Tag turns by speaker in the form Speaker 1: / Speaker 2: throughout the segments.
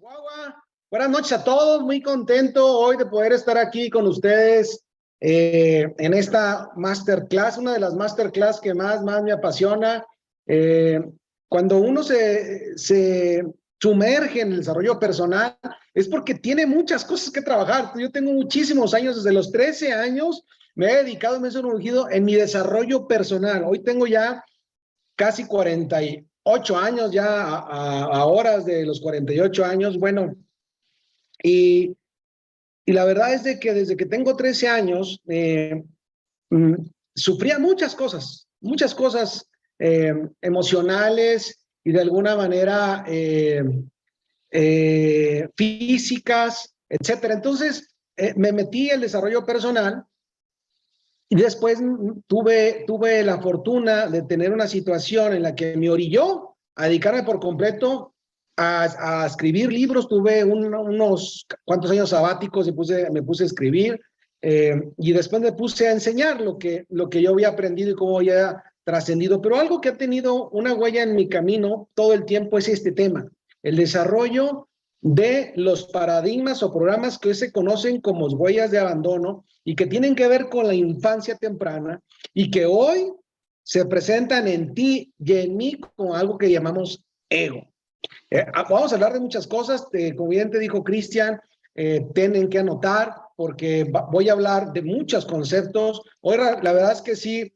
Speaker 1: Chihuahua. Buenas noches a todos, muy contento hoy de poder estar aquí con ustedes en esta masterclass, una de las masterclass que más me apasiona. Cuando uno se sumerge en el desarrollo personal es porque tiene muchas cosas que trabajar. Yo tengo muchísimos años, desde los 13 años me he dedicado, me he sumergido en mi desarrollo personal. Hoy tengo ya casi 48 años, ya a horas de los 48 años. Bueno, y la verdad es de que desde que tengo 13 años sufría muchas cosas emocionales y de alguna manera físicas, etcétera. Entonces me metí en el desarrollo personal y después tuve la fortuna de tener una situación en la que me orilló a dedicarme por completo a escribir libros. Tuve unos cuantos años sabáticos y me puse a escribir y después me puse a enseñar lo que yo había aprendido y cómo había trascendido. Pero algo que ha tenido una huella en mi camino todo el tiempo es este tema, el desarrollo de los paradigmas o programas que hoy se conocen como huellas de abandono y que tienen que ver con la infancia temprana y que hoy se presentan en ti y en mí como algo que llamamos ego. Vamos a hablar de muchas cosas, como bien te dijo Cristian, tienen que anotar porque voy a hablar de muchos conceptos. Hoy la verdad es que sí,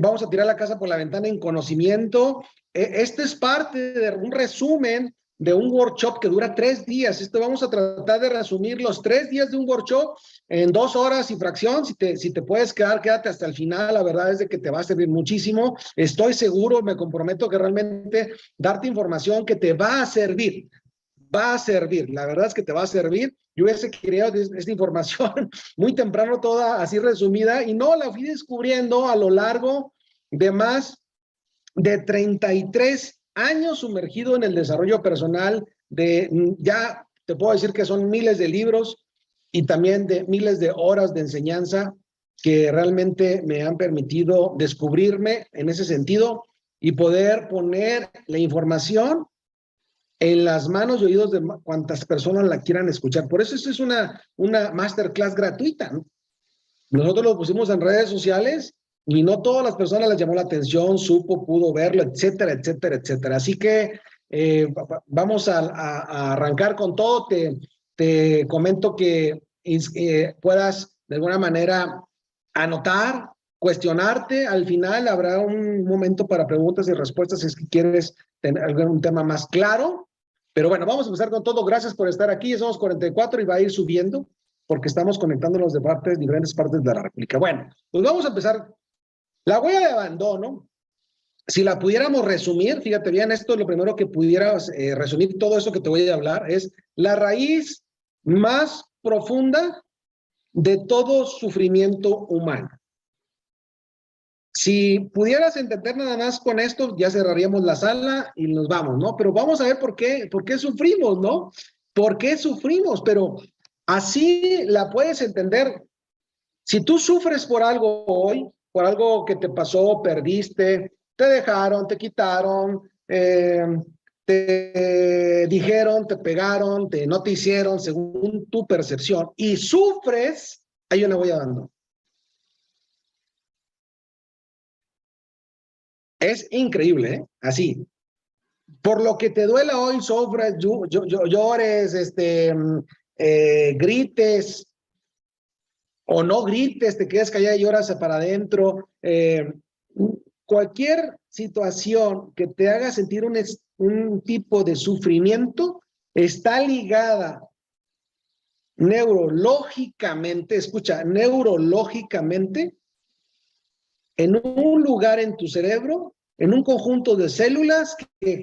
Speaker 1: vamos a tirar la casa por la ventana en conocimiento. Este es parte de un resumen de un workshop que dura 3 días. Vamos a tratar de resumir los 3 días de un workshop en 2 horas y fracción. Si te puedes quedar, quédate hasta el final. La verdad es de que te va a servir muchísimo. Estoy seguro, me comprometo que realmente darte información que te va a servir. Va a servir, la verdad es que te va a servir. Yo hubiese querido esta información muy temprano, toda así resumida, y no, la fui descubriendo a lo largo de más de 33 años sumergido en el desarrollo personal, ya te puedo decir que son miles de libros y también de miles de horas de enseñanza que realmente me han permitido descubrirme en ese sentido y poder poner la información en las manos y oídos de cuantas personas la quieran escuchar. Por eso esto es una masterclass gratuita, ¿no? Nosotros lo pusimos en redes sociales y no todas las personas les llamó la atención, pudo verlo, etcétera, etcétera, etcétera. Así que vamos a arrancar con todo. Te comento que puedas de alguna manera anotar, cuestionarte. Al final habrá un momento para preguntas y respuestas si es que quieres tener algún tema más claro. Pero bueno, vamos a empezar con todo. Gracias por estar aquí. Somos 44 y va a ir subiendo porque estamos conectándonos de diferentes partes de la República. Bueno, pues vamos a empezar. La huella de abandono, si la pudiéramos resumir, fíjate bien, esto es lo primero que pudieras resumir todo eso que te voy a hablar, es la raíz más profunda de todo sufrimiento humano. Si pudieras entender nada más con esto, ya cerraríamos la sala y nos vamos, ¿no? Pero vamos a ver por qué sufrimos, ¿no? ¿Por qué sufrimos? Pero así la puedes entender. Si tú sufres por algo hoy, por algo que te pasó, perdiste, te dejaron, te quitaron, te dijeron, te pegaron, no te hicieron según tu percepción y sufres, hay una huella de abandono. Es increíble, ¿eh? Así. Por lo que te duela hoy, sufres, llores, grites o no grites, te quedas callada y lloras para adentro. Cualquier situación que te haga sentir un tipo de sufrimiento está ligada neurológicamente, escucha, neurológicamente, en un lugar en tu cerebro, en un conjunto de células que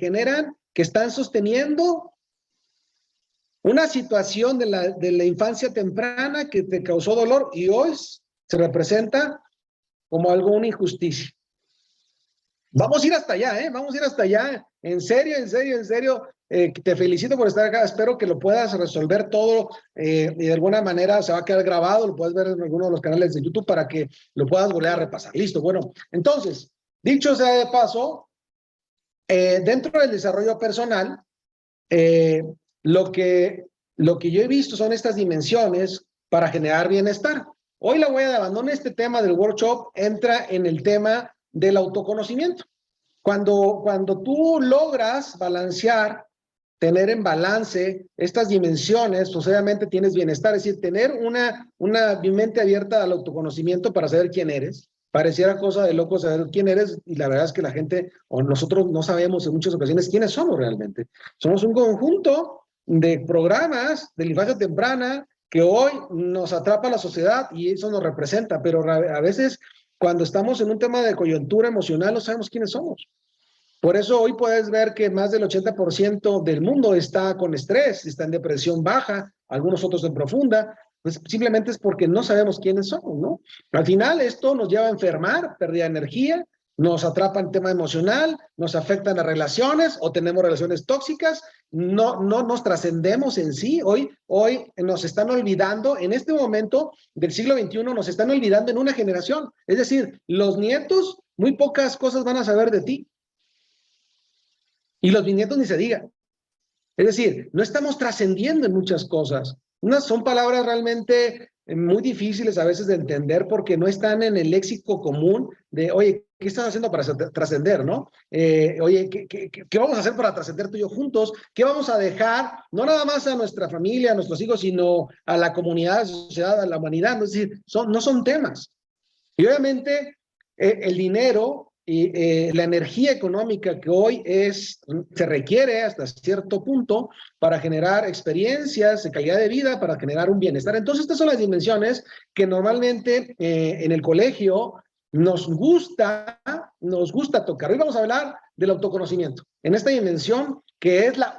Speaker 1: están sosteniendo una situación de la infancia temprana que te causó dolor y hoy se representa como algo, una injusticia. Vamos a ir hasta allá, ¿eh? Vamos a ir hasta allá. En serio, en serio, en serio. Te felicito por estar acá. Espero que lo puedas resolver todo y de alguna manera se va a quedar grabado. Lo puedes ver en alguno de los canales de YouTube para que lo puedas volver a repasar. Listo. Bueno, entonces, dicho sea de paso, dentro del desarrollo personal, lo que yo he visto son estas dimensiones para generar bienestar. Hoy la huella de abandono, este tema del workshop, entra en el tema del autoconocimiento. Cuando tú logras balancear, tener en balance estas dimensiones, pues obviamente tienes bienestar, es decir, tener una mente abierta al autoconocimiento para saber quién eres. Pareciera cosa de loco saber quién eres, y la verdad es que la gente, o nosotros no sabemos en muchas ocasiones quiénes somos realmente. Somos un conjunto de programas de la infancia temprana que hoy nos atrapa la sociedad y eso nos representa, pero a veces cuando estamos en un tema de coyuntura emocional no sabemos quiénes somos. Por eso hoy puedes ver que más del 80% del mundo está con estrés, está en depresión baja, algunos otros en profunda, pues simplemente es porque no sabemos quiénes somos, ¿no? Al final esto nos lleva a enfermar, pérdida de energía, nos atrapa en tema emocional, nos afectan las relaciones o tenemos relaciones tóxicas, no nos trascendemos en sí. Hoy nos están olvidando, en este momento del siglo XXI nos están olvidando en una generación. Es decir, los nietos, muy pocas cosas van a saber de ti. Y los bisnietos ni se digan. Es decir, no estamos trascendiendo en muchas cosas. Son palabras realmente muy difíciles a veces de entender porque no están en el léxico común de, oye, ¿qué estás haciendo para trascender, no? Oye, ¿qué vamos a hacer para trascender tú y yo juntos? ¿Qué vamos a dejar, no nada más a nuestra familia, a nuestros hijos, sino a la comunidad, a la sociedad, a la humanidad? Es decir, no son temas. Y obviamente el dinero y la energía económica que hoy se requiere hasta cierto punto para generar experiencias de calidad de vida, para generar un bienestar. Entonces, estas son las dimensiones que normalmente en el colegio nos gusta tocar. Hoy vamos a hablar del autoconocimiento, en esta dimensión que es la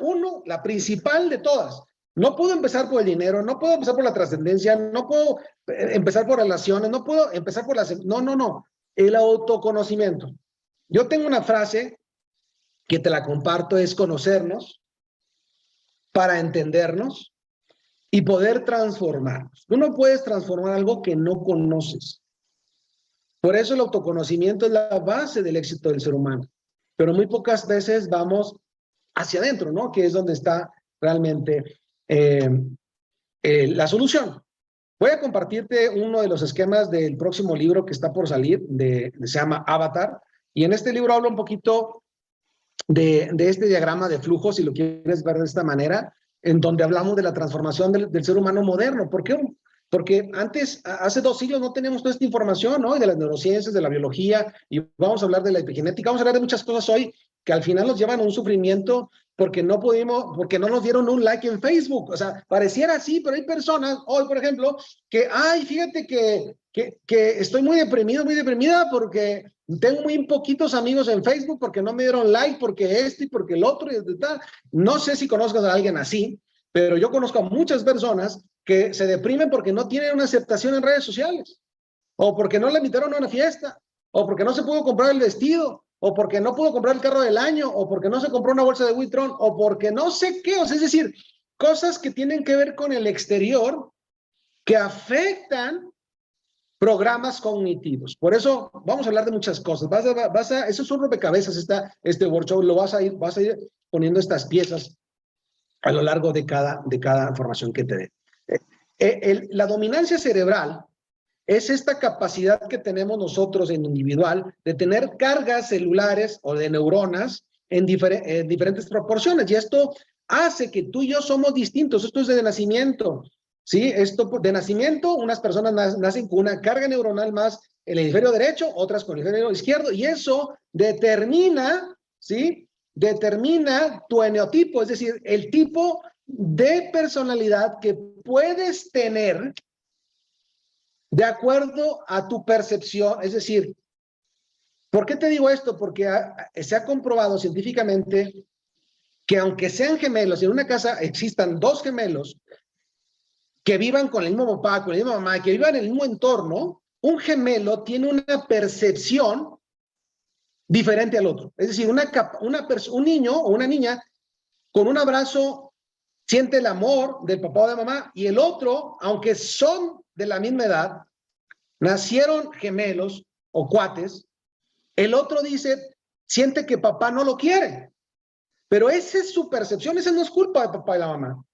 Speaker 1: principal de todas. No puedo empezar por el dinero, no puedo empezar por la trascendencia, no puedo empezar por relaciones, no puedo empezar por las... No. El autoconocimiento. Yo tengo una frase que te la comparto, es conocernos para entendernos y poder transformarnos. Tú no puedes transformar algo que no conoces. Por eso el autoconocimiento es la base del éxito del ser humano. Pero muy pocas veces vamos hacia adentro, ¿no? Que es donde está realmente la solución. Voy a compartirte uno de los esquemas del próximo libro que está por salir, se llama Avatar, y en este libro hablo un poquito de este diagrama de flujo, si lo quieres ver de esta manera, en donde hablamos de la transformación del ser humano moderno. ¿Por qué? Porque hace 2 siglos no teníamos toda esta información, ¿no? De las neurociencias, de la biología, y vamos a hablar de la epigenética, vamos a hablar de muchas cosas hoy que al final nos llevan a un sufrimiento porque no nos dieron un like en Facebook. O sea, pareciera así, pero hay personas hoy, por ejemplo, que, fíjate que estoy muy deprimido, muy deprimida porque tengo muy poquitos amigos en Facebook porque no me dieron like, porque y porque el otro, y tal. No sé si conozcas a alguien así, pero yo conozco a muchas personas que se deprimen porque no tienen una aceptación en redes sociales, o porque no le invitaron a una fiesta, o porque no se pudo comprar el vestido, o porque no pudo comprar el carro del año, o porque no se compró una bolsa de Witron, o porque no sé qué. O sea, es decir, cosas que tienen que ver con el exterior que afectan programas cognitivos. Por eso vamos a hablar de muchas cosas. Eso es un rompecabezas, este workshop, vas a ir poniendo estas piezas a lo largo de cada información que te dé. La dominancia cerebral es esta capacidad que tenemos nosotros en individual de tener cargas celulares o de neuronas en diferentes proporciones. Y esto hace que tú y yo somos distintos. Esto es de nacimiento. ¿Sí? Esto de nacimiento, unas personas nacen con una carga neuronal más en el hemisferio derecho, otras con el hemisferio izquierdo, y eso determina, ¿sí? Determina tu eneotipo, es decir, el tipo de personalidad que puedes tener de acuerdo a tu percepción. Es decir, ¿por qué te digo esto? Porque se ha comprobado científicamente que aunque sean gemelos, en una casa existan 2 gemelos que vivan con el mismo papá, con la misma mamá, que vivan en el mismo entorno, un gemelo tiene una percepción diferente al otro. Es decir, un niño o una niña con un abrazo siente el amor del papá o de mamá, y el otro, aunque son de la misma edad, nacieron gemelos o cuates, el otro siente que papá no lo quiere. Pero esa es su percepción, esa no es culpa de papá y la mamá.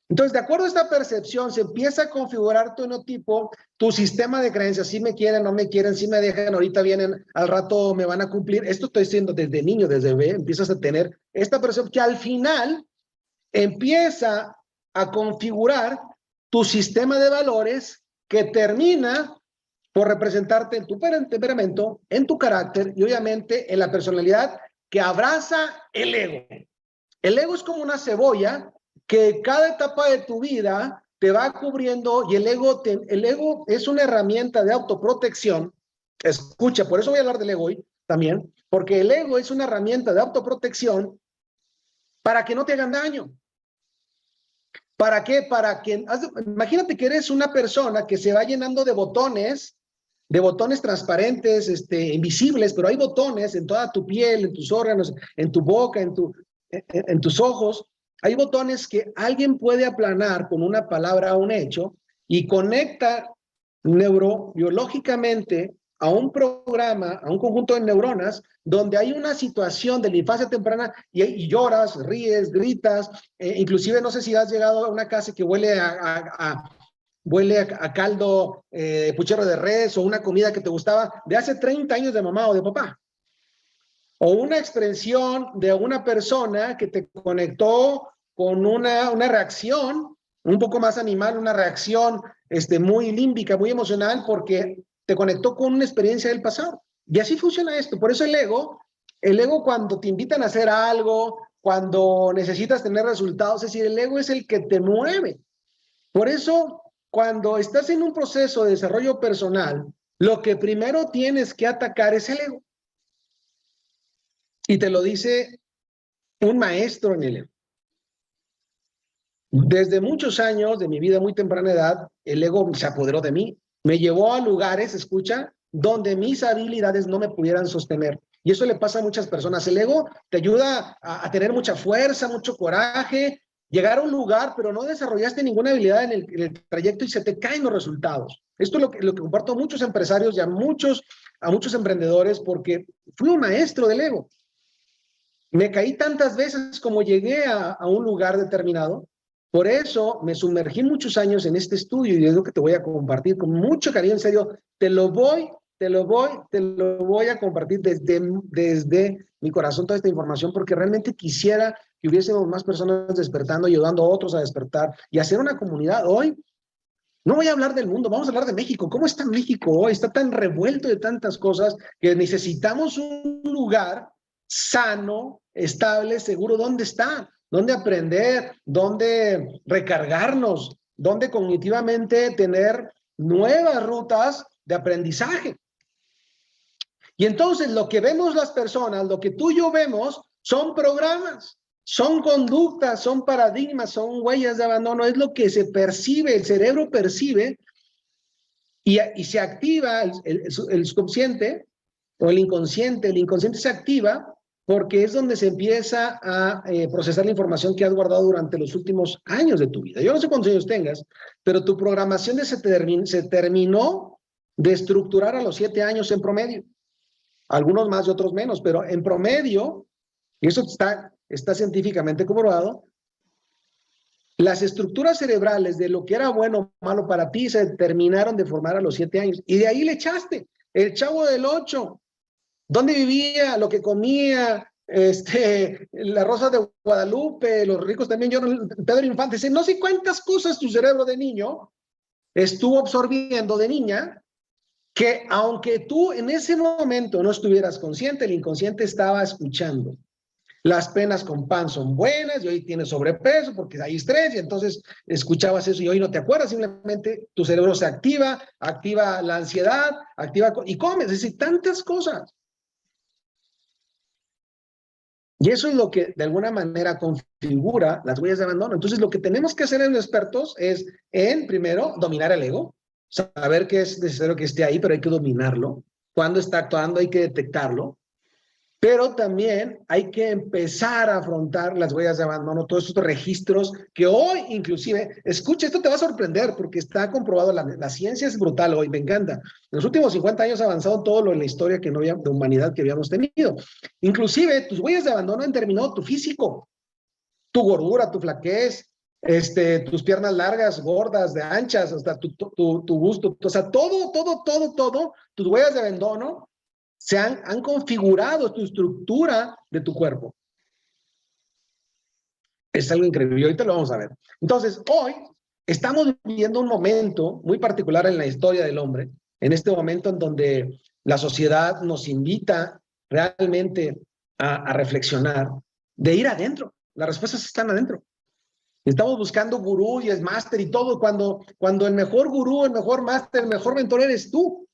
Speaker 1: Entonces, de acuerdo a esta percepción, se empieza a configurar tu enotipo, tu sistema de creencias, si me quieren, no me quieren, si me dejan, ahorita vienen, al rato me van a cumplir. Esto estoy diciendo desde niño, desde bebé, empiezas a tener esta percepción que al final empieza a configurar tu sistema de valores que termina por representarte en tu temperamento, en tu carácter y obviamente en la personalidad que abraza el ego. El ego es como una cebolla que cada etapa de tu vida te va cubriendo y el ego es una herramienta de autoprotección. Escucha, por eso voy a hablar del ego hoy también, porque el ego es una herramienta de autoprotección para que no te hagan daño. ¿Para qué? Imagínate que eres una persona que se va llenando de botones transparentes, invisibles, pero hay botones en toda tu piel, en tus órganos, en tu boca, en tus ojos. Hay botones que alguien puede aplanar con una palabra a un hecho y conecta neurobiológicamente a un programa, a un conjunto de neuronas, donde hay una situación de la infancia temprana y lloras, ríes, gritas, inclusive no sé si has llegado a una casa que huele a caldo, puchero de res o una comida que te gustaba de hace 30 años de mamá o de papá. O una expresión de una persona que te conectó con una reacción un poco más animal, una reacción muy límbica, muy emocional, porque te conectó con una experiencia del pasado. Y así funciona esto. Por eso el ego cuando te invitan a hacer algo, cuando necesitas tener resultados, es decir, el ego es el que te mueve. Por eso, cuando estás en un proceso de desarrollo personal, lo que primero tienes que atacar es el ego. Y te lo dice un maestro en el ego. Desde muchos años de mi vida, muy temprana edad, el ego se apoderó de mí. Me llevó a lugares, escucha, donde mis habilidades no me pudieran sostener. Y eso le pasa a muchas personas. El ego te ayuda a tener mucha fuerza, mucho coraje, llegar a un lugar, pero no desarrollaste ninguna habilidad en el trayecto y se te caen los resultados. Esto es lo que comparto a muchos empresarios y a muchos emprendedores, porque fui un maestro del ego. Me caí tantas veces como llegué a un lugar determinado. Por eso me sumergí muchos años en este estudio y es lo que te voy a compartir con mucho cariño, en serio. Te lo voy a compartir desde mi corazón toda esta información, porque realmente quisiera que hubiésemos más personas despertando, ayudando a otros a despertar y hacer una comunidad. Hoy no voy a hablar del mundo, vamos a hablar de México. ¿Cómo está México hoy? Está tan revuelto de tantas cosas que necesitamos un lugar sano, estable, seguro. ¿Dónde está? ¿Dónde aprender? ¿Dónde recargarnos? ¿Dónde cognitivamente tener nuevas rutas de aprendizaje? Y entonces lo que vemos las personas, lo que tú y yo vemos, son programas, son conductas, son paradigmas, son huellas de abandono. Es lo que se percibe, el cerebro percibe y se activa el subconsciente o el inconsciente. El inconsciente se activa porque es donde se empieza a procesar la información que has guardado durante los últimos años de tu vida. Yo no sé cuántos años tengas, pero tu programación se terminó de estructurar a los 7 años en promedio. Algunos más y otros menos, pero en promedio, y eso está científicamente comprobado, las estructuras cerebrales de lo que era bueno o malo para ti se terminaron de formar a los 7 años. Y de ahí le echaste. El Chavo del 8, ¿dónde vivía? Lo que comía, la Rosa de Guadalupe, los ricos también lloran, Pedro Infante. No sé cuántas cosas tu cerebro de niño estuvo absorbiendo de niña, que aunque tú en ese momento no estuvieras consciente, el inconsciente estaba escuchando. Las penas con pan son buenas y hoy tienes sobrepeso porque hay estrés y entonces escuchabas eso y hoy no te acuerdas, simplemente tu cerebro se activa la ansiedad, y comes, es decir, tantas cosas. Y eso es lo que de alguna manera configura las huellas de abandono. Entonces lo que tenemos que hacer en expertos es, primero, dominar el ego, saber que es necesario que esté ahí, pero hay que dominarlo. Cuando está actuando hay que detectarlo. Pero también hay que empezar a afrontar las huellas de abandono, todos estos registros que hoy inclusive, escucha, esto te va a sorprender porque está comprobado, la ciencia es brutal hoy, me encanta. En los últimos 50 años ha avanzado todo lo en la historia que no había, de humanidad que habíamos tenido. Inclusive tus huellas de abandono han determinado tu físico, tu gordura, tu flaquez, tus piernas largas, gordas, de anchas, hasta tu gusto, o sea, todo, tus huellas de abandono han configurado tu estructura de tu cuerpo. Es algo increíble, ahorita lo vamos a ver. Entonces, hoy estamos viviendo un momento muy particular en la historia del hombre, en este momento en donde la sociedad nos invita realmente a reflexionar, de ir adentro. Las respuestas están adentro. Estamos buscando gurú y es máster y todo, cuando el mejor gurú, el mejor máster, el mejor mentor eres tú.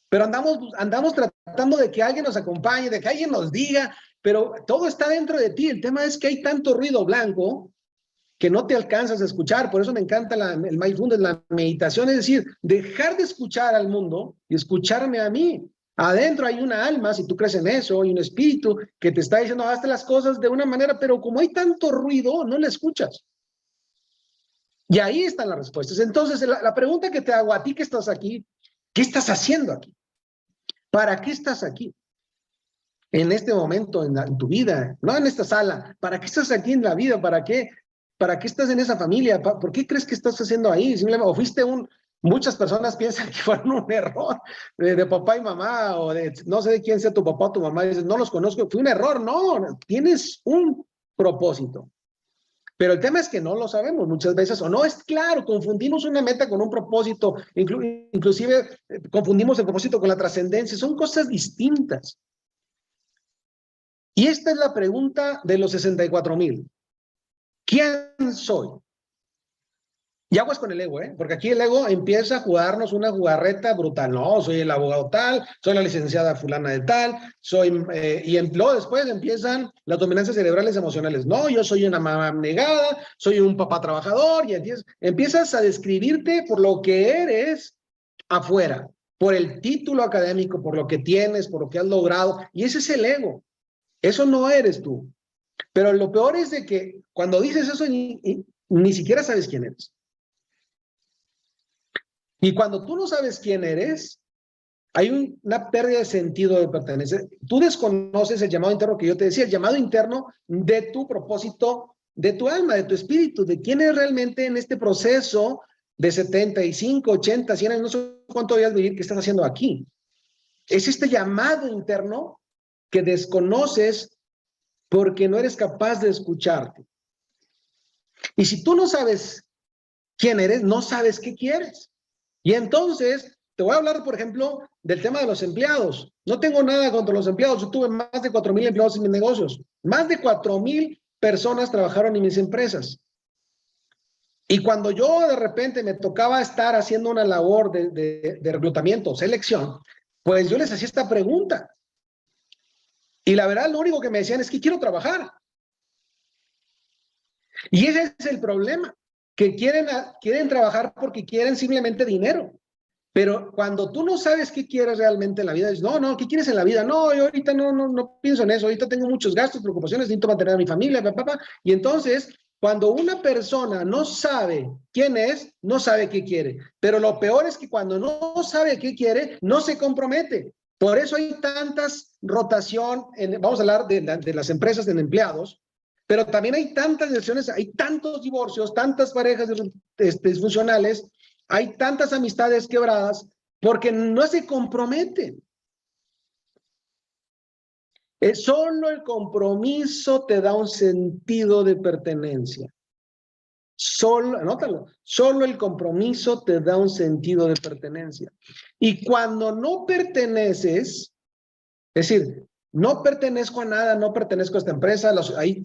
Speaker 1: Pero andamos tratando de que alguien nos acompañe, de que alguien nos diga, pero todo está dentro de ti. El tema es que hay tanto ruido blanco que no te alcanzas a escuchar. Por eso me encanta el mindfulness, la meditación, es decir, dejar de escuchar al mundo y escucharme a mí. Adentro hay una alma, si tú crees en eso, y un espíritu que te está diciendo, hazte las cosas de una manera, pero como hay tanto ruido, no le escuchas. Y ahí están las respuestas. Entonces, la pregunta que te hago a ti que estás aquí, ¿qué estás haciendo aquí? ¿Para qué estás aquí? En este momento, en tu vida, no en esta sala. ¿Para qué estás aquí en la vida? ¿Para qué estás en esa familia? ¿Por qué crees que estás haciendo ahí? Simplemente, o fuiste muchas personas piensan que fueron un error de papá y mamá, o de no sé de quién sea tu papá o tu mamá, y dices, no los conozco, fue un error. No, tienes un propósito. Pero el tema es que no lo sabemos muchas veces, o no es claro, confundimos una meta con un propósito, inclusive confundimos el propósito con la trascendencia, son cosas distintas. Y esta es la pregunta de los 64,000. ¿Quién soy? Y aguas con el ego, porque aquí el ego empieza a jugarnos una jugarreta brutal. No, soy el abogado tal, soy la licenciada fulana de tal, luego después empiezan las dominancias cerebrales emocionales. No, yo soy una mamá negada, soy un papá trabajador, y empiezas a describirte por lo que eres afuera, por el título académico, por lo que tienes, por lo que has logrado, y ese es el ego. Eso no eres tú. Pero lo peor es de que cuando dices eso ni siquiera sabes quién eres. Y cuando tú no sabes quién eres, hay una pérdida de sentido de pertenencia. Tú desconoces el llamado interno que yo te decía, el llamado interno de tu propósito, de tu alma, de tu espíritu, de quién es realmente en este proceso de 75, 80, 100 años, no sé cuánto vayas a vivir, que estás haciendo aquí. Es este llamado interno que desconoces porque no eres capaz de escucharte. Y si tú no sabes quién eres, no sabes qué quieres. Y entonces, te voy a hablar, por ejemplo, del tema de los empleados. No tengo nada contra los empleados. Yo tuve más de 4,000 empleados en mis negocios. Más de 4,000 personas trabajaron en mis empresas. Y cuando yo de repente me tocaba estar haciendo una labor de reclutamiento, selección, pues yo les hacía esta pregunta. Y la verdad, lo único que me decían es que quiero trabajar. Y ese es el problema, que quieren trabajar porque quieren simplemente dinero. Pero cuando tú no sabes qué quieres realmente en la vida, dices, no, ¿qué quieres en la vida? No, yo ahorita no pienso en eso, ahorita tengo muchos gastos, preocupaciones, necesito mantener a mi familia, papá. Y entonces, cuando una persona no sabe quién es, no sabe qué quiere. Pero lo peor es que cuando no sabe qué quiere, no se compromete. Por eso hay tantas rotación, vamos a hablar de las empresas de empleados, pero también hay tantas decisiones, hay tantos divorcios, tantas parejas disfuncionales, hay tantas amistades quebradas, porque no se comprometen. Solo el compromiso te da un sentido de pertenencia. Anótalo, solo el compromiso te da un sentido de pertenencia. Y cuando no perteneces, es decir, no pertenezco a nada, no pertenezco a esta empresa.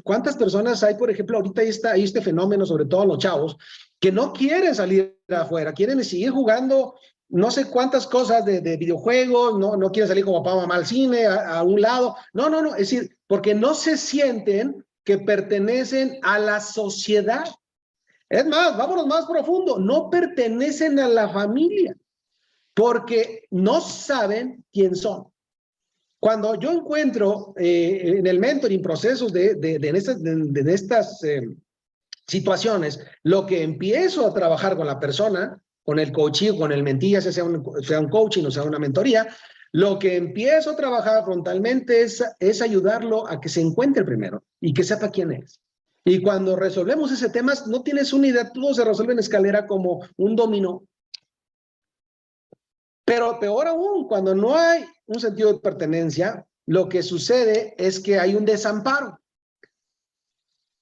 Speaker 1: ¿Cuántas personas hay, por ejemplo, ahorita hay este fenómeno, sobre todo los chavos, que no quieren salir afuera, quieren seguir jugando no sé cuántas cosas de videojuegos, no quieren salir con papá o mamá al cine, a un lado. No, es decir, porque no se sienten que pertenecen a la sociedad. Es más, vámonos más profundo, no pertenecen a la familia, porque no saben quién son. Cuando yo encuentro en el mentoring procesos en estas situaciones, lo que empiezo a trabajar con la persona, con el coaching, con el mentee, ya sea un coaching o sea una mentoría, lo que empiezo a trabajar frontalmente es ayudarlo a que se encuentre primero y que sepa quién es. Y cuando resolvemos ese tema, no tienes una idea, todo se resuelve en escalera como un dominó. Pero peor aún, cuando no hay un sentido de pertenencia, lo que sucede es que hay un desamparo.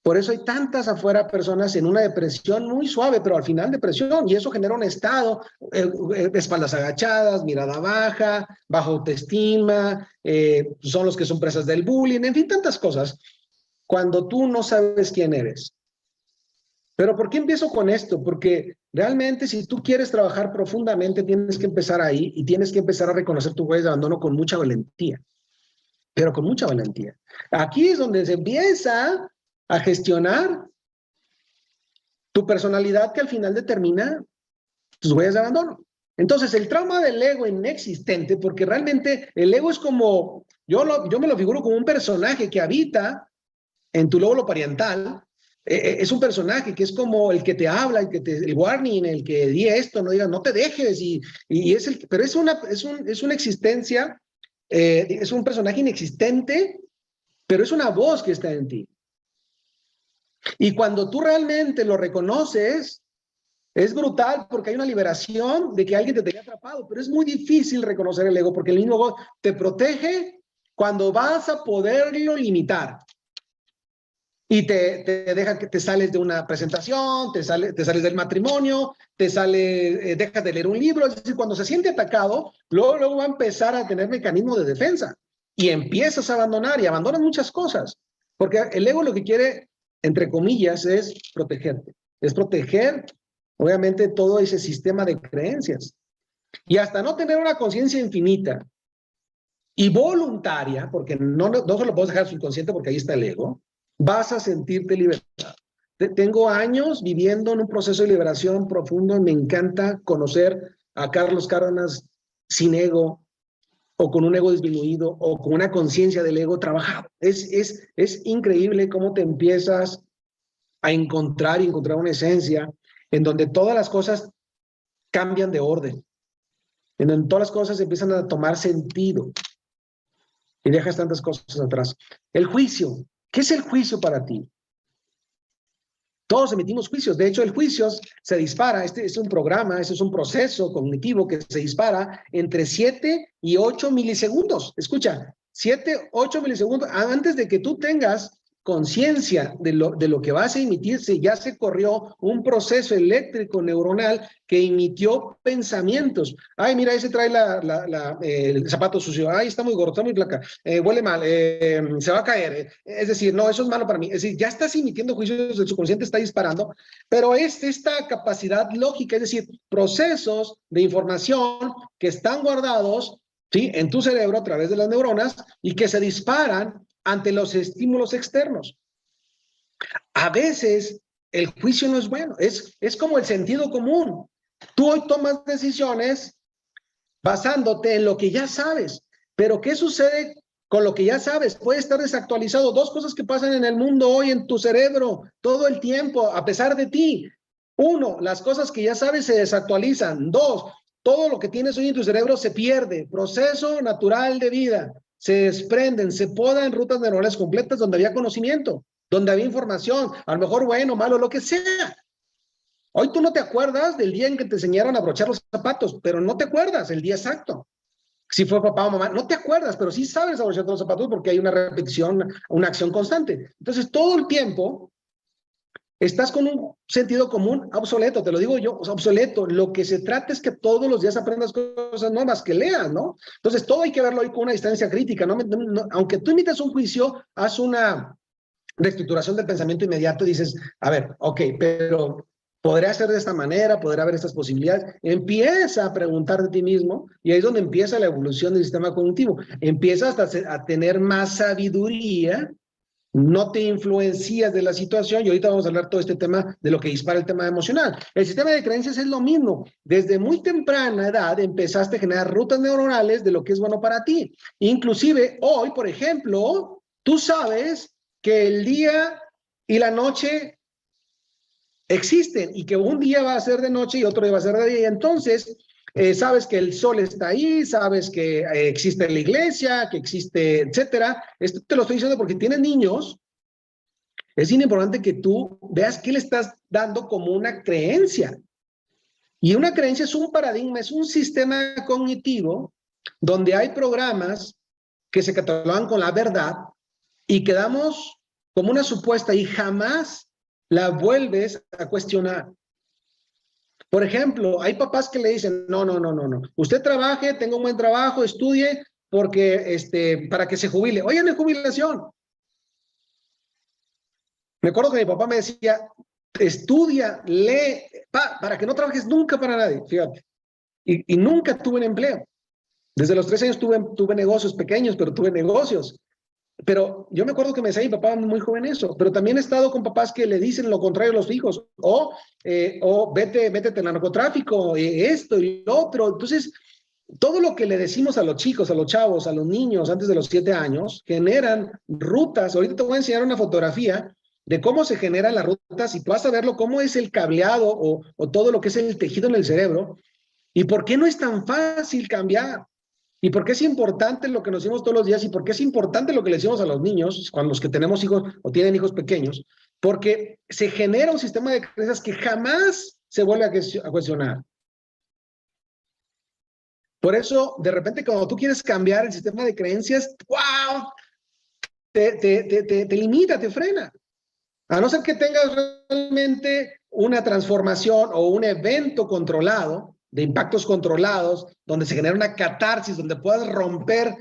Speaker 1: Por eso hay tantas afuera personas en una depresión muy suave, pero al final depresión, y eso genera un estado, espaldas agachadas, mirada baja, baja autoestima, son los que son presas del bullying, en fin, tantas cosas, cuando tú no sabes quién eres. Pero ¿por qué empiezo con esto? Porque realmente si tú quieres trabajar profundamente, tienes que empezar ahí y tienes que empezar a reconocer tu huella de abandono con mucha valentía, pero con mucha valentía. Aquí es donde se empieza a gestionar tu personalidad que al final determina tus huellas de abandono. Entonces, el trauma del ego inexistente, porque realmente el ego es como, yo me lo figuro como un personaje que habita en tu lóbulo parietal. Es un personaje que es como el que te habla, el warning, el que di esto, no digas, no te dejes, pero es una existencia, es un personaje inexistente, pero es una voz que está en ti. Y cuando tú realmente lo reconoces, es brutal porque hay una liberación de que alguien te tenía atrapado, pero es muy difícil reconocer el ego porque el mismo ego te protege cuando vas a poderlo limitar. Y te deja que te sales de una presentación, te sales del matrimonio, dejas de leer un libro. Es decir, cuando se siente atacado, luego va a empezar a tener mecanismos de defensa y empiezas a abandonar y abandonas muchas cosas. Porque el ego lo que quiere, entre comillas, es protegerte. Es proteger, obviamente, todo ese sistema de creencias. Y hasta no tener una conciencia infinita y voluntaria, porque no se lo puedes dejar subconsciente porque ahí está el ego, vas a sentirte liberado. Tengo años viviendo en un proceso de liberación profundo y me encanta conocer a Carlos Cárdenas sin ego o con un ego disminuido o con una conciencia del ego trabajado. Es increíble cómo te empiezas a encontrar una esencia en donde todas las cosas cambian de orden, en donde todas las cosas empiezan a tomar sentido y dejas tantas cosas atrás. El juicio. ¿Qué es el juicio para ti? Todos emitimos juicios. De hecho, el juicio se dispara. Este es un programa, este es un proceso cognitivo que se dispara entre 7 y 8 milisegundos. Escucha, 7, 8 milisegundos antes de que tú tengas conciencia de lo que vas a emitir, ya se corrió un proceso eléctrico neuronal que emitió pensamientos. Ay, mira, ese trae el zapato sucio. Ay, está muy gordo, está muy flaca. Huele mal, se va a caer. Es decir, no, eso es malo para mí. Es decir, ya estás emitiendo juicios, el subconsciente está disparando, pero es esta capacidad lógica, es decir, procesos de información que están guardados, ¿sí?, en tu cerebro a través de las neuronas y que se disparan ante los estímulos externos. A veces el juicio no es bueno, es como el sentido común. Tú hoy tomas decisiones basándote en lo que ya sabes, pero ¿qué sucede con lo que ya sabes? Puede estar desactualizado. Dos cosas que pasan en el mundo hoy en tu cerebro todo el tiempo, a pesar de ti. Uno, las cosas que ya sabes se desactualizan. Dos, todo lo que tienes hoy en tu cerebro se pierde. Proceso natural de vida. Se desprenden, se podan rutas neuronales completas donde había conocimiento, donde había información, a lo mejor bueno, malo, lo que sea. Hoy tú no te acuerdas del día en que te enseñaron a abrochar los zapatos, pero no te acuerdas el día exacto. Si fue papá o mamá, no te acuerdas, pero sí sabes abrochar los zapatos porque hay una repetición, una acción constante. Entonces, todo el tiempo estás con un sentido común obsoleto, te lo digo yo, obsoleto. Lo que se trata es que todos los días aprendas cosas nuevas, que leas, ¿no? Entonces, todo hay que verlo hoy con una distancia crítica, ¿no? Aunque tú emitas un juicio, haz una reestructuración del pensamiento inmediato y dices, a ver, ok, pero ¿podría ser de esta manera? ¿Podría haber estas posibilidades? Empieza a preguntar de ti mismo y ahí es donde empieza la evolución del sistema cognitivo. Empiezas a tener más sabiduría no te influencias de la situación, y ahorita vamos a hablar todo este tema de lo que dispara el tema emocional. El sistema de creencias es lo mismo. Desde muy temprana edad empezaste a generar rutas neuronales de lo que es bueno para ti. Inclusive hoy, por ejemplo, tú sabes que el día y la noche existen y que un día va a ser de noche y otro día va a ser de día. Y entonces, sabes que el sol está ahí, sabes que existe la iglesia, que existe, etcétera. Esto te lo estoy diciendo porque tienes niños. Es bien importante que tú veas qué le estás dando como una creencia. Y una creencia es un paradigma, es un sistema cognitivo donde hay programas que se catalogan con la verdad y que damos como una supuesta y jamás la vuelves a cuestionar. Por ejemplo, hay papás que le dicen, no, usted trabaje, tenga un buen trabajo, estudie, porque, para que se jubile. Oye, no hay jubilación. Me acuerdo que mi papá me decía, estudia, lee, para que no trabajes nunca para nadie, fíjate. Y nunca tuve un empleo. Desde los 13 años tuve negocios pequeños, pero tuve negocios. Pero yo me acuerdo que me decía mi papá muy joven eso, pero también he estado con papás que le dicen lo contrario a los hijos, o métete en el narcotráfico, esto y lo otro. Entonces, todo lo que le decimos a los chicos, a los chavos, a los niños antes de los 7 años, generan rutas. Ahorita te voy a enseñar una fotografía de cómo se generan las rutas y tú vas a verlo, cómo es el cableado o todo lo que es el tejido en el cerebro y por qué no es tan fácil cambiar. ¿Y por qué es importante lo que nos decimos todos los días? ¿Y por qué es importante lo que le decimos a los niños, cuando los que tenemos hijos o tienen hijos pequeños? Porque se genera un sistema de creencias que jamás se vuelve a cuestionar. Por eso, de repente, cuando tú quieres cambiar el sistema de creencias, ¡wow! Te limita, te frena. A no ser que tengas realmente una transformación o un evento controlado, de impactos controlados, donde se genera una catarsis, donde puedas romper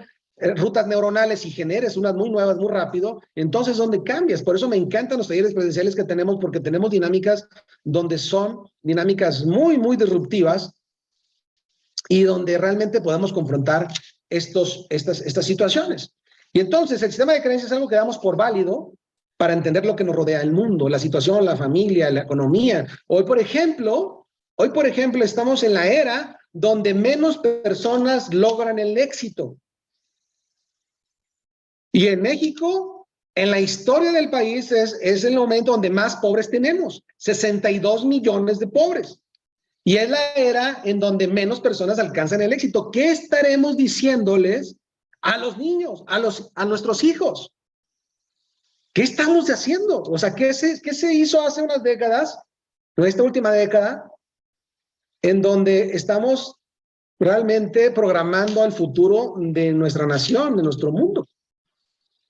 Speaker 1: rutas neuronales y generes unas muy nuevas muy rápido, entonces ¿dónde cambias? Por eso me encantan los talleres presenciales que tenemos, porque tenemos dinámicas donde son dinámicas muy, muy disruptivas y donde realmente podemos confrontar estas situaciones. Y entonces el sistema de creencias es algo que damos por válido para entender lo que nos rodea, el mundo, la situación, la familia, la economía. Hoy, por ejemplo, estamos en la era donde menos personas logran el éxito. Y en México, en la historia del país, es el momento donde más pobres tenemos, 62 millones de pobres. Y es la era en donde menos personas alcanzan el éxito. ¿Qué estaremos diciéndoles a los niños, a nuestros hijos? ¿Qué estamos haciendo? O sea, ¿qué se hizo hace unas décadas, en esta última década, en donde estamos realmente programando al futuro de nuestra nación, de nuestro mundo?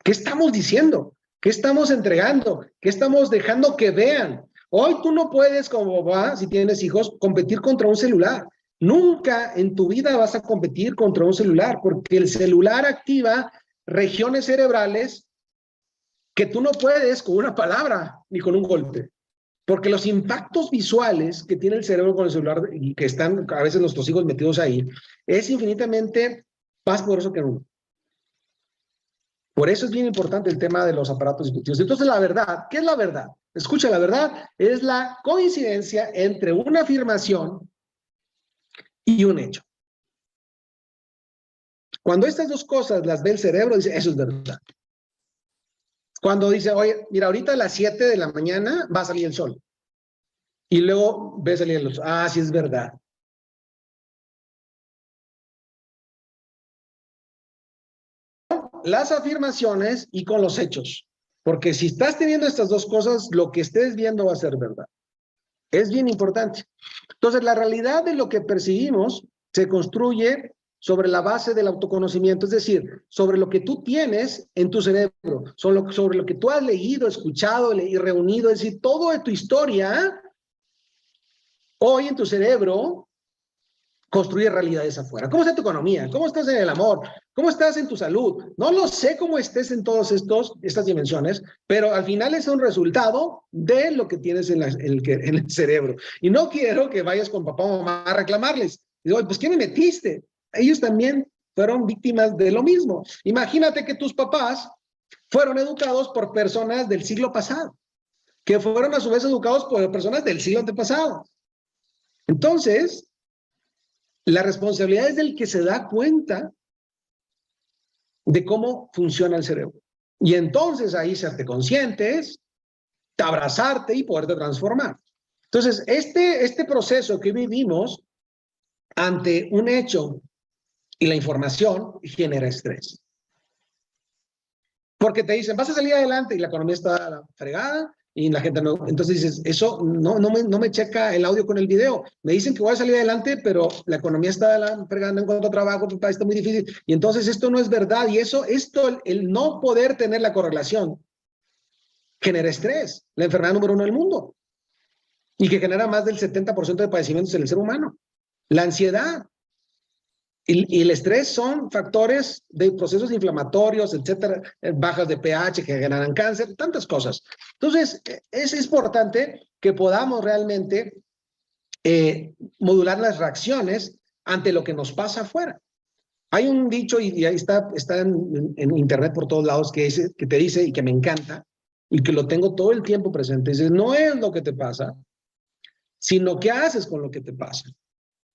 Speaker 1: ¿Qué estamos diciendo? ¿Qué estamos entregando? ¿Qué estamos dejando que vean? Hoy tú no puedes, como papá, si tienes hijos, competir contra un celular. Nunca en tu vida vas a competir contra un celular, porque el celular activa regiones cerebrales que tú no puedes con una palabra ni con un golpe. Porque los impactos visuales que tiene el cerebro con el celular y que están a veces nuestros hijos metidos ahí, es infinitamente más poderoso que uno. Por eso es bien importante el tema de los aparatos dispositivos. Entonces, la verdad, ¿qué es la verdad? Escucha, la verdad es la coincidencia entre una afirmación y un hecho. Cuando estas dos cosas las ve el cerebro, dice, eso es verdad. Cuando dice, oye, mira, ahorita a las 7 de la mañana va a salir el sol. Y luego ve salir el sol. Ah, sí es verdad. Las afirmaciones y con los hechos. Porque si estás teniendo estas dos cosas, lo que estés viendo va a ser verdad. Es bien importante. Entonces, la realidad de lo que percibimos se construye sobre la base del autoconocimiento, es decir, sobre lo que tú tienes en tu cerebro, sobre lo que tú has leído, escuchado y reunido, es decir, todo de tu historia, hoy en tu cerebro, construye realidades afuera. ¿Cómo está tu economía? ¿Cómo estás en el amor? ¿Cómo estás en tu salud? No lo sé cómo estés en todas estas dimensiones, pero al final es un resultado de lo que tienes en el cerebro. Y no quiero que vayas con papá o mamá a reclamarles. Digo, pues ¿qué me metiste? Ellos también fueron víctimas de lo mismo. Imagínate que tus papás fueron educados por personas del siglo pasado, que fueron a su vez educados por personas del siglo antepasado. Entonces, la responsabilidad es del que se da cuenta de cómo funciona el cerebro. Y entonces ahí serte conscientes, abrazarte y poderte transformar. Entonces, este proceso que vivimos ante un hecho y la información genera estrés. Porque te dicen, vas a salir adelante y la economía está fregada y la gente no. Entonces dices, eso no me checa el audio con el video. Me dicen que voy a salir adelante, pero la economía está fregada, no encuentro trabajo, tu país está muy difícil. Y entonces esto no es verdad. Y el no poder tener la correlación genera estrés, la enfermedad número 1 del mundo. Y que genera más del 70% de padecimientos en el ser humano. La ansiedad y el estrés son factores de procesos inflamatorios, etcétera, bajas de pH que generan cáncer, tantas cosas. Entonces, es importante que podamos realmente modular las reacciones ante lo que nos pasa afuera. Hay un dicho, y ahí está en internet por todos lados, que te dice, y que me encanta, y que lo tengo todo el tiempo presente, dice, no es lo que te pasa, sino qué haces con lo que te pasa.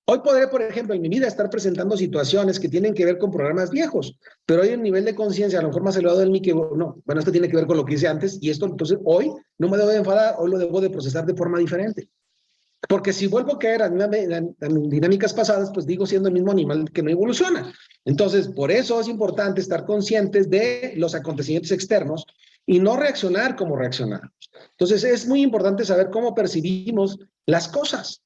Speaker 1: Hoy podré, por ejemplo, en mi vida estar presentando situaciones que tienen que ver con programas viejos, pero hay un nivel de conciencia a lo mejor más elevado en mí que, no, bueno, esto tiene que ver con lo que hice antes y esto, entonces, hoy no me debo de enfadar, hoy lo debo de procesar de forma diferente. Porque si vuelvo a caer en dinámicas pasadas, pues digo siendo el mismo animal que no evoluciona. Entonces, por eso es importante estar conscientes de los acontecimientos externos y no reaccionar como reaccionamos. Entonces, es muy importante saber cómo percibimos las cosas.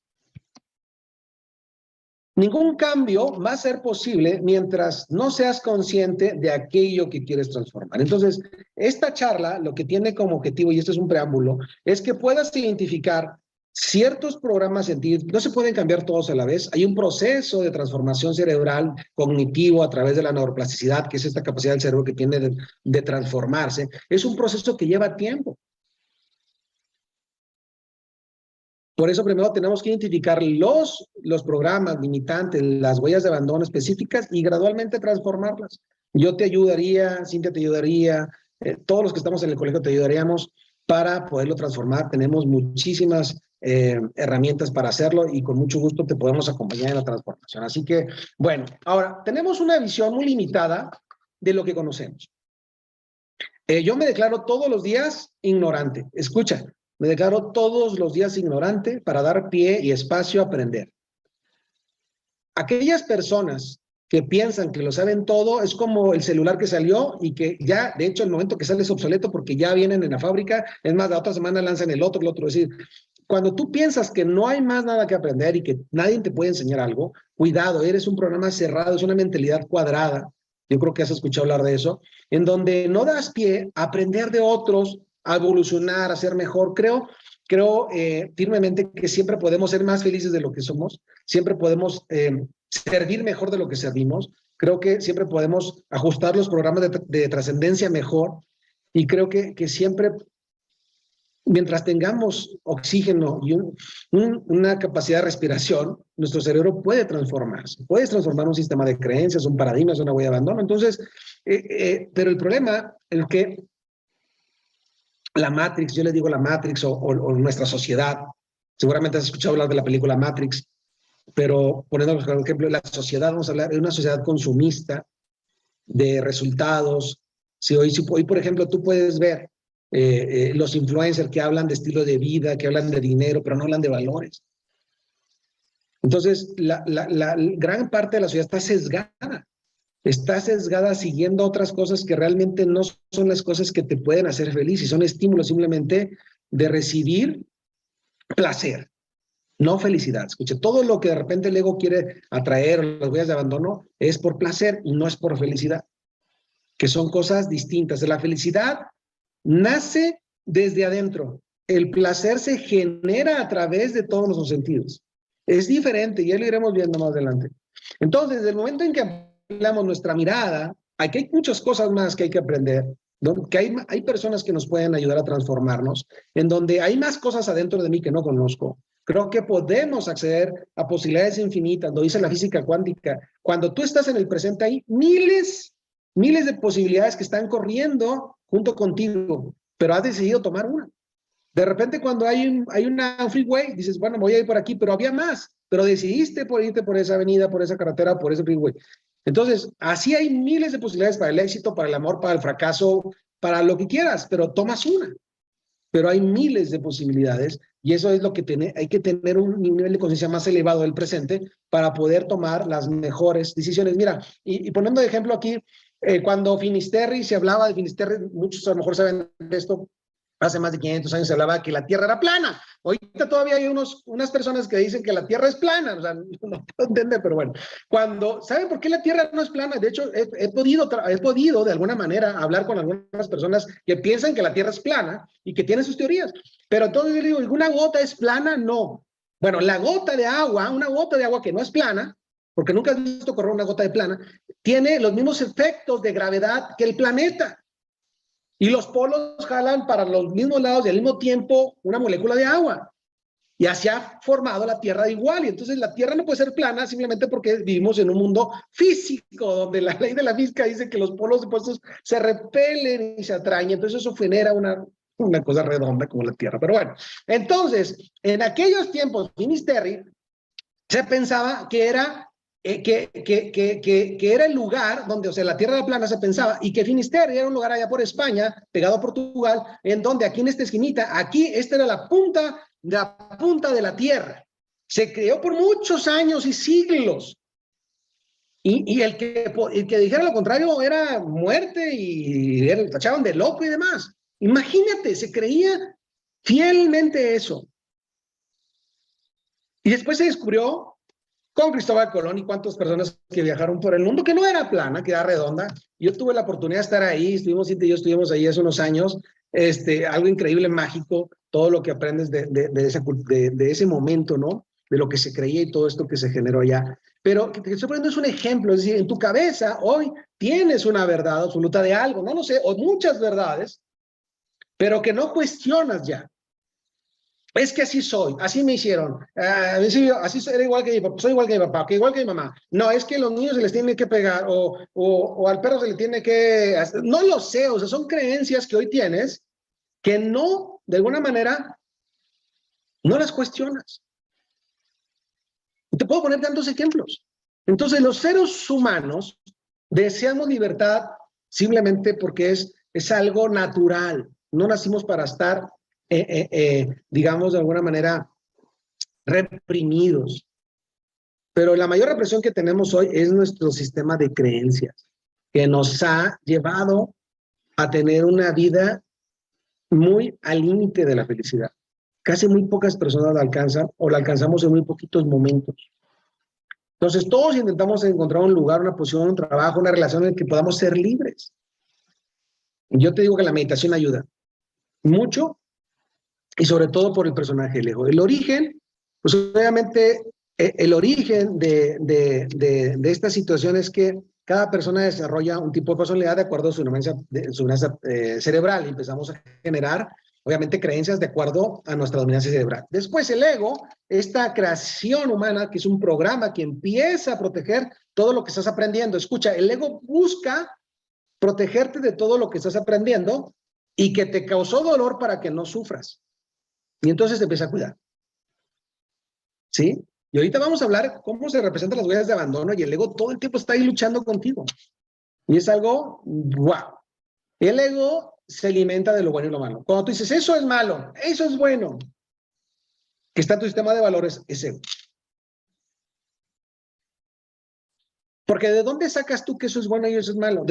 Speaker 1: Ningún cambio va a ser posible mientras no seas consciente de aquello que quieres transformar. Entonces, esta charla lo que tiene como objetivo, y esto es un preámbulo, es que puedas identificar ciertos programas científicos. No se pueden cambiar todos a la vez. Hay un proceso de transformación cerebral cognitivo a través de la neuroplasticidad, que es esta capacidad del cerebro que tiene de transformarse. Es un proceso que lleva tiempo. Por eso primero tenemos que identificar los programas limitantes, las huellas de abandono específicas y gradualmente transformarlas. Yo te ayudaría, Cintia te ayudaría, todos los que estamos en el colegio te ayudaríamos para poderlo transformar. Tenemos muchísimas herramientas para hacerlo y con mucho gusto te podemos acompañar en la transformación. Así que, bueno, ahora tenemos una visión muy limitada de lo que conocemos. Yo me declaro todos los días ignorante. Escucha. Me declaro todos los días ignorante para dar pie y espacio a aprender. Aquellas personas que piensan que lo saben todo es como el celular que salió y que ya, de hecho, el momento que sale es obsoleto porque ya vienen en la fábrica, es más, la otra semana lanzan el otro. Es decir, cuando tú piensas que no hay más nada que aprender y que nadie te puede enseñar algo, cuidado, eres un programa cerrado, es una mentalidad cuadrada. Yo creo que has escuchado hablar de eso, en donde no das pie a aprender de otros, a evolucionar, a ser mejor. Creo firmemente que siempre podemos ser más felices de lo que somos, siempre podemos servir mejor de lo que servimos, creo que siempre podemos ajustar los programas de trascendencia mejor y creo que siempre, mientras tengamos oxígeno y una capacidad de respiración, nuestro cerebro puede transformarse, puedes transformar un sistema de creencias, un paradigma, una huella de abandono. Entonces, pero el problema es que la Matrix, yo le digo la Matrix o nuestra sociedad, seguramente has escuchado hablar de la película Matrix, pero poniendo por ejemplo la sociedad, vamos a hablar de una sociedad consumista, de resultados. Si hoy, por ejemplo, tú puedes ver los influencers que hablan de estilo de vida, que hablan de dinero, pero no hablan de valores. Entonces, la gran parte de la sociedad está sesgada. Está sesgada siguiendo otras cosas que realmente no son las cosas que te pueden hacer feliz y son estímulos simplemente de recibir placer, no felicidad. Escuche, todo lo que de repente el ego quiere atraer, las huellas de abandono, es por placer y no es por felicidad, que son cosas distintas. La felicidad nace desde adentro. El placer se genera a través de todos los sentidos. Es diferente y ya lo iremos viendo más adelante. Entonces, desde el momento en que ampliamos nuestra mirada, aquí hay muchas cosas más que hay que aprender, ¿no? Que hay personas que nos pueden ayudar a transformarnos, en donde hay más cosas adentro de mí que no conozco. Creo que podemos acceder a posibilidades infinitas, lo dice la física cuántica. Cuando tú estás en el presente hay miles de posibilidades que están corriendo junto contigo, pero has decidido tomar una. De repente cuando hay un freeway, dices, bueno, voy a ir por aquí, pero había más, pero decidiste por irte por esa avenida, por esa carretera, por ese freeway. Entonces, así hay miles de posibilidades para el éxito, para el amor, para el fracaso, para lo que quieras, pero tomas una. Pero hay miles de posibilidades y eso es lo que hay que tener un nivel de conciencia más elevado del presente para poder tomar las mejores decisiones. Mira, y poniendo de ejemplo aquí, cuando Finisterre, se hablaba de Finisterre, muchos a lo mejor saben de esto, hace más de 500 años se hablaba que la Tierra era plana. Ahorita todavía hay unas personas que dicen que la Tierra es plana, o sea, no puedo entender, pero bueno. ¿Saben por qué la Tierra no es plana? De hecho, he podido de alguna manera hablar con algunas personas que piensan que la Tierra es plana y que tienen sus teorías. Pero entonces yo digo, ¿una gota es plana? No. Bueno, una gota de agua que no es plana, porque nunca has visto correr una gota de plana, tiene los mismos efectos de gravedad que el planeta. Y los polos jalan para los mismos lados y al mismo tiempo una molécula de agua. Y así ha formado la Tierra igual. Y entonces la Tierra no puede ser plana simplemente porque vivimos en un mundo físico, donde la ley de la física dice que los polos opuestos se repelen y se atraen. Entonces eso genera una cosa redonda como la Tierra. Pero bueno, entonces, en aquellos tiempos, Finisterre se pensaba que era era el lugar donde, o sea, la Tierra era plana, se pensaba, y que Finisterre era un lugar allá por España, pegado a Portugal, en donde aquí en esta esquinita, aquí, esta era la punta de la Tierra. Se creó por muchos años y siglos. Y el que dijera lo contrario era muerte y tachaban de loco y demás. Imagínate, se creía fielmente eso. Y después se descubrió con Cristóbal Colón y cuántas personas que viajaron por el mundo, que no era plana, que era redonda. Yo tuve la oportunidad de estar ahí, Cintia y yo estuvimos ahí hace unos años, algo increíble, mágico, todo lo que aprendes de ese momento, ¿no? De lo que se creía y todo esto que se generó allá. Pero que te estoy poniendo es un ejemplo, es decir, en tu cabeza hoy tienes una verdad absoluta de algo, no lo sé, o muchas verdades, pero que no cuestionas ya. Es que así soy, así me hicieron, así era igual que mi papá, soy igual que mi papá, que igual que mi mamá. No, es que a los niños se les tiene que pegar o al perro se le tiene que... No lo sé, o sea, son creencias que hoy tienes que no, de alguna manera, no las cuestionas. Te puedo poner tantos ejemplos. Entonces, los seres humanos deseamos libertad simplemente porque es algo natural. No nacimos para estar digamos, de alguna manera, reprimidos. Pero la mayor represión que tenemos hoy es nuestro sistema de creencias, que nos ha llevado a tener una vida muy al límite de la felicidad. Casi muy pocas personas la alcanzan o la alcanzamos en muy poquitos momentos. Entonces, todos intentamos encontrar un lugar, una posición, un trabajo, una relación en la que podamos ser libres. Yo te digo que la meditación ayuda mucho, y sobre todo por el personaje del ego. El origen, pues obviamente el origen de esta situación es que cada persona desarrolla un tipo de personalidad de acuerdo a su dominancia cerebral y empezamos a generar, obviamente, creencias de acuerdo a nuestra dominancia cerebral. Después el ego, esta creación humana, que es un programa que empieza a proteger todo lo que estás aprendiendo. Escucha, el ego busca protegerte de todo lo que estás aprendiendo y que te causó dolor para que no sufras. Y entonces te empieza a cuidar. ¿Sí? Y ahorita vamos a hablar cómo se representan las huellas de abandono y el ego todo el tiempo está ahí luchando contigo. Y es algo, wow. El ego se alimenta de lo bueno y lo malo. Cuando tú dices, eso es malo, eso es bueno, que está en tu sistema de valores, es ego. Porque ¿de dónde sacas tú que eso es bueno y eso es malo?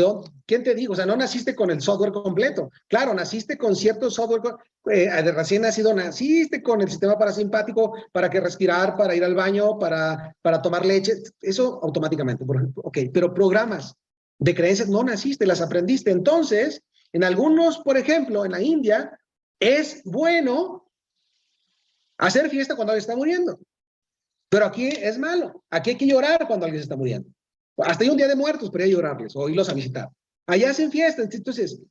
Speaker 1: ¿Quién te dijo? O sea, no naciste con el software completo. Claro, naciste con cierto software, recién nacido, naciste con el sistema parasimpático para que respirar, para ir al baño, para tomar leche. Eso automáticamente, por ejemplo. Ok, pero programas de creencias no naciste, las aprendiste. Entonces, en algunos, por ejemplo, en la India, es bueno hacer fiesta cuando alguien está muriendo. Pero aquí es malo. Aquí hay que llorar cuando alguien se está muriendo. Hasta hay un día de muertos para ir a llorarles o irlos a visitar. Allá hacen fiestas. Entonces,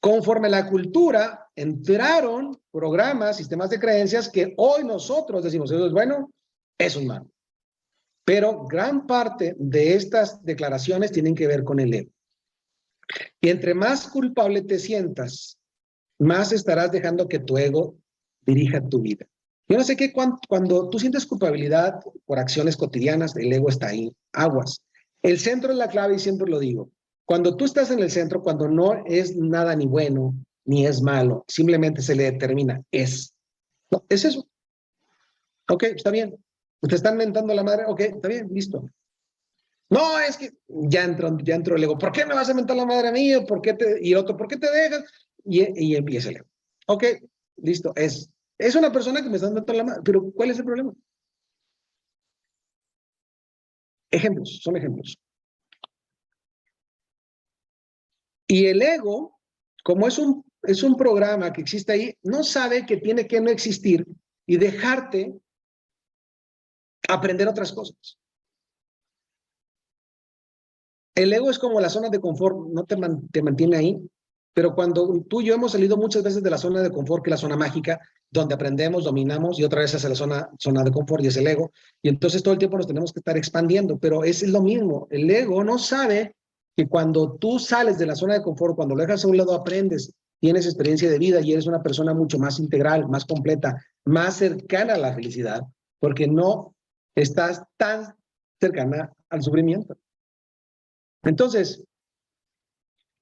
Speaker 1: conforme la cultura, entraron programas, sistemas de creencias que hoy nosotros decimos, eso es bueno, eso es malo. Pero gran parte de estas declaraciones tienen que ver con el ego. Y entre más culpable te sientas, más estarás dejando que tu ego dirija tu vida. Yo no sé qué, cuando tú sientes culpabilidad por acciones cotidianas, el ego está ahí, aguas. El centro es la clave y siempre lo digo. Cuando tú estás en el centro, cuando no es nada ni bueno, ni es malo, simplemente se le determina, es. No, es eso. Ok, está bien. Te están mentando la madre, ok, está bien, listo. No, es que ya entró el ego. ¿Por qué me vas a mentar la madre a mí? Y el otro, ¿por qué te dejas? Y empieza el ego. Ok, listo, es una persona que me está mentando la madre, pero ¿cuál es el problema? Ejemplos, son ejemplos. Y el ego, como es un programa que existe ahí, no sabe que tiene que no existir y dejarte aprender otras cosas. El ego es como la zona de confort, no te mantiene ahí, pero cuando tú y yo hemos salido muchas veces de la zona de confort, que es la zona mágica, donde aprendemos, dominamos, y otra vez hacia la zona de confort y es el ego, y entonces todo el tiempo nos tenemos que estar expandiendo, pero es lo mismo, el ego no sabe que cuando tú sales de la zona de confort, cuando lo dejas a un lado, aprendes, tienes experiencia de vida y eres una persona mucho más integral, más completa, más cercana a la felicidad, porque no estás tan cercana al sufrimiento. Entonces,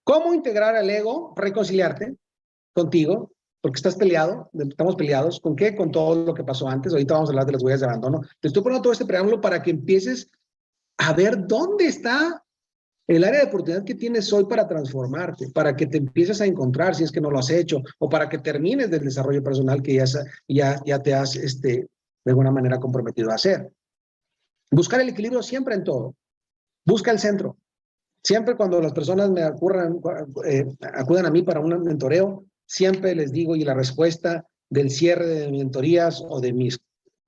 Speaker 1: ¿cómo integrar al ego? Reconciliarte contigo, porque estás peleado, estamos peleados. ¿Con qué? Con todo lo que pasó antes. Ahorita vamos a hablar de las huellas de abandono. Te estoy poniendo todo este preámbulo para que empieces a ver dónde está el área de oportunidad que tienes hoy para transformarte, para que te empieces a encontrar si es que no lo has hecho, o para que termines del desarrollo personal que ya te has, de alguna manera comprometido a hacer. Buscar el equilibrio siempre en todo. Busca el centro. Siempre cuando las personas acudan a mí para un mentoreo, siempre les digo, y la respuesta del cierre de mentorías o de mis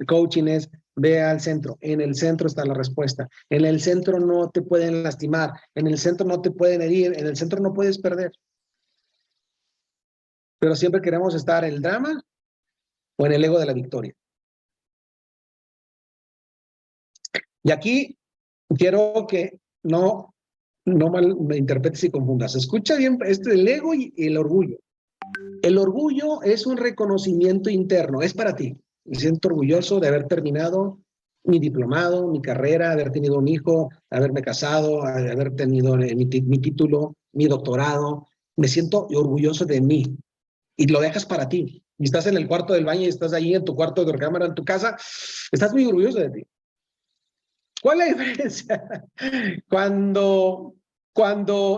Speaker 1: coaching es, ve al centro. En el centro está la respuesta. En el centro no te pueden lastimar. En el centro no te pueden herir. En el centro no puedes perder. Pero siempre queremos estar en el drama o en el ego de la victoria. Y aquí quiero que no mal me interpretes y confundas. Escucha bien, el ego y el orgullo. El orgullo es un reconocimiento interno, es para ti. Me siento orgulloso de haber terminado mi diplomado, mi carrera, haber tenido un hijo, haberme casado, haber tenido mi título, mi doctorado. Me siento orgulloso de mí y lo dejas para ti. Y estás en el cuarto del baño y estás ahí en tu cuarto de recámara, en tu casa, estás muy orgulloso de ti. ¿Cuál es la diferencia? Cuando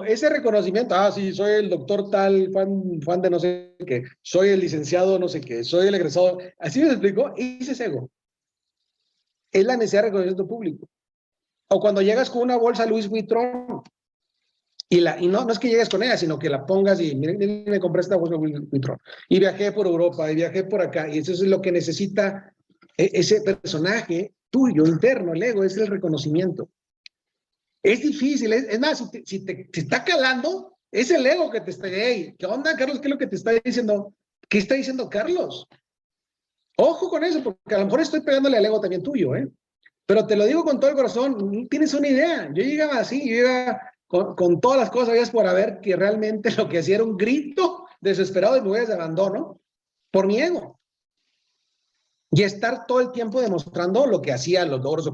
Speaker 1: ese reconocimiento, sí, soy el doctor tal, fan de no sé qué, soy el licenciado no sé qué, soy el egresado, así me explico, ese es ego. Es la necesidad de reconocimiento público. O cuando llegas con una bolsa Louis Vuitton, y no es que llegues con ella, sino que la pongas y miren, me compré esta bolsa Louis Vuitton. Y viajé por Europa, y viajé por acá, y eso es lo que necesita ese personaje tuyo, interno, el ego, es el reconocimiento. Es difícil, es más, si te está calando, es el ego que te está, hey, ¿qué onda, Carlos? ¿Qué es lo que te está diciendo? ¿Qué está diciendo Carlos? Ojo con eso, porque a lo mejor estoy pegándole al ego también tuyo, ¿eh? Pero te lo digo con todo el corazón, no tienes una idea. Yo llegaba así, yo llegaba con todas las cosas habías por haber, que realmente lo que hacía era un grito desesperado de mujeres de abandono por mi ego. Y estar todo el tiempo demostrando lo que hacía, los logros,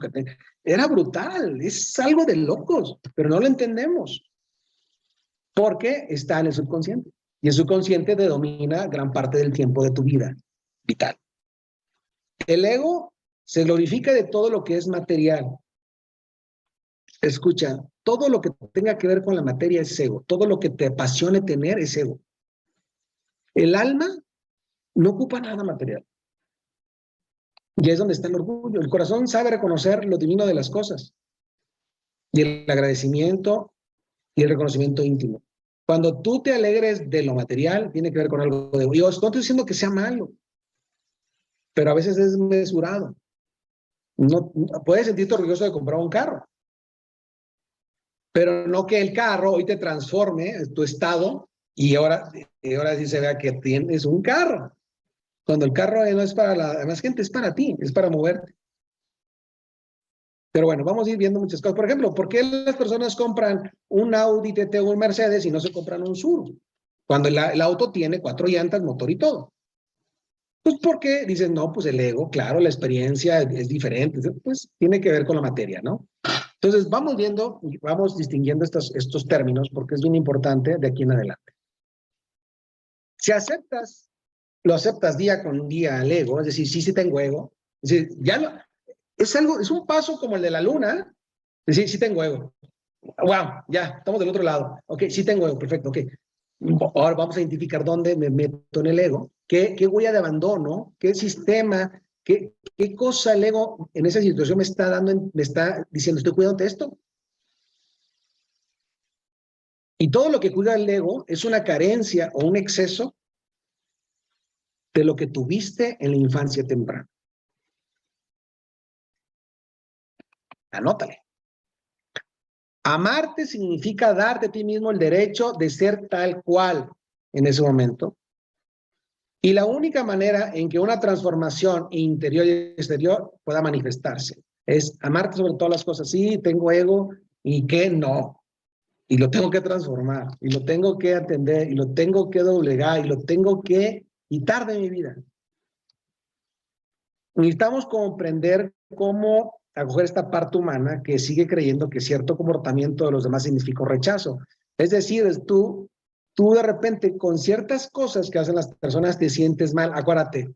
Speaker 1: era brutal, es algo de locos, pero no lo entendemos. Porque está en el subconsciente. Y el subconsciente te domina gran parte del tiempo de tu vida vital. El ego se glorifica de todo lo que es material. Escucha, todo lo que tenga que ver con la materia es ego. Todo lo que te apasione tener es ego. El alma no ocupa nada material. Y es donde está el orgullo. El corazón sabe reconocer lo divino de las cosas. Y el agradecimiento y el reconocimiento íntimo. Cuando tú te alegres de lo material, tiene que ver con algo de Dios. No estoy diciendo que sea malo, pero a veces es mesurado. No, puedes sentirte orgulloso de comprar un carro, pero no que el carro hoy te transforme tu estado y ahora sí se vea que tienes un carro. Cuando el carro no es para la demás gente, es para ti, es para moverte. Pero bueno, vamos a ir viendo muchas cosas. Por ejemplo, ¿por qué las personas compran un Audi TT o un Mercedes y no se compran un Sur? Cuando el auto tiene 4 llantas, motor y todo. Pues porque dicen, no, pues el ego, claro, la experiencia es diferente. Pues tiene que ver con la materia, ¿no? Entonces, vamos viendo, vamos distinguiendo estos términos porque es bien importante de aquí en adelante. Si aceptas, lo aceptas día con día al ego, es decir, sí, sí tengo ego, es decir, es un paso como el de la luna, es decir, sí tengo ego. Wow, ya, estamos del otro lado. Ok, sí tengo ego, perfecto, ok. Ahora vamos a identificar dónde me meto en el ego, qué huella de abandono, qué sistema, qué cosa el ego en esa situación me está dando, me está diciendo, estoy cuidando de esto. Y todo lo que cuida el ego es una carencia o un exceso de lo que tuviste en la infancia temprana. Anótale. Amarte significa darte a ti mismo el derecho de ser tal cual en ese momento. Y la única manera en que una transformación interior y exterior pueda manifestarse es amarte sobre todas las cosas. Sí, tengo ego y que no. Y lo tengo que transformar, y lo tengo que atender, y lo tengo que doblegar, y lo tengo que quitar de mi vida. Necesitamos comprender cómo acoger esta parte humana que sigue creyendo que cierto comportamiento de los demás significa rechazo. Es decir, tú de repente con ciertas cosas que hacen las personas te sientes mal. Acuérdate,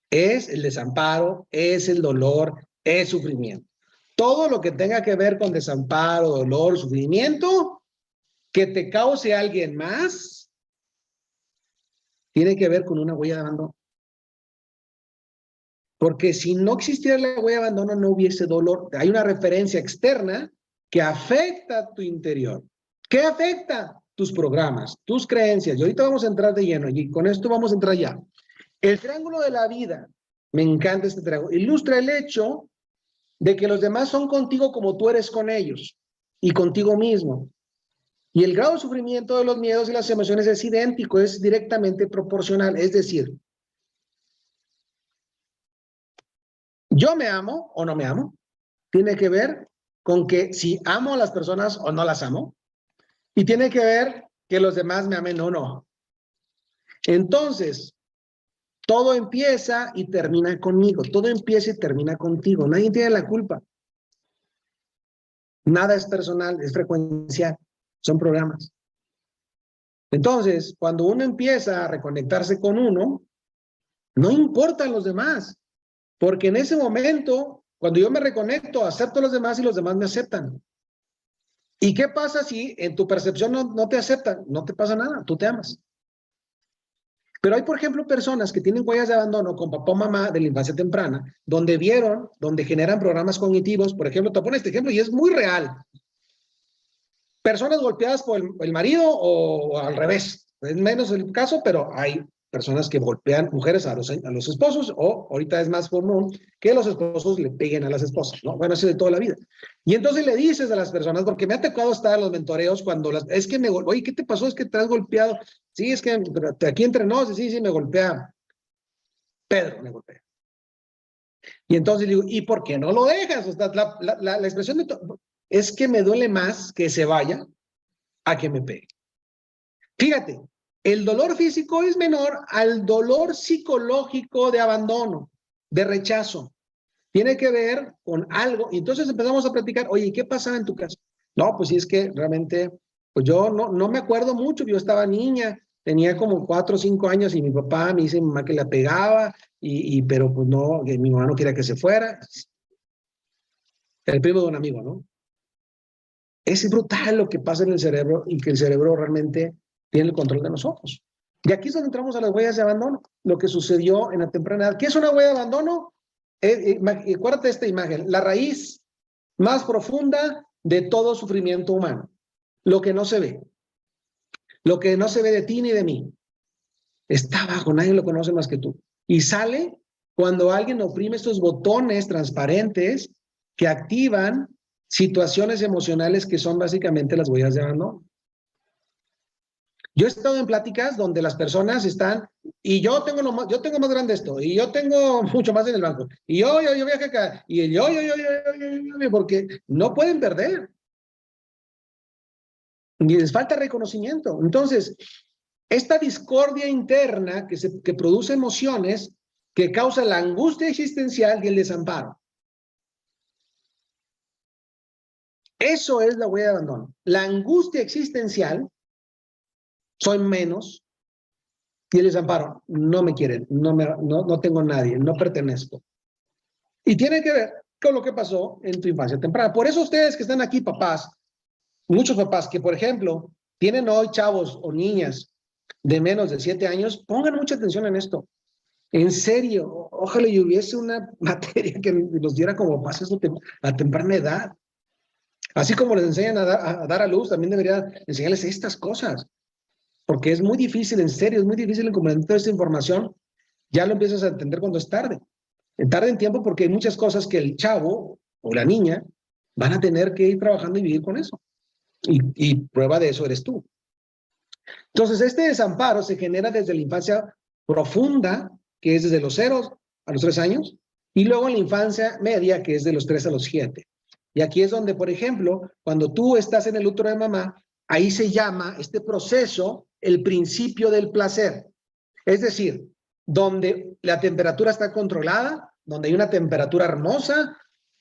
Speaker 1: es el desamparo, es el dolor, es sufrimiento. Todo lo que tenga que ver con desamparo, dolor, sufrimiento, que te cause alguien más, tiene que ver con una huella de abandono. Porque si no existiera la huella de abandono, no hubiese dolor. Hay una referencia externa que afecta a tu interior. ¿Qué afecta? Tus programas, tus creencias. Y ahorita vamos a entrar de lleno y con esto vamos a entrar ya. El triángulo de la vida, me encanta este triángulo, ilustra el hecho de que los demás son contigo como tú eres con ellos y contigo mismo. Y el grado de sufrimiento de los miedos y las emociones es idéntico, es directamente proporcional. Es decir, yo me amo o no me amo, tiene que ver con que si amo a las personas o no las amo, y tiene que ver que los demás me amen o no. Entonces, todo empieza y termina conmigo, todo empieza y termina contigo, nadie tiene la culpa. Nada es personal, es frecuencial, son programas. Entonces, cuando uno empieza a reconectarse con uno, no importan los demás, porque en ese momento, cuando yo me reconecto, acepto a los demás y los demás me aceptan. ¿Y qué pasa si en tu percepción no te aceptan? No te pasa nada, tú te amas. Pero hay, por ejemplo, personas que tienen huellas de abandono con papá o mamá de la infancia temprana, donde vieron, donde generan programas cognitivos. Por ejemplo, te pongo este ejemplo y es muy real. Personas golpeadas por el marido o al revés. Es menos el caso, pero hay personas que golpean mujeres a los esposos, o ahorita es más común que los esposos le peguen a las esposas, ¿no? Bueno, eso es de toda la vida. Y entonces le dices a las personas, porque me ha tocado estar en los mentoreos cuando es que oye, ¿qué te pasó? Es que te has golpeado. Sí, es que aquí entre nos, sí, me golpea. Pedro me golpea. Y entonces le digo, ¿y por qué no lo dejas? O sea, la expresión es que me duele más que se vaya a que me pegue. Fíjate, el dolor físico es menor al dolor psicológico de abandono, de rechazo. Tiene que ver con algo. Y entonces empezamos a platicar, oye, ¿qué pasaba en tu caso? No, pues sí, es que realmente, pues yo no me acuerdo mucho, yo estaba niña, tenía como 4 o 5 años y mi papá me dice mi mamá que la pegaba, pero pues no, que mi mamá no quería que se fuera. El primo de un amigo, ¿no? Es brutal lo que pasa en el cerebro y que el cerebro realmente tiene el control de nosotros. Y aquí es donde entramos a las huellas de abandono, lo que sucedió en la temprana edad. ¿Qué es una huella de abandono? Acuérdate de esta imagen, la raíz más profunda de todo sufrimiento humano, lo que no se ve, lo que no se ve de ti ni de mí, está abajo, nadie lo conoce más que tú. Y sale cuando alguien oprime estos botones transparentes que activan situaciones emocionales que son básicamente las huellas de abandono. Yo he estado en pláticas donde las personas están y yo tengo más grande esto, y yo tengo mucho más en el banco, y yo viaje acá, y porque no pueden perder. Y les falta reconocimiento. Entonces, esta discordia interna que produce emociones que causa la angustia existencial y el desamparo. Eso es la huella de abandono. La angustia existencial, soy menos, y el desamparo, no me quieren, no tengo nadie, no pertenezco. Y tiene que ver con lo que pasó en tu infancia temprana. Por eso ustedes que están aquí, papás, muchos papás que, por ejemplo, tienen hoy chavos o niñas de menos de 7 años, pongan mucha atención en esto. En serio, ojalá y hubiese una materia que los diera como pasos a temprana edad. Así como les enseñan a dar a luz, también debería enseñarles estas cosas. Porque es muy difícil, en serio, es muy difícil comprender toda esta información. Ya lo empiezas a entender cuando es tarde. Tarde en tiempo porque hay muchas cosas que el chavo o la niña van a tener que ir trabajando y vivir con eso. Y prueba de eso eres tú. Entonces, este desamparo se genera desde la infancia profunda, que es desde los 0 a los 3 años, y luego en la infancia media, que es de los 3 a los 7. Y aquí es donde, por ejemplo, cuando tú estás en el útero de mamá, ahí se llama este proceso el principio del placer. Es decir, donde la temperatura está controlada, donde hay una temperatura hermosa,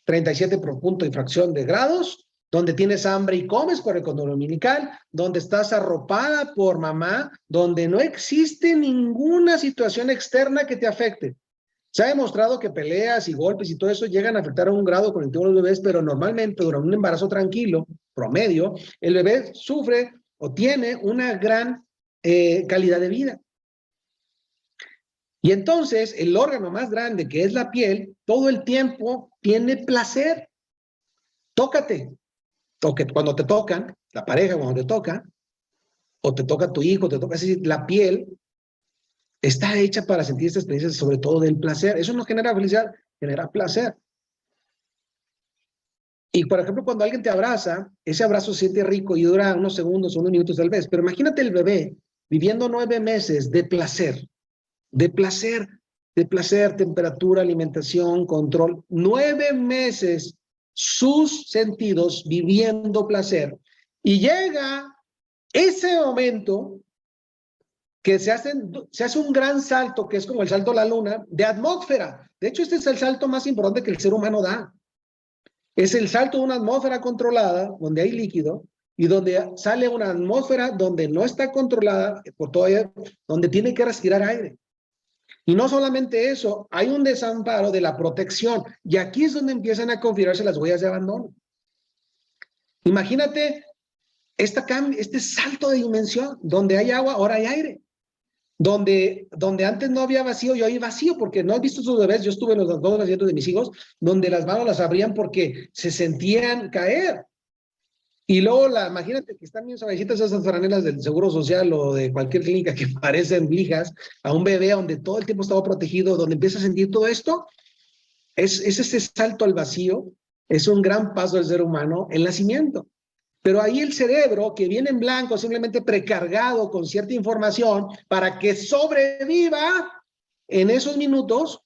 Speaker 1: 37 por punto y fracción de grados, donde tienes hambre y comes por el cordón umbilical, donde estás arropada por mamá, donde no existe ninguna situación externa que te afecte. Se ha demostrado que peleas y golpes y todo eso llegan a afectar a un grado cognitivo a los bebés, pero normalmente durante un embarazo tranquilo, promedio, el bebé sufre o tiene una gran calidad de vida. Y entonces el órgano más grande, que es la piel, todo el tiempo tiene placer. Tócate. Cuando te tocan, la pareja cuando te toca, o te toca tu hijo, te toca, es decir, la piel está hecha para sentir esta experiencia, sobre todo del placer. Eso no genera felicidad, genera placer. Y, por ejemplo, cuando alguien te abraza, ese abrazo se siente rico y dura unos segundos o unos minutos tal vez. Pero imagínate el bebé viviendo 9 meses de placer, temperatura, alimentación, control. 9 meses sus sentidos viviendo placer. Y llega ese momento que se hace un gran salto, que es como el salto a la luna, de atmósfera. De hecho, este es el salto más importante que el ser humano da. Es el salto de una atmósfera controlada, donde hay líquido, y donde sale una atmósfera donde no está controlada, donde tiene que respirar aire. Y no solamente eso, hay un desamparo de la protección. Y aquí es donde empiezan a configurarse las huellas de abandono. Imagínate este salto de dimensión, donde hay agua, ahora hay aire. Donde antes no había vacío, yo hay vacío, porque no has visto sus bebés, yo estuve en los 2 nacimientos de mis hijos, donde las manos las abrían porque se sentían caer. Y luego, imagínate que están bien suavecitas esas franelas del Seguro Social o de cualquier clínica que parecen lijas a un bebé donde todo el tiempo estaba protegido, donde empieza a sentir todo esto, es ese salto al vacío, es un gran paso del ser humano, el nacimiento. Pero ahí el cerebro, que viene en blanco, simplemente precargado con cierta información para que sobreviva en esos minutos,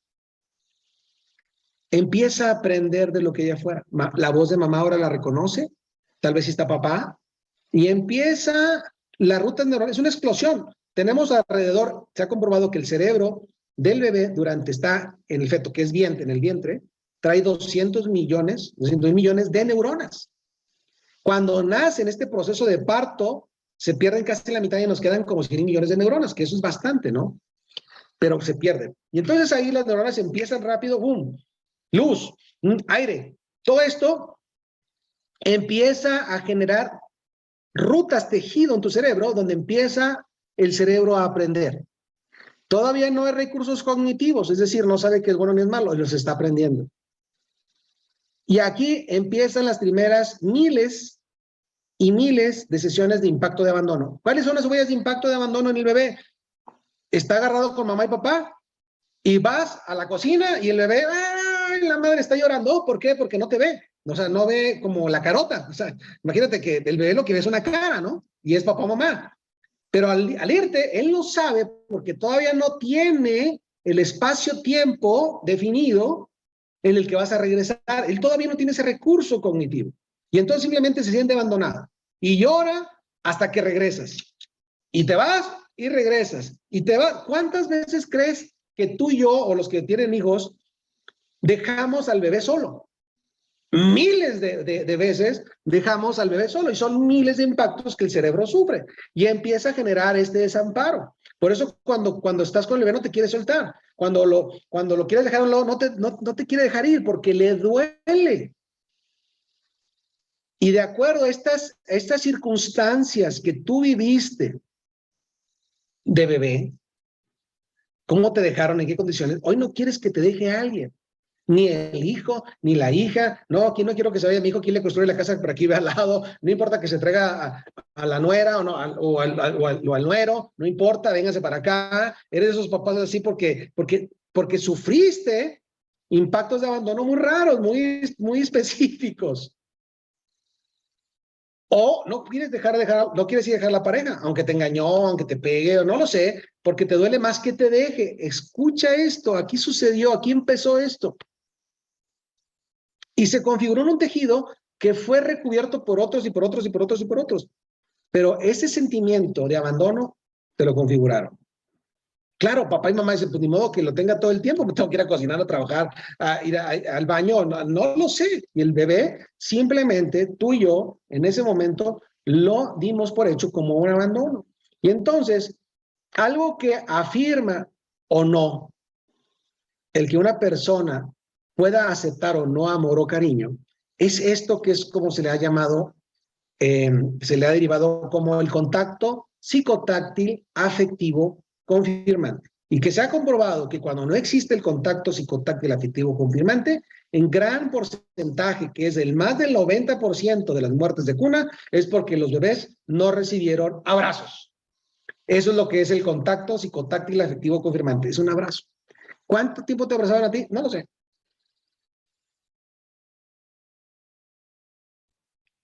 Speaker 1: empieza a aprender de lo que hay afuera. La voz de mamá ahora la reconoce, tal vez está papá, y empieza la ruta neuronal, es una explosión. Tenemos alrededor, se ha comprobado que el cerebro del bebé está en el feto, que es en el vientre, trae 200 millones de neuronas. Cuando nace en este proceso de parto, se pierden casi la mitad y nos quedan como 100 millones de neuronas, que eso es bastante, ¿no? Pero se pierden. Y entonces ahí las neuronas empiezan rápido, ¡boom! Luz, aire. Todo esto empieza a generar rutas, tejido en tu cerebro, donde empieza el cerebro a aprender. Todavía no hay recursos cognitivos, es decir, no sabe qué es bueno ni es malo, los está aprendiendo. Y aquí empiezan las primeras miles y miles de sesiones de impacto de abandono. ¿Cuáles son las huellas de impacto de abandono en el bebé? Está agarrado con mamá y papá y vas a la cocina y el bebé, ¡ay! La madre está llorando. ¿Por qué? Porque no te ve. O sea, no ve como la carota. O sea, imagínate que el bebé lo que ve es una cara, ¿no? Y es papá o mamá. Pero al irte, él no sabe porque todavía no tiene el espacio-tiempo definido en el que vas a regresar. Él todavía no tiene ese recurso cognitivo. Y entonces simplemente se siente abandonado. Y llora hasta que regresas. Y te vas y regresas. Y te vas. ¿Cuántas veces crees que tú y yo, o los que tienen hijos, dejamos al bebé solo? Miles de veces dejamos al bebé solo y son miles de impactos que el cerebro sufre y empieza a generar este desamparo. Por eso cuando estás con el bebé no te quiere soltar. Cuando lo quieres dejar a un lado, no te quiere dejar ir porque le duele. Y de acuerdo a estas circunstancias que tú viviste de bebé, ¿cómo te dejaron? ¿En qué condiciones? Hoy no quieres que te deje a alguien. Ni el hijo, ni la hija. No, aquí no quiero que se vaya mi hijo, aquí le construye la casa por aquí ve al lado. No importa que se traiga a la nuera o al nuero, no importa, véngase para acá. Eres de esos papás así porque sufriste impactos de abandono muy raros, muy específicos. O no quieres no quieres ir dejar la pareja, aunque te engañó, aunque te pegue, o no lo sé, porque te duele más que te deje. Escucha esto, aquí sucedió, aquí empezó esto. Y se configuró en un tejido que fue recubierto por otros y por otros y por otros y por otros. Pero ese sentimiento de abandono te lo configuraron. Claro, papá y mamá dicen, pues ni modo que lo tenga todo el tiempo, me tengo que ir a cocinar, a trabajar, a ir al baño, no lo sé. Y el bebé, simplemente tú y yo, en ese momento, lo dimos por hecho como un abandono. Y entonces, algo que afirma o no el que una persona pueda aceptar o no amor o cariño, es esto que es como se le ha llamado, se le ha derivado como el contacto psicotáctil afectivo confirmante. Y que se ha comprobado que cuando no existe el contacto psicotáctil afectivo confirmante, en gran porcentaje, que es el más del 90% de las muertes de cuna, es porque los bebés no recibieron abrazos. Eso es lo que es el contacto psicotáctil afectivo confirmante, es un abrazo. ¿Cuánto tiempo te abrazaron a ti? No lo sé.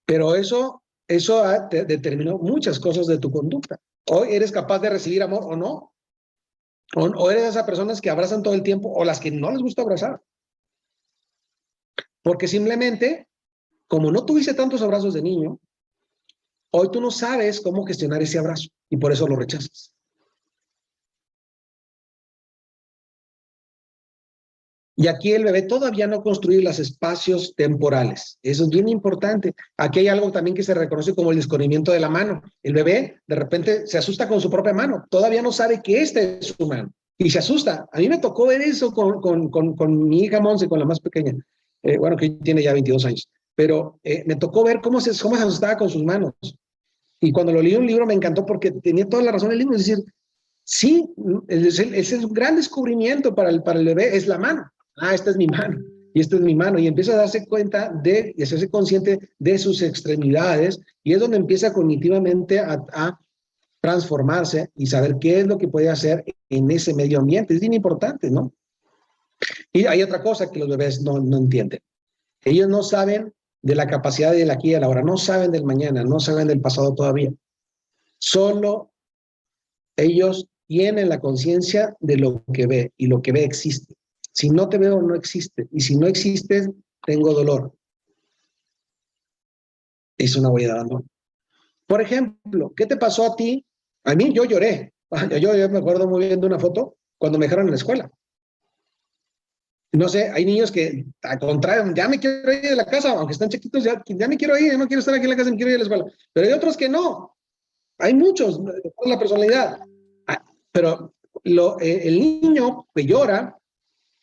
Speaker 1: Pero eso determinó muchas cosas de tu conducta. Hoy eres capaz de recibir amor o no. O eres de esas personas que abrazan todo el tiempo o las que no les gusta abrazar. Porque simplemente, como no tuviste tantos abrazos de niño, hoy tú no sabes cómo gestionar ese abrazo y por eso lo rechazas. Y aquí el bebé todavía no construye los espacios temporales. Eso es bien importante. Aquí hay algo también que se reconoce como el descubrimiento de la mano. El bebé de repente se asusta con su propia mano. Todavía no sabe que esta es su mano. Y se asusta. A mí me tocó ver eso con mi hija Monse, con la más pequeña. Bueno, que tiene ya 22 años. Pero me tocó ver cómo se asustaba con sus manos. Y cuando lo leí en un libro me encantó porque tenía toda la razón el libro. Es decir, sí, ese es un gran descubrimiento para el bebé, es la mano. Ah, esta es mi mano, y esta es mi mano, y empieza a darse cuenta y hacerse consciente de sus extremidades, y es donde empieza cognitivamente a transformarse y saber qué es lo que puede hacer en ese medio ambiente. Es bien importante, ¿no? Y hay otra cosa que los bebés no entienden. Ellos no saben de la capacidad del aquí y de la ahora, no saben del mañana, no saben del pasado todavía. Solo ellos tienen la conciencia de lo que ve, y lo que ve existe. Si no te veo, no existe. Y si no existes, tengo dolor. Es una huella de abandono. Por ejemplo, ¿qué te pasó a ti? A mí yo lloré. Yo me acuerdo muy bien de una foto cuando me dejaron en la escuela. No sé, hay niños que, al contrario, ya me quiero ir de la casa, aunque están chiquitos, ya me quiero ir, ya no quiero estar aquí en la casa, me quiero ir a la escuela. Pero hay otros que no. Hay muchos, por la personalidad. Pero el niño que llora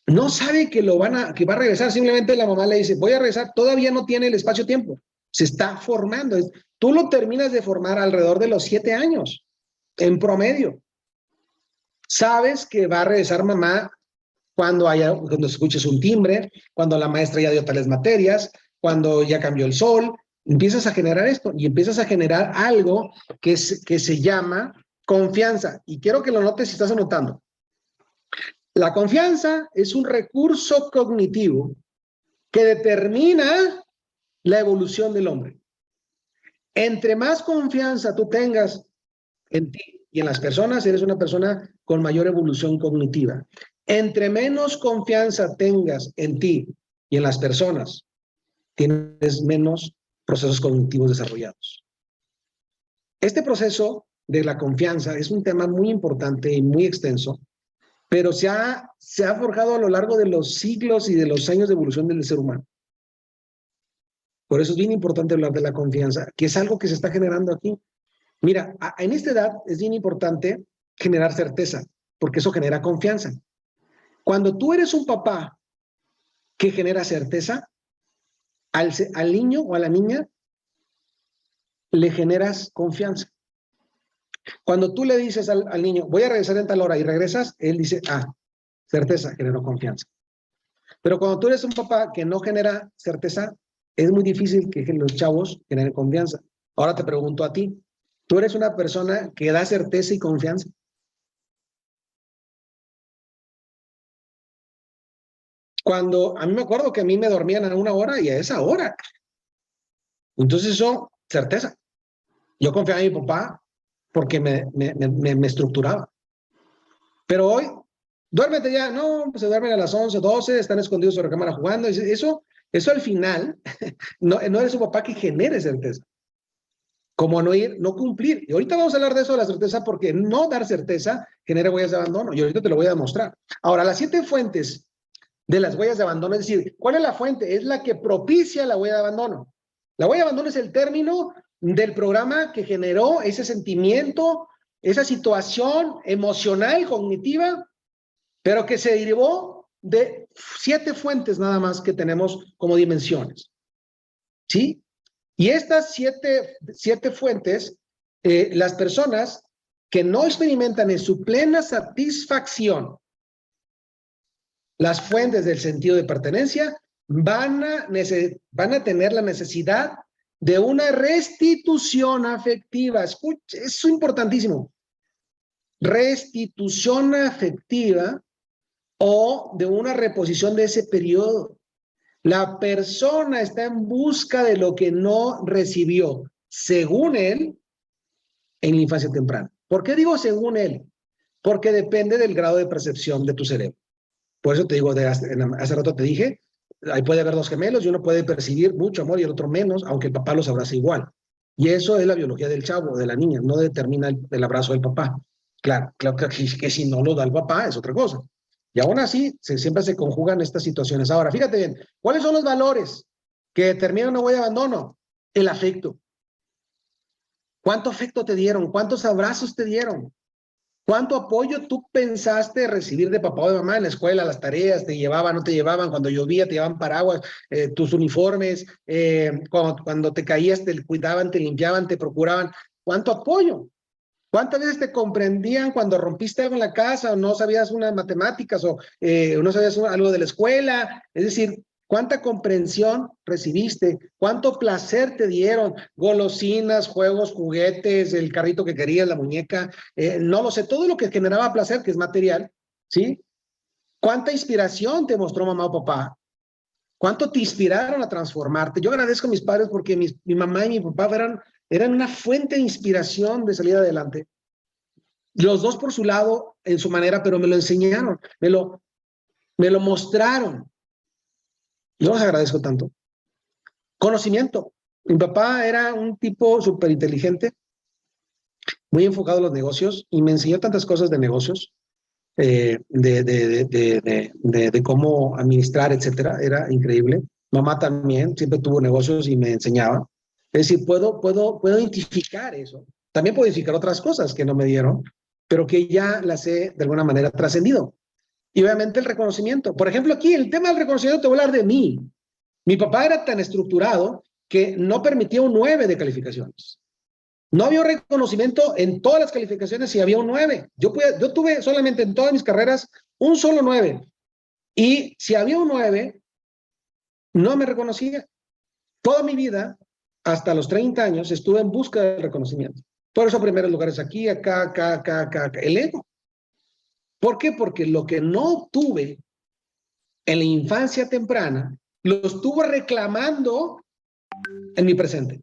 Speaker 1: no sabe que que va a regresar, simplemente la mamá le dice, voy a regresar, todavía no tiene el espacio-tiempo, se está formando. Tú lo terminas de formar alrededor de los 7 años, en promedio. Sabes que va a regresar mamá cuando escuches un timbre, cuando la maestra ya dio tales materias, cuando ya cambió el sol, empiezas a generar esto y empiezas a generar algo que se llama confianza. Y quiero que lo notes si estás anotando. La confianza es un recurso cognitivo que determina la evolución del hombre. Entre más confianza tú tengas en ti, y en las personas, eres una persona con mayor evolución cognitiva. Entre menos confianza tengas en ti y en las personas, tienes menos procesos cognitivos desarrollados. Este proceso de la confianza es un tema muy importante y muy extenso, pero se ha forjado a lo largo de los siglos y de los años de evolución del ser humano. Por eso es bien importante hablar de la confianza, que es algo que se está generando aquí. Mira, en esta edad es bien importante generar certeza, porque eso genera confianza. Cuando tú eres un papá que genera certeza, al niño o a la niña le generas confianza. Cuando tú le dices al niño, voy a regresar en tal hora, y regresas, él dice, certeza, generó confianza. Pero cuando tú eres un papá que no genera certeza, es muy difícil que los chavos generen confianza. Ahora te pregunto a ti, ¿tú eres una persona que da certeza y confianza? Cuando, a mí me acuerdo que a mí me dormían a una hora y a esa hora. Entonces eso, certeza. Yo confiaba en mi papá porque me estructuraba. Pero hoy, duérmete ya. No, pues se duermen a las 11, 12, están escondidos en la cámara jugando. Eso al final, no eres un papá que genere certeza. Como no cumplir. Y ahorita vamos a hablar de eso, de la certeza, porque no dar certeza genera huellas de abandono. Y ahorita te lo voy a demostrar. Ahora, las 7 fuentes de las huellas de abandono, es decir, ¿cuál es la fuente? Es la que propicia la huella de abandono. La huella de abandono es el término del programa que generó ese sentimiento, esa situación emocional, cognitiva, pero que se derivó de 7 fuentes nada más que tenemos como dimensiones. ¿Sí? Y estas 7 fuentes, las personas que no experimentan en su plena satisfacción las fuentes del sentido de pertenencia, van a tener la necesidad de una restitución afectiva. Escuche, eso es importantísimo. Restitución afectiva o de una reposición de ese periodo. La persona está en busca de lo que no recibió, según él, en la infancia temprana. ¿Por qué digo según él? Porque depende del grado de percepción de tu cerebro. Por eso te digo, hace rato te dije, ahí puede haber 2 gemelos y uno puede percibir mucho amor y el otro menos, aunque el papá los abrace igual. Y eso es la biología del chavo, de la niña, no determina el abrazo del papá. Claro que si no lo da el papá es otra cosa. Y aún así, siempre se conjugan estas situaciones. Ahora, fíjate bien, ¿cuáles son los valores que determinan una huella de abandono? El afecto. ¿Cuánto afecto te dieron? ¿Cuántos abrazos te dieron? ¿Cuánto apoyo tú pensaste recibir de papá o de mamá en la escuela, las tareas, te llevaban, no te llevaban, cuando llovía te llevaban paraguas, tus uniformes, cuando te caías te cuidaban, te limpiaban, te procuraban? ¿Cuánto apoyo? ¿Cuántas veces te comprendían cuando rompiste algo en la casa o no sabías unas matemáticas o no sabías algo de la escuela? Es decir, ¿cuánta comprensión recibiste? ¿Cuánto placer te dieron? Golosinas, juegos, juguetes, el carrito que querías, la muñeca, no lo sé, todo lo que generaba placer, que es material, ¿sí? ¿Cuánta inspiración te mostró mamá o papá? ¿Cuánto te inspiraron a transformarte? Yo agradezco a mis padres porque mi mamá y mi papá eran una fuente de inspiración de salir adelante. Los dos por su lado, en su manera, pero me lo enseñaron, me lo mostraron. Yo los agradezco tanto. Conocimiento. Mi papá era un tipo súper inteligente, muy enfocado en los negocios y me enseñó tantas cosas de negocios, de cómo administrar, etcétera. Era increíble. Mamá también siempre tuvo negocios y me enseñaba. Es decir, puedo identificar eso. También puedo identificar otras cosas que no me dieron, pero que ya las he de alguna manera trascendido. Y obviamente el reconocimiento. Por ejemplo, aquí el tema del reconocimiento te voy a hablar de mí. Mi papá era tan estructurado que no permitía un 9 de calificaciones. No había un reconocimiento en todas las calificaciones si había un 9. Yo tuve solamente en todas mis carreras un solo 9. Y si había un 9, no me reconocía. Toda mi vida, hasta los 30 años, estuve en busca del reconocimiento. Por eso primeros lugares aquí, acá, el ego. ¿Por qué? Porque lo que no obtuve en la infancia temprana, lo estuve reclamando en mi presente.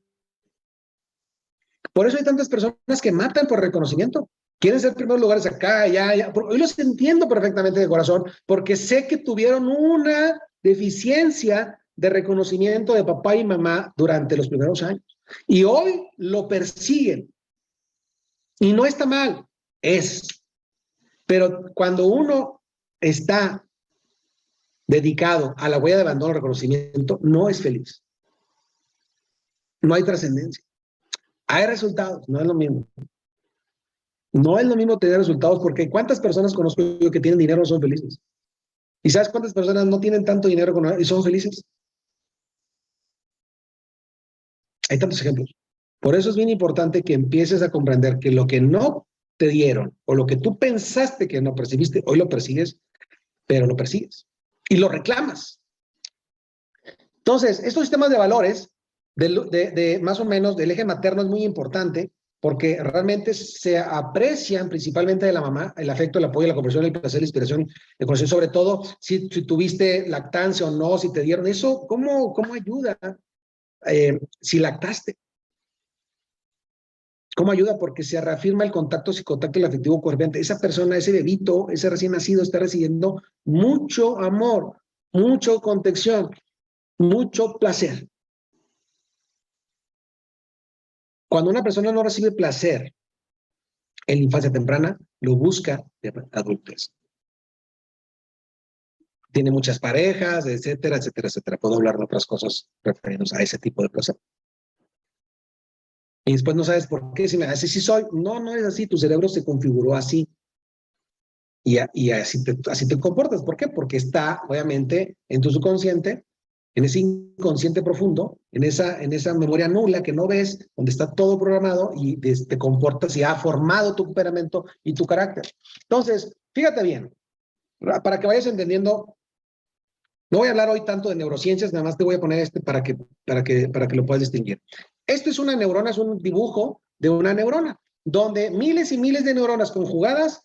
Speaker 1: Por eso hay tantas personas que matan por reconocimiento. Quieren ser primeros lugares acá, allá, allá. Hoy los entiendo perfectamente de corazón, porque sé que tuvieron una deficiencia de reconocimiento de papá y mamá durante los primeros años. Y hoy lo persiguen. Y no está mal, es. Pero cuando uno está dedicado a la huella de abandono, reconocimiento, no es feliz. No hay trascendencia. Hay resultados, no es lo mismo. No es lo mismo tener resultados, porque ¿cuántas personas conozco yo que tienen dinero y son felices? ¿Y sabes cuántas personas no tienen tanto dinero y son felices? Hay tantos ejemplos. Por eso es bien importante que empieces a comprender que lo que no te dieron o lo que tú pensaste que no percibiste, hoy lo persigues, pero lo persigues y lo reclamas. Entonces, estos sistemas de valores de más o menos del eje materno es muy importante porque realmente se aprecian principalmente de la mamá el afecto, el apoyo, la comprensión, el placer, la inspiración, el conocimiento, sobre todo si tuviste lactancia o no, si te dieron eso, ¿cómo ayuda? Si lactaste. ¿Cómo ayuda? Porque se reafirma el contacto psicotáctil afectivo coherente. Esa persona, ese bebito, ese recién nacido está recibiendo mucho amor, mucha contención, mucho placer. Cuando una persona no recibe placer en la infancia temprana, lo busca de adultez. Tiene muchas parejas, etcétera, etcétera, etcétera. Puedo hablar de otras cosas referidas a ese tipo de placer. Y después no sabes por qué, si me hace, sí soy. No, no es así, tu cerebro se configuró así. Y así te comportas. ¿Por qué? Porque está, obviamente, en tu subconsciente, en ese inconsciente profundo, en esa memoria nula que no ves, donde está todo programado y te comportas y ha formado tu temperamento y tu carácter. Entonces, fíjate bien, para que vayas entendiendo, no voy a hablar hoy tanto de neurociencias, nada más te voy a poner para que lo puedas distinguir. Esto es una neurona, es un dibujo de una neurona, donde miles y miles de neuronas conjugadas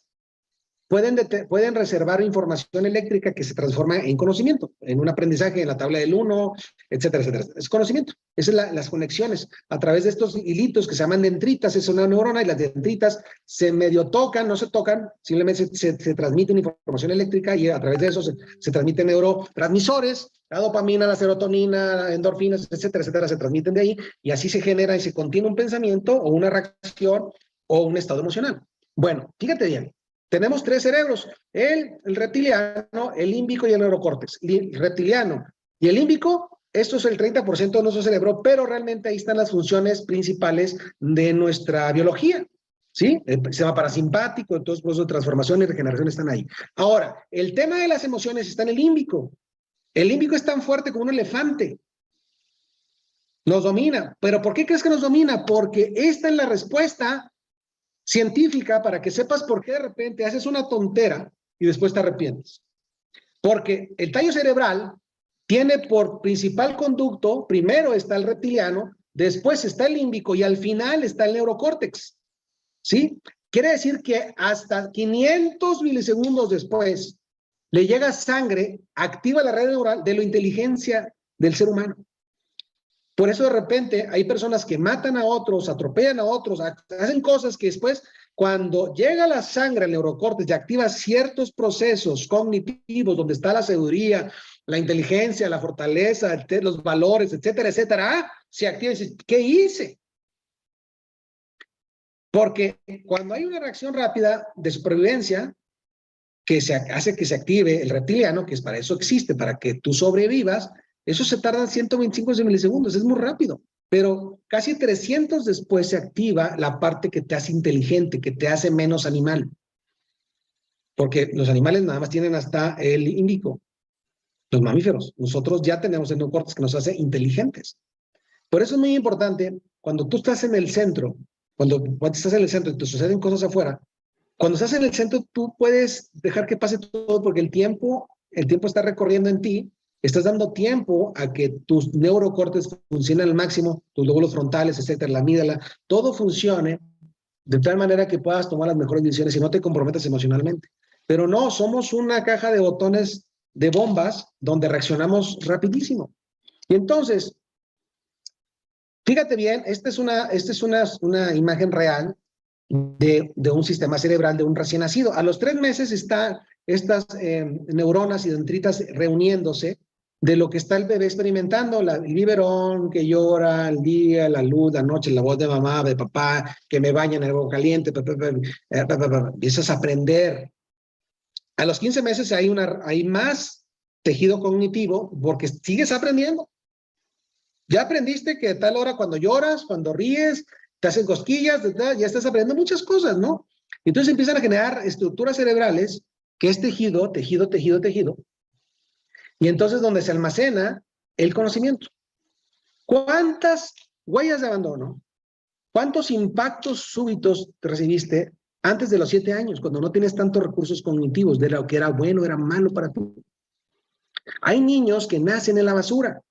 Speaker 1: pueden reservar información eléctrica que se transforma en conocimiento, en un aprendizaje, en la tabla del 1, etcétera, etcétera. Es conocimiento. Esas son las conexiones. A través de estos hilitos que se llaman dendritas, es una neurona y las dendritas se medio tocan, no se tocan, simplemente se transmiten información eléctrica y a través de eso se transmiten neurotransmisores, la dopamina, la serotonina, endorfinas, etcétera, etcétera, se transmiten de ahí y así se genera y se contiene un pensamiento o una reacción o un estado emocional. Bueno, fíjate bien. Tenemos tres cerebros, el reptiliano, el límbico y el neurocórtex. El reptiliano y el límbico, esto es el 30% de nuestro cerebro, pero realmente ahí están las funciones principales de nuestra biología, ¿sí? El sistema parasimpático, entonces procesos de transformación y regeneración están ahí. Ahora, el tema de las emociones está en el límbico. El límbico es tan fuerte como un elefante. Nos domina. ¿Pero por qué crees que nos domina? Porque esta es la respuesta científica para que sepas por qué de repente haces una tontera y después te arrepientes. Porque el tallo cerebral tiene por principal conducto, primero está el reptiliano, después está el límbico y al final está el neurocórtex. ¿Sí? Quiere decir que hasta 500 milisegundos después le llega sangre, activa la red neural de la inteligencia del ser humano. Por eso de repente hay personas que matan a otros, atropellan a otros, hacen cosas que después, cuando llega la sangre al neurocórtex y activa ciertos procesos cognitivos donde está la sabiduría, la inteligencia, la fortaleza, los valores, etcétera, etcétera, se activa y dice, ¿qué hice? Porque cuando hay una reacción rápida de supervivencia que hace que se active el reptiliano, que es para eso existe, para que tú sobrevivas, eso se tarda 125 milisegundos, es muy rápido, pero casi 300 después se activa la parte que te hace inteligente, que te hace menos animal. Porque los animales nada más tienen hasta el límbico, los mamíferos. Nosotros ya tenemos el neocórtex que nos hace inteligentes. Por eso es muy importante, cuando tú estás en el centro, cuando estás en el centro y te suceden cosas afuera, cuando estás en el centro tú puedes dejar que pase todo porque el tiempo está recorriendo en ti. Estás dando tiempo a que tus neurocórtex funcionen al máximo, tus lóbulos frontales, etcétera, la amígdala, todo funcione de tal manera que puedas tomar las mejores decisiones y no te comprometas emocionalmente. Pero no, somos una caja de botones de bombas donde reaccionamos rapidísimo. Y entonces, fíjate bien, esta es una imagen real de un sistema cerebral de un recién nacido. A los 3 meses están estas neuronas y dendritas reuniéndose de lo que está el bebé experimentando, el biberón que llora, el día, la luz, la noche, la voz de mamá, de papá, que me bañan en el agua caliente, empiezas a aprender. A los 15 meses hay más tejido cognitivo porque sigues aprendiendo. Ya aprendiste que a tal hora cuando lloras, cuando ríes, te hacen cosquillas, ya estás aprendiendo muchas cosas, ¿no? Entonces empiezan a generar estructuras cerebrales que es tejido, tejido, tejido, tejido. Y entonces donde se almacena el conocimiento. ¿Cuántas huellas de abandono? ¿Cuántos impactos súbitos te recibiste antes de los 7 años, cuando no tienes tantos recursos cognitivos de lo que era bueno, era malo para ti? Hay niños que nacen en la basura.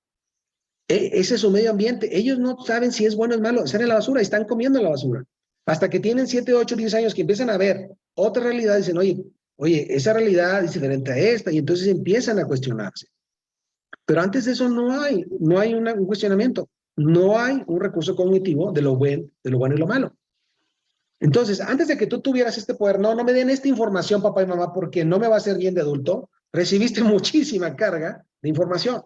Speaker 1: Ese es su medio ambiente. Ellos no saben si es bueno o es malo. Están en la basura y están comiendo en la basura. Hasta que tienen 7, 8, 10 años que empiezan a ver otra realidad y dicen, oye, esa realidad es diferente a esta, y entonces empiezan a cuestionarse. Pero antes de eso no hay un cuestionamiento. No hay un recurso cognitivo de lo bueno y lo malo. Entonces, antes de que tú tuvieras este poder, no me den esta información, papá y mamá, porque no me va a hacer bien de adulto. Recibiste muchísima carga de información.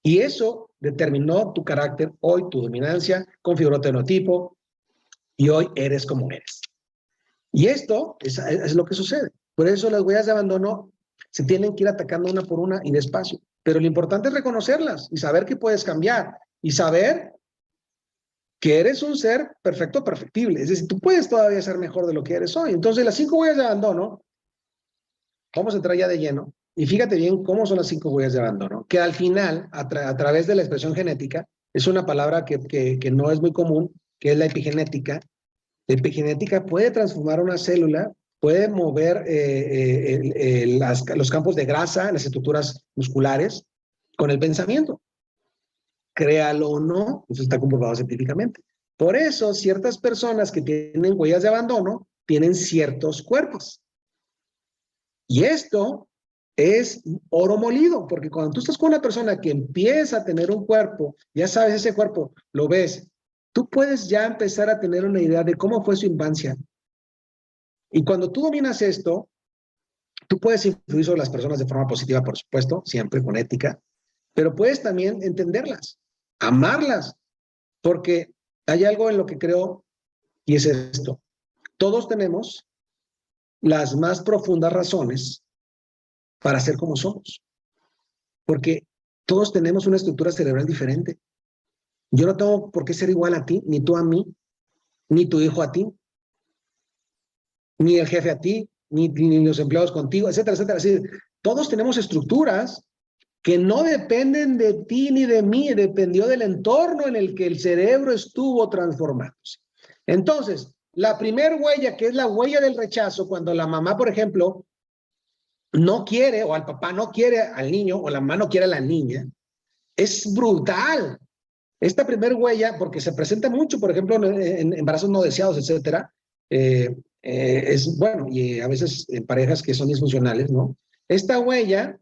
Speaker 1: Y eso determinó tu carácter, hoy tu dominancia, configuró tu fenotipo, y hoy eres como eres. Y esto es lo que sucede. Por eso las huellas de abandono se tienen que ir atacando una por una y despacio. Pero lo importante es reconocerlas y saber que puedes cambiar y saber que eres un ser perfecto, perfectible. Es decir, tú puedes todavía ser mejor de lo que eres hoy. Entonces, las 5 huellas de abandono, vamos a entrar ya de lleno. Y fíjate bien cómo son las 5 huellas de abandono, que al final, a través de la expresión genética, es una palabra que no es muy común, que es la epigenética. La epigenética puede transformar una célula, puede mover los campos de grasa en las estructuras musculares con el pensamiento. Créalo o no, eso está comprobado científicamente. Por eso, ciertas personas que tienen huellas de abandono tienen ciertos cuerpos. Y esto es oro molido, porque cuando tú estás con una persona que empieza a tener un cuerpo, ya sabes, ese cuerpo, lo ves, tú puedes ya empezar a tener una idea de cómo fue su infancia. Y cuando tú dominas esto, tú puedes influir sobre las personas de forma positiva, por supuesto, siempre con ética, pero puedes también entenderlas, amarlas, porque hay algo en lo que creo, y es esto. Todos tenemos las más profundas razones para ser como somos, porque todos tenemos una estructura cerebral diferente. Yo no tengo por qué ser igual a ti, ni tú a mí, ni tu hijo a ti, ni el jefe a ti, ni los empleados contigo, etcétera, etcétera. Es decir, todos tenemos estructuras que no dependen de ti ni de mí, dependió del entorno en el que el cerebro estuvo transformándose. Entonces, la primer huella, que es la huella del rechazo, cuando la mamá, por ejemplo, no quiere, o al papá no quiere al niño, o la mamá no quiere a la niña, es brutal. Esta primer huella, porque se presenta mucho, por ejemplo, en embarazos no deseados, etcétera, es bueno, y a veces en parejas que son disfuncionales, ¿no? Esta huella,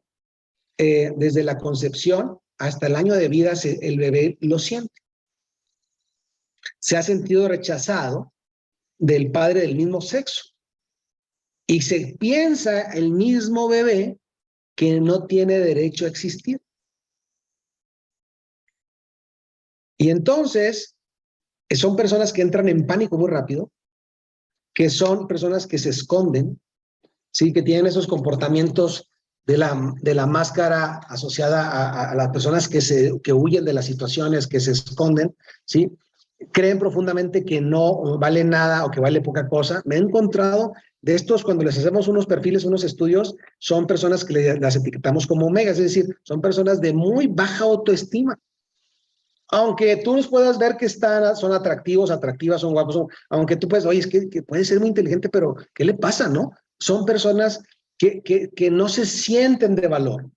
Speaker 1: desde la concepción hasta el año de vida, el bebé lo siente. Se ha sentido rechazado del padre del mismo sexo. Y se piensa el mismo bebé que no tiene derecho a existir. Y entonces, son personas que entran en pánico muy rápido, que son personas que se esconden, ¿sí? Que tienen esos comportamientos de la máscara asociada a las personas que huyen de las situaciones, que se esconden, ¿sí? Creen profundamente que no vale nada o que vale poca cosa. Me he encontrado de estos, cuando les hacemos unos perfiles, unos estudios, son personas que las etiquetamos como omegas, es decir, son personas de muy baja autoestima. Aunque tú los puedas ver que son atractivos, atractivas, son guapos, aunque tú puedes, oye, es que puede ser muy inteligente, pero ¿qué le pasa, no? Son personas que no se sienten de valor,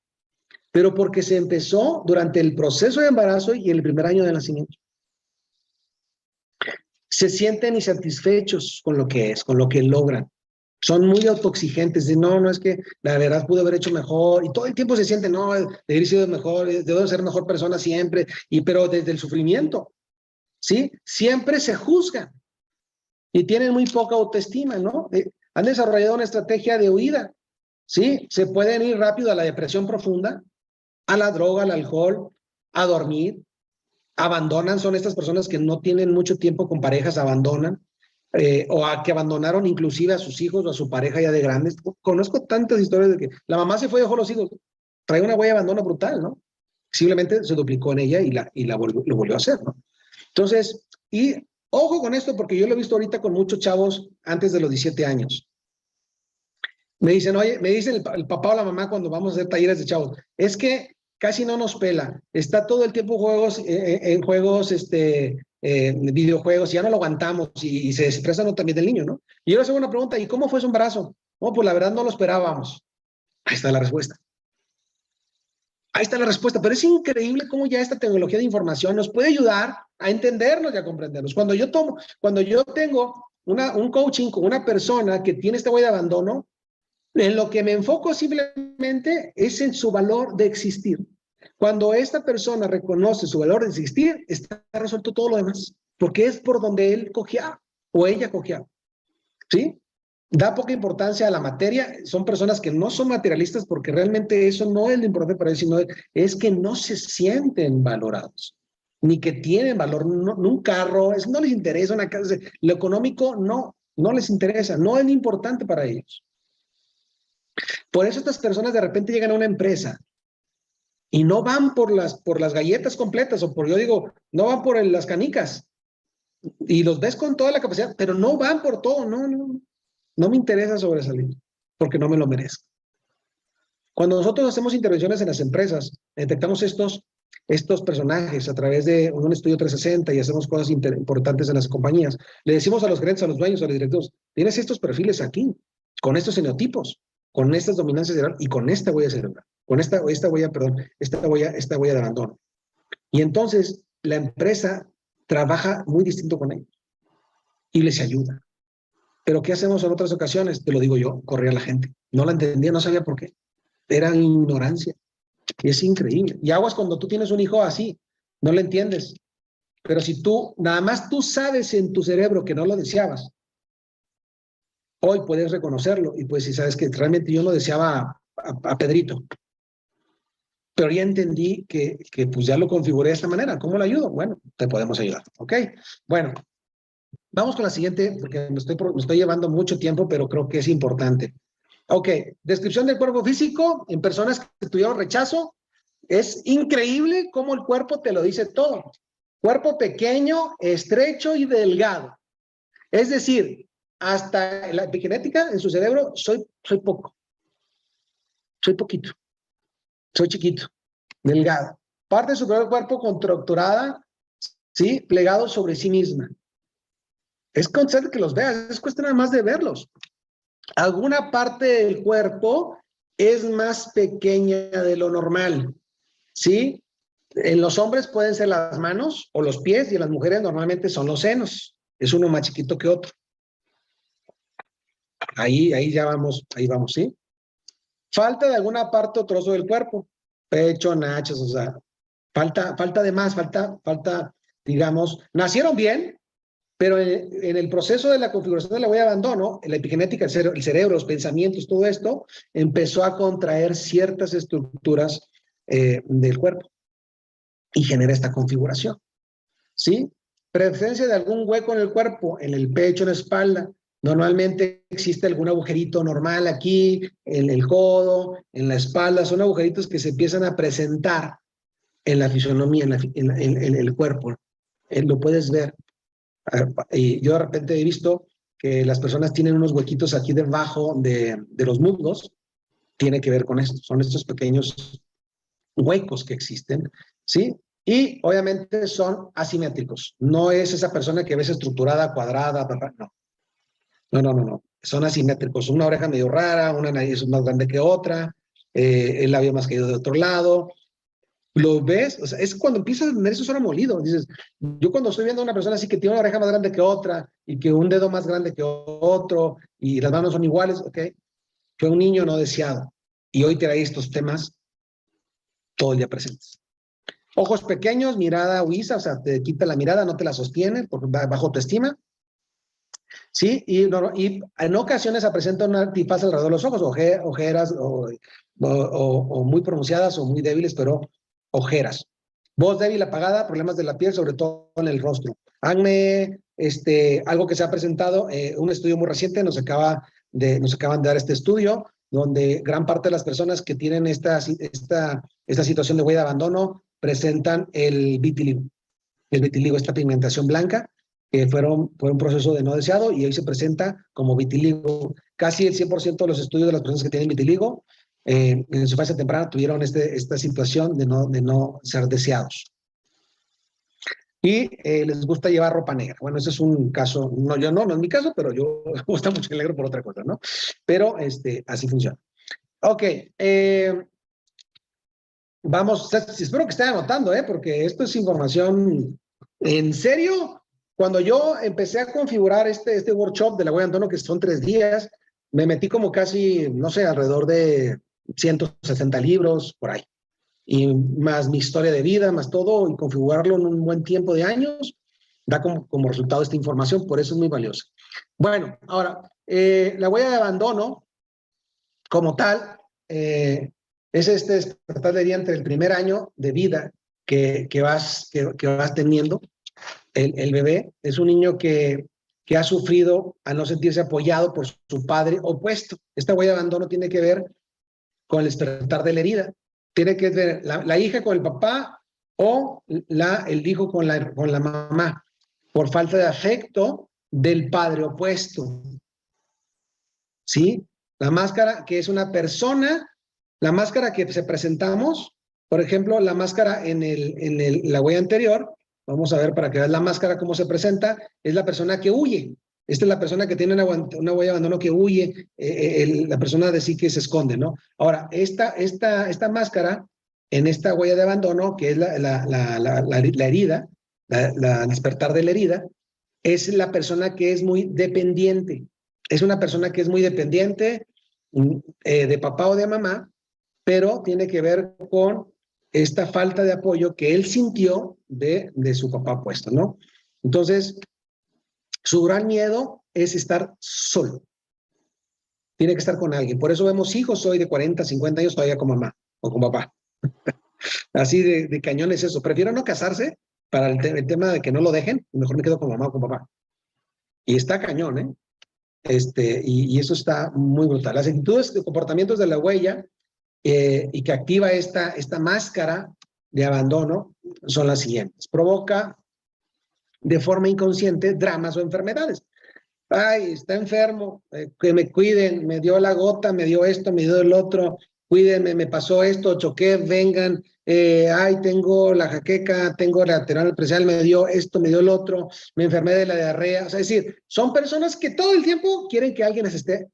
Speaker 1: pero porque se empezó durante el proceso de embarazo y el primer año de nacimiento. Se sienten insatisfechos con lo que es, con lo que logran. Son muy autoexigentes, de no, es que la verdad pude haber hecho mejor, y todo el tiempo se sienten, no, de haber sido mejor, debo ser mejor persona siempre, pero desde el sufrimiento, ¿sí? Siempre se juzgan. y tienen muy poca autoestima, ¿no? Han desarrollado una estrategia de huida, ¿sí? Se pueden ir rápido a la depresión profunda, a la droga, al alcohol, a dormir, abandonan, son estas personas que no tienen mucho tiempo con parejas, abandonan, o a que abandonaron inclusive a sus hijos o a su pareja ya de grandes. Conozco tantas historias de que la mamá se fue y dejó los hijos, trae una huella de abandono brutal, ¿no? Simplemente se duplicó en ella y lo volvió a hacer, ¿no? Entonces, y ojo con esto, porque yo lo he visto ahorita con muchos chavos antes de los 17 años. Me dicen, oye, me dicen el papá o la mamá cuando vamos a hacer talleres de chavos, es que casi no nos pela, está todo el tiempo en juegos, videojuegos, y ya no lo aguantamos y se expresa no también del niño, ¿no? Y yo le hago una pregunta, ¿y cómo fue su embarazo? Oh, pues la verdad no lo esperábamos. Ahí está la respuesta. Ahí está la respuesta, pero es increíble cómo ya esta tecnología de información nos puede ayudar a entendernos y a comprendernos. Cuando yo tengo un coaching con una persona que tiene esta huella de abandono, en lo que me enfoco simplemente es en su valor de existir. Cuando esta persona reconoce su valor de existir, está resuelto todo lo demás, porque es por donde él cojeaba o ella cojeaba, ¿sí? Da poca importancia a la materia, son personas que no son materialistas porque realmente eso no es lo importante para ellos, sino es que no se sienten valorados, ni que tienen valor, no, un carro, no les interesa una casa, lo económico no les interesa, no es importante para ellos. Por eso estas personas de repente llegan a una empresa y no van por las galletas completas, o yo digo, no van por las canicas, y los ves con toda la capacidad, pero no van por todo, no me interesa sobresalir, porque no me lo merezco. Cuando nosotros hacemos intervenciones en las empresas, detectamos estos personajes a través de un estudio 360 y hacemos cosas importantes en las compañías. Le decimos a los gerentes, a los dueños, a los directivos, tienes estos perfiles aquí, con estos fenotipos, con estas dominancias cerebral y con esta huella cerebral, con esta huella de abandono. Y entonces la empresa trabaja muy distinto con ellos y les ayuda. Pero ¿qué hacemos en otras ocasiones? Te lo digo yo, corría la gente. No la entendía, no sabía por qué. Era ignorancia. Y es increíble. Y aguas cuando tú tienes un hijo así, no lo entiendes. Pero si nada más tú sabes en tu cerebro que no lo deseabas, hoy puedes reconocerlo y pues si sabes que realmente yo no deseaba a Pedrito, pero ya entendí que pues ya lo configuré de esta manera. ¿Cómo lo ayudo? Bueno, te podemos ayudar, ¿ok? Bueno, vamos con la siguiente, porque me estoy llevando mucho tiempo, pero creo que es importante. Ok, descripción del cuerpo físico en personas que tuvieron rechazo. Es increíble cómo el cuerpo te lo dice todo. Cuerpo pequeño, estrecho y delgado. Es decir, hasta la epigenética en su cerebro, soy poco. Soy poquito. Soy chiquito, delgado. Parte superior del cuerpo contracturada, ¿sí? Plegado sobre sí misma. Es constante que los veas, es cuestión nada más de verlos. Alguna parte del cuerpo es más pequeña de lo normal, ¿sí? En los hombres pueden ser las manos o los pies y en las mujeres normalmente son los senos. Es uno más chiquito que otro. Ahí ya vamos, ahí vamos, ¿sí? Falta de alguna parte o trozo del cuerpo, pecho, nachos, o sea, falta de más, falta, digamos, nacieron bien, pero en el proceso de la configuración de la huella de abandono, la epigenética, el cerebro, los pensamientos, todo esto, empezó a contraer ciertas estructuras del cuerpo y genera esta configuración, ¿sí? Presencia de algún hueco en el cuerpo, en el pecho, en la espalda. Normalmente existe algún agujerito normal aquí, en el codo, en la espalda. Son agujeritos que se empiezan a presentar en la fisonomía, en el cuerpo. Lo puedes ver. Y yo de repente he visto que las personas tienen unos huequitos aquí debajo de los muslos. Tiene que ver con esto. Son estos pequeños huecos que existen, ¿sí? Y obviamente son asimétricos. No es esa persona que ves estructurada, cuadrada, no. Son asimétricos. Una oreja medio rara, una nariz más grande que otra, el labio más caído de otro lado. ¿Lo ves? O sea, es cuando empiezas a tener eso suena molido. Dices, yo cuando estoy viendo a una persona así que tiene una oreja más grande que otra y que un dedo más grande que otro y las manos son iguales, ok, fue un niño no deseado. Y hoy trae estos temas todo el día presentes. Ojos pequeños, mirada huiza, o sea, te quita la mirada, no te la sostiene por bajo autoestima. ¿sí? Y en ocasiones se presenta una antifaz alrededor de los ojos, ojeras o muy pronunciadas o muy débiles, pero ojeras. Voz débil, apagada, problemas de la piel, sobre todo en el rostro. Acné, algo que se ha presentado, un estudio muy reciente, nos acaban de dar este estudio, donde gran parte de las personas que tienen esta situación de huella de abandono presentan el vitiligo. El vitiligo, esta pigmentación blanca, que fue un proceso de no deseado y hoy se presenta como vitiligo. Casi el 100% de los estudios de las personas que tienen vitiligo en su fase temprana tuvieron esta situación de no ser deseados. Y les gusta llevar ropa negra. Bueno, ese es un caso, no es mi caso, pero yo me gusta mucho el negro por otra cosa, ¿no? Pero así funciona. Ok, vamos, espero que estén anotando, porque esto es información en serio. Cuando yo empecé a configurar este workshop de la huella de abandono, que son 3 días, me metí como casi, no sé, alrededor de 160 libros, por ahí. Y más mi historia de vida, más todo, y configurarlo en un buen tiempo de años, da como resultado esta información, por eso es muy valiosa. Bueno, ahora, la huella de abandono, como tal, es este despertar de día entre el primer año de vida que vas teniendo. El bebé es un niño que ha sufrido a no sentirse apoyado por su padre opuesto. Esta huella de abandono tiene que ver con el despertar de la herida. Tiene que ver la hija con el papá o el hijo con la mamá, por falta de afecto del padre opuesto. ¿Sí? La máscara, que es una persona, la máscara que se presentamos, por ejemplo, la máscara en la huella anterior, vamos a ver para que veas la máscara cómo se presenta, es la persona que huye. Esta es la persona que tiene una huella de abandono que huye, la persona de sí que se esconde, ¿no? Ahora, esta máscara, en esta huella de abandono, que es la herida, la despertar de la herida, es la persona que es muy dependiente. Es una persona que es muy dependiente de papá o de mamá, pero tiene que ver con esta falta de apoyo que él sintió de su papá opuesto, ¿no? Entonces, su gran miedo es estar solo. Tiene que estar con alguien. Por eso vemos hijos hoy de 40, 50 años todavía con mamá o con papá. Así de cañón es eso. Prefiero no casarse para el tema de que no lo dejen. Mejor me quedo con mamá o con papá. Y está cañón, ¿eh? Y eso está muy brutal. Las actitudes de comportamientos de la huella y que activa esta máscara de abandono son las siguientes. Provoca de forma inconsciente dramas o enfermedades. Ay, está enfermo, que me cuiden, me dio la gota, me dio esto, me dio el otro, cuídenme, me pasó esto, choqué, vengan, ay, tengo la jaqueca, tengo la lateral presión, me dio esto, me dio el otro, me enfermé de la diarrea. O sea, es decir, son personas que todo el tiempo quieren que alguien les esté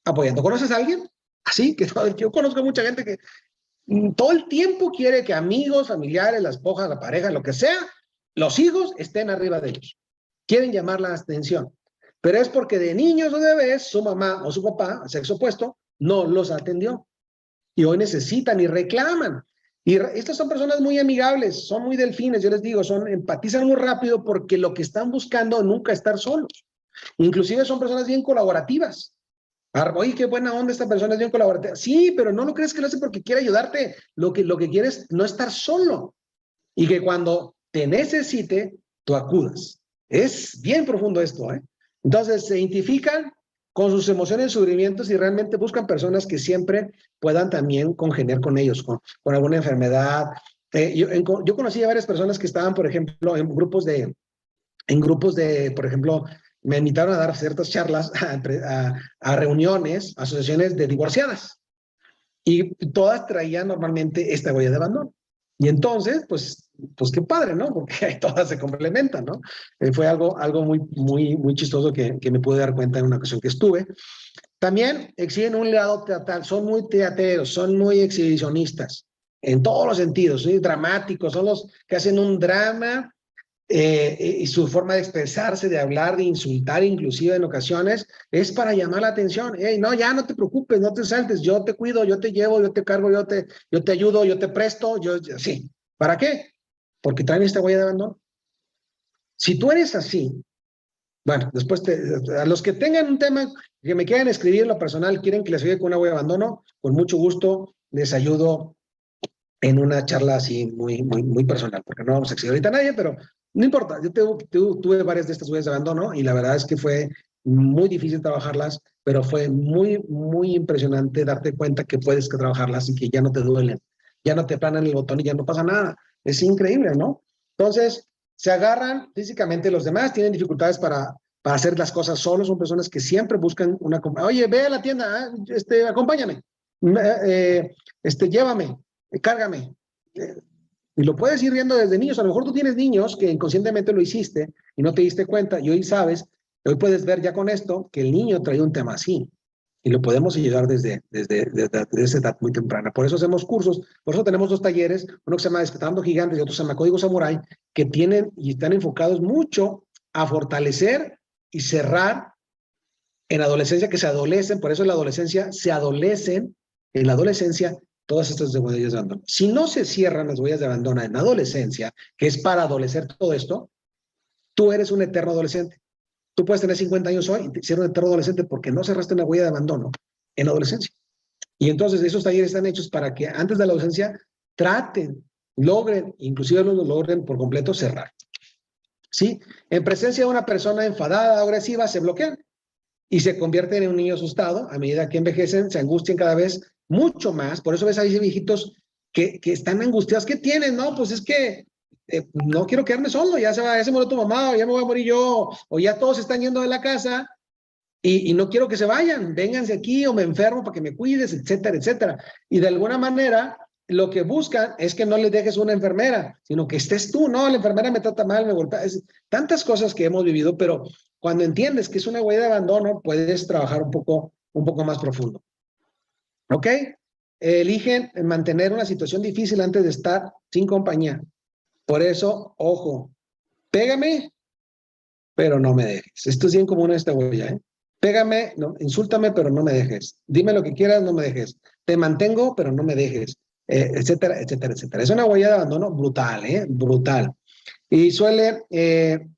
Speaker 1: apoyando. ¿Conoces a alguien? Así, que yo conozco mucha gente que todo el tiempo quiere que amigos, familiares, la esposa, la pareja, lo que sea, los hijos estén arriba de ellos. Quieren llamar la atención. Pero es porque de niños o de bebés, su mamá o su papá, sexo opuesto, no los atendió. Y hoy necesitan y reclaman. Y estas son personas muy amigables, son muy delfines, yo les digo, empatizan muy rápido porque lo que están buscando nunca es estar solos. Inclusive son personas bien colaborativas. Oye, qué buena onda, esta persona es bien colaborativa. Sí, pero no lo crees que lo hace porque quiere ayudarte. Lo que quiere es no estar solo. Y que cuando te necesite, tú acudas. Es bien profundo esto, ¿eh? Entonces, se identifican con sus emociones y sufrimientos y realmente buscan personas que siempre puedan también congeniar con ellos, con alguna enfermedad. Yo conocí a varias personas que estaban, por ejemplo, en grupos de, por ejemplo, me invitaron a dar ciertas charlas a reuniones, asociaciones de divorciadas. Y todas traían normalmente esta huella de abandono. Y entonces, pues qué padre, ¿no? Porque todas se complementan, ¿no? Fue algo muy, muy, muy chistoso que me pude dar cuenta en una ocasión que estuve. También exigen un legado teatral, son muy teateros, son muy exhibicionistas, en todos los sentidos, ¿sí? Dramáticos, son los que hacen un drama y su forma de expresarse, de hablar, de insultar, inclusive en ocasiones, es para llamar la atención. Hey, no, ya no te preocupes, no te saltes, yo te cuido, yo te llevo, yo te cargo, yo te ayudo, yo te presto, sí. ¿Para qué? Porque traen esta huella de abandono. Si tú eres así, Bueno, después a los que tengan un tema que me quieran escribir en lo personal, quieren que les ayude con una huella de abandono, con mucho gusto les ayudo en una charla así muy personal, porque no vamos a exhibir ahorita a nadie, pero no importa. Yo tuve varias de estas huellas de abandono y la verdad es que fue muy difícil trabajarlas, pero fue muy impresionante darte cuenta que puedes trabajarlas y que ya no te duelen, ya no te aplanan el botón y ya no pasa nada. Es increíble, ¿no? Entonces, se agarran físicamente los demás, tienen dificultades para hacer las cosas solos, son personas que siempre buscan una... Oye, ve a la tienda, acompáñame, llévame, cárgame. Y lo puedes ir viendo desde niños. A lo mejor tú tienes niños que inconscientemente lo hiciste y no te diste cuenta y hoy sabes, hoy puedes ver ya con esto que el niño trae un tema así y lo podemos ayudar desde esa edad muy temprana. Por eso hacemos cursos, por eso tenemos dos talleres, uno que se llama Despertando Gigantes y otro se llama Código Samurai, que tienen y están enfocados mucho a fortalecer y cerrar en adolescencia que se adolecen, por eso en la adolescencia se adolecen, en la adolescencia todas estas huellas de abandono. Si no se cierran las huellas de abandono en la adolescencia, que es para adolecer todo esto, tú eres un eterno adolescente. Tú puedes tener 50 años hoy y ser un eterno adolescente porque no cerraste una huella de abandono en adolescencia. Y entonces esos talleres están hechos para que antes de la adolescencia traten, logren, inclusive lo logren por completo cerrar. ¿Sí? En presencia de una persona enfadada, agresiva, se bloquean y se convierten en un niño asustado. A medida que envejecen, se angustian cada vez mucho más. Por eso ves a esos viejitos que están angustiados. ¿Qué tienen? No, pues es que no quiero quedarme solo, ya se murió tu mamá, o ya me voy a morir yo, o ya todos están yendo de la casa y no quiero que se vayan, vénganse aquí o me enfermo para que me cuides, etcétera, etcétera. Y de alguna manera lo que buscan es que no les dejes una enfermera, sino que estés tú, no, la enfermera me trata mal, me golpea, tantas cosas que hemos vivido, pero cuando entiendes que es una huella de abandono, puedes trabajar un poco más profundo. ¿Ok? Eligen mantener una situación difícil antes de estar sin compañía. Por eso, ojo, pégame, pero no me dejes. Esto es bien común en esta huella, ¿eh? Pégame, no, insúltame, pero no me dejes. Dime lo que quieras, no me dejes. Te mantengo, pero no me dejes. Etcétera, etcétera, etcétera. Es una huella de abandono brutal, ¿eh? Brutal. Y suele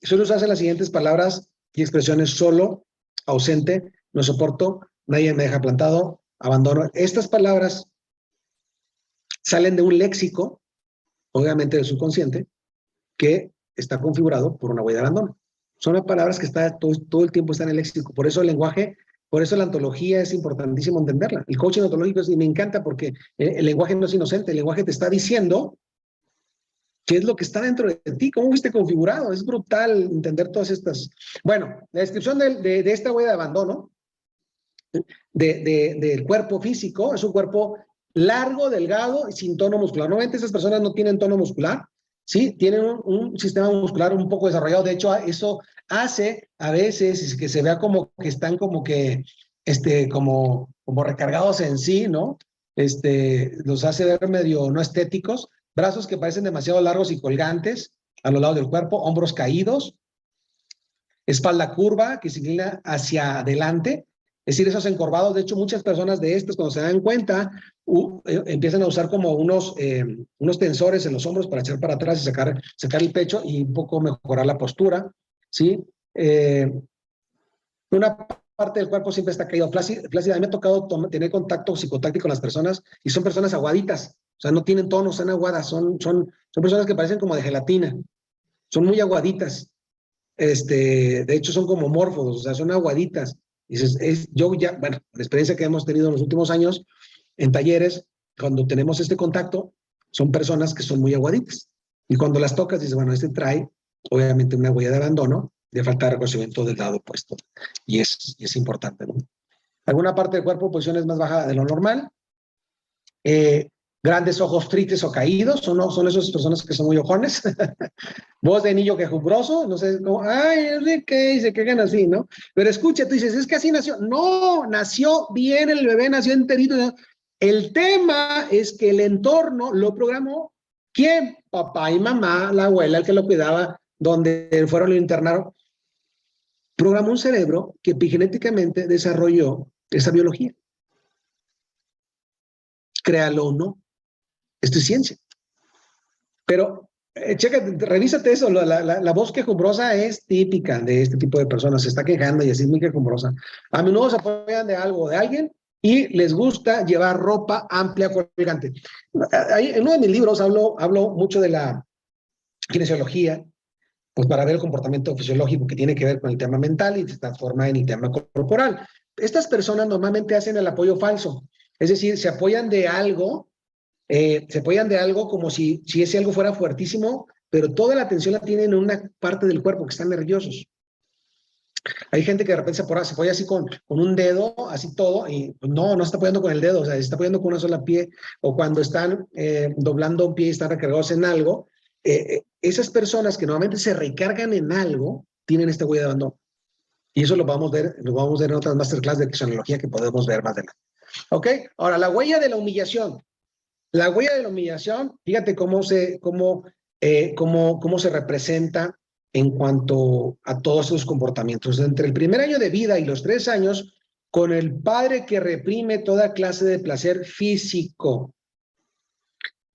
Speaker 1: usarse las siguientes palabras y expresiones: solo, ausente, no soporto, nadie me deja plantado, abandono. Estas palabras salen de un léxico, obviamente del subconsciente, que está configurado por una huella de abandono. Son las palabras que todo el tiempo están en el léxico. Por eso el lenguaje, por eso la ontología es importantísimo entenderla. El coaching ontológico me encanta porque el lenguaje no es inocente, el lenguaje te está diciendo qué es lo que está dentro de ti, cómo fuiste configurado. Es brutal entender todas estas. Bueno, la descripción de esta huella de abandono, del cuerpo físico, es un cuerpo largo, delgado y sin tono muscular. Normalmente esas personas no tienen tono muscular, ¿sí? Tienen un sistema muscular un poco desarrollado. De hecho, eso hace a veces que se vea como que están como recargados en sí, ¿no? Los hace ver medio no estéticos. Brazos que parecen demasiado largos y colgantes a los lados del cuerpo, hombros caídos, espalda curva que se inclina hacia adelante. Es decir, esos encorvados. De hecho, muchas personas de estas, cuando se dan cuenta, empiezan a usar como unos tensores en los hombros para echar para atrás y sacar el pecho y un poco mejorar la postura, ¿sí? Una parte del cuerpo siempre está caído flácida. A mí me ha tocado tener contacto psicotáctico con las personas y son personas aguaditas, o sea, no tienen tono, están aguadas, son personas que parecen como de gelatina, son muy aguaditas. De hecho, son como morfos, o sea, son aguaditas. Yo ya, bueno, la experiencia que hemos tenido en los últimos años en talleres, cuando tenemos este contacto, son personas que son muy aguaditas. Y cuando las tocas, dices, bueno, trae, obviamente, una huella de abandono, de falta de reconocimiento del lado opuesto. Y es importante, ¿no? Alguna parte del cuerpo, posición más baja de lo normal. Grandes ojos tristes o caídos, son esas personas que son muy ojones. Voz de niño quejumbroso, no sé, como, ay, Enrique, se quejan así, ¿no? Pero escucha, tú dices, es que así nació. No, nació bien, el bebé nació enterito. ¿No? El tema es que el entorno lo programó. ¿Quién? Papá y mamá, la abuela, el que lo cuidaba, donde fueron lo internaron. Programó un cerebro que epigenéticamente desarrolló esa biología. Créalo o no. Esto es ciencia. Pero Chécate, revísate eso, la voz quejumbrosa es típica de este tipo de personas, se está quejando y así es muy quejumbrosa. A menudo se apoyan de algo o de alguien y les gusta llevar ropa amplia, colgante. En uno de mis libros hablo mucho de la kinesiología, pues para ver el comportamiento fisiológico que tiene que ver con el tema mental y se transforma en el tema corporal. Estas personas normalmente hacen el apoyo falso, es decir, se apoyan de algo como si ese algo fuera fuertísimo, pero toda la atención la tienen en una parte del cuerpo que están nerviosos. Hay gente que de repente se apoya así con un dedo, así todo, y pues no se está apoyando con el dedo, o sea, se está apoyando con una sola pie, o cuando están doblando un pie y están recargados en algo, esas personas que normalmente se recargan en algo, tienen esta huella de abandono. Y eso lo vamos a ver en otras masterclass de kinesiología que podemos ver más adelante. ¿Ok? Ahora, la huella de la humillación. La huella de la humillación, fíjate cómo se representa en cuanto a todos esos comportamientos. Entre el primer año de vida y los 3 años, con el padre que reprime toda clase de placer físico.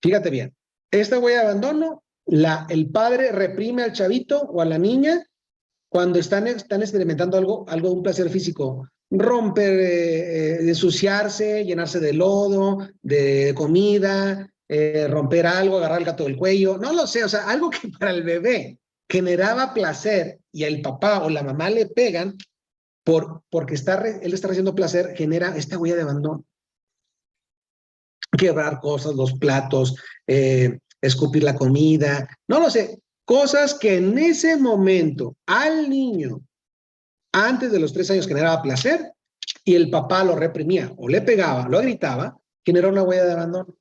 Speaker 1: Fíjate bien, esta huella de abandono, el padre reprime al chavito o a la niña cuando están experimentando algo de un placer físico. Romper, ensuciarse, llenarse de lodo, de comida, romper algo, agarrar el gato del cuello, no lo sé, o sea, algo que para el bebé generaba placer y el papá o la mamá le pegan porque él está recibiendo placer, genera esta huella de abandono. Quebrar cosas, los platos, escupir la comida, no lo sé, cosas que en ese momento al niño antes de los 3 años generaba placer y el papá lo reprimía o le pegaba, lo gritaba, generó una huella de abandono.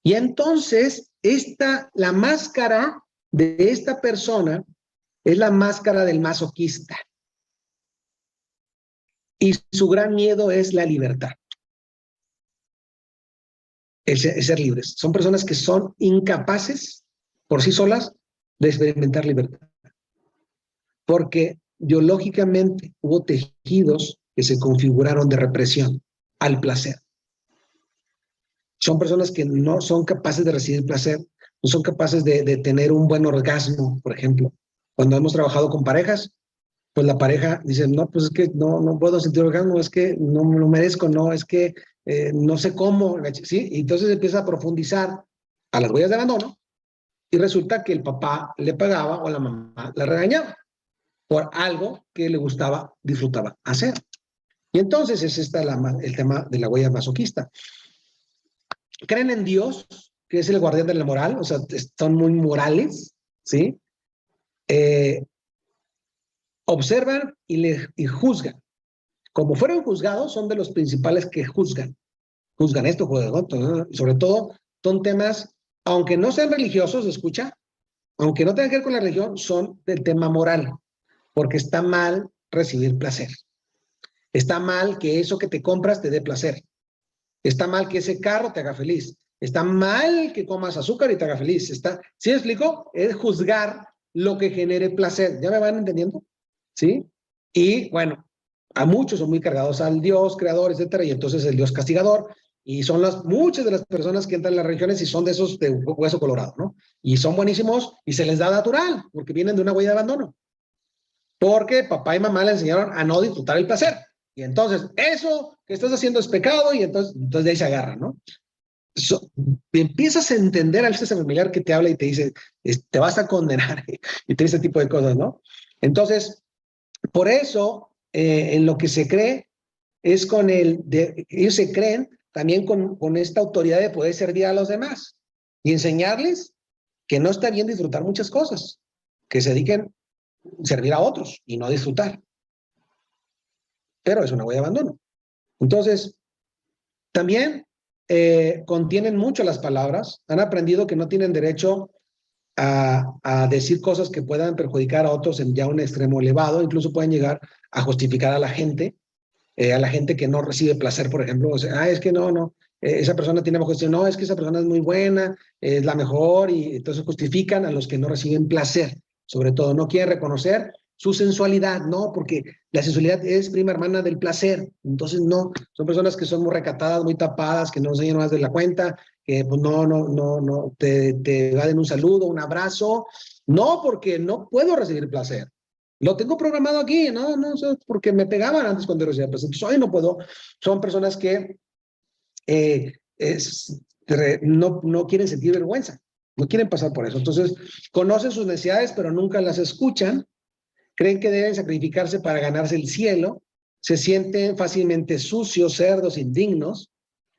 Speaker 1: Y entonces, la máscara de esta persona es la máscara del masoquista. Y su gran miedo es la libertad. Es ser libres. Son personas que son incapaces por sí solas de experimentar libertad. Porque biológicamente hubo tejidos que se configuraron de represión al placer. Son personas que no son capaces de recibir placer, no son capaces de tener un buen orgasmo, por ejemplo. Cuando hemos trabajado con parejas, pues la pareja dice, no, pues es que no puedo sentir orgasmo, es que no me lo merezco, no, es que no sé cómo, ¿sí? Y entonces empieza a profundizar a las huellas de abandono y resulta que el papá le pagaba o la mamá le regañaba por algo que le gustaba, disfrutaba hacer. Y entonces el tema de la huella masoquista. Creen en Dios, que es el guardián de la moral, o sea, son muy morales, ¿sí? Observan y juzgan. Como fueron juzgados, son de los principales que juzgan. Juzgan esto, sobre todo, son temas, aunque no sean religiosos, escucha, aunque no tengan que ver con la religión, son del tema moral, porque está mal recibir placer. Está mal que eso que te compras te dé placer. Está mal que ese carro te haga feliz. Está mal que comas azúcar y te haga feliz. ¿Sí me explico? Es juzgar lo que genere placer. ¿Ya me van entendiendo? ¿Sí? Y bueno, a muchos son muy cargados al Dios creador, etcétera, y entonces el Dios castigador. Y son muchas de las personas que entran en las religiones y son de esos de hueso colorado, ¿no? Y son buenísimos y se les da natural, porque vienen de una huella de abandono. Porque papá y mamá le enseñaron a no disfrutar el placer. Y entonces, eso que estás haciendo es pecado y entonces de ahí se agarra, ¿no? Empiezas a entender al ese familiar que te habla y te dice, te vas a condenar y te dice ese tipo de cosas, ¿no? Entonces, por eso, en lo que se cree es ellos se creen también con esta autoridad de poder servir a los demás y enseñarles que no está bien disfrutar muchas cosas, que se dediquen a servir a otros y no disfrutar. Pero es una huella de abandono. Entonces, también contienen mucho las palabras, han aprendido que no tienen derecho a decir cosas que puedan perjudicar a otros en ya un extremo elevado, incluso pueden llegar a justificar a la gente que no recibe placer, por ejemplo, o sea, es que no, esa persona tiene bajo cuestión, no, es que esa persona es muy buena, es la mejor, y entonces justifican a los que no reciben placer, sobre todo no quieren reconocer su sensualidad, no, porque la sensualidad es prima hermana del placer. Entonces, no, son personas que son muy recatadas, muy tapadas, que no enseñan más de la cuenta, que pues no, te dan un saludo, un abrazo. No, porque no puedo recibir placer. Lo tengo programado aquí, no, porque me pegaban antes cuando recibía placer. Entonces, hoy no puedo. Son personas que no quieren sentir vergüenza, no quieren pasar por eso. Entonces, conocen sus necesidades, pero nunca las escuchan, creen que deben sacrificarse para ganarse el cielo, se sienten fácilmente sucios, cerdos, indignos,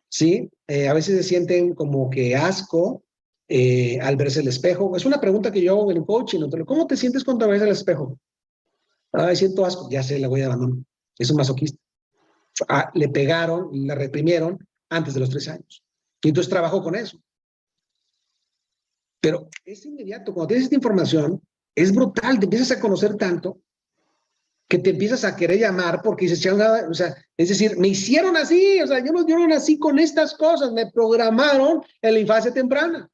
Speaker 1: ¿sí? A veces se sienten como que asco al verse el espejo. Es una pregunta que yo hago en el coaching, ¿no? ¿Cómo te sientes cuando ves el espejo? Ay, siento asco, ya sé, la voy a abandonar. Es un masoquista. Le pegaron, la reprimieron antes de los 3 años. Y entonces trabajo con eso. Pero es inmediato. Cuando tienes esta información, es brutal. Te empiezas a conocer tanto que te empiezas a querer llamar porque dices, o sea, es decir, me hicieron así. O sea, yo no nací con estas cosas. Me programaron en la infancia temprana.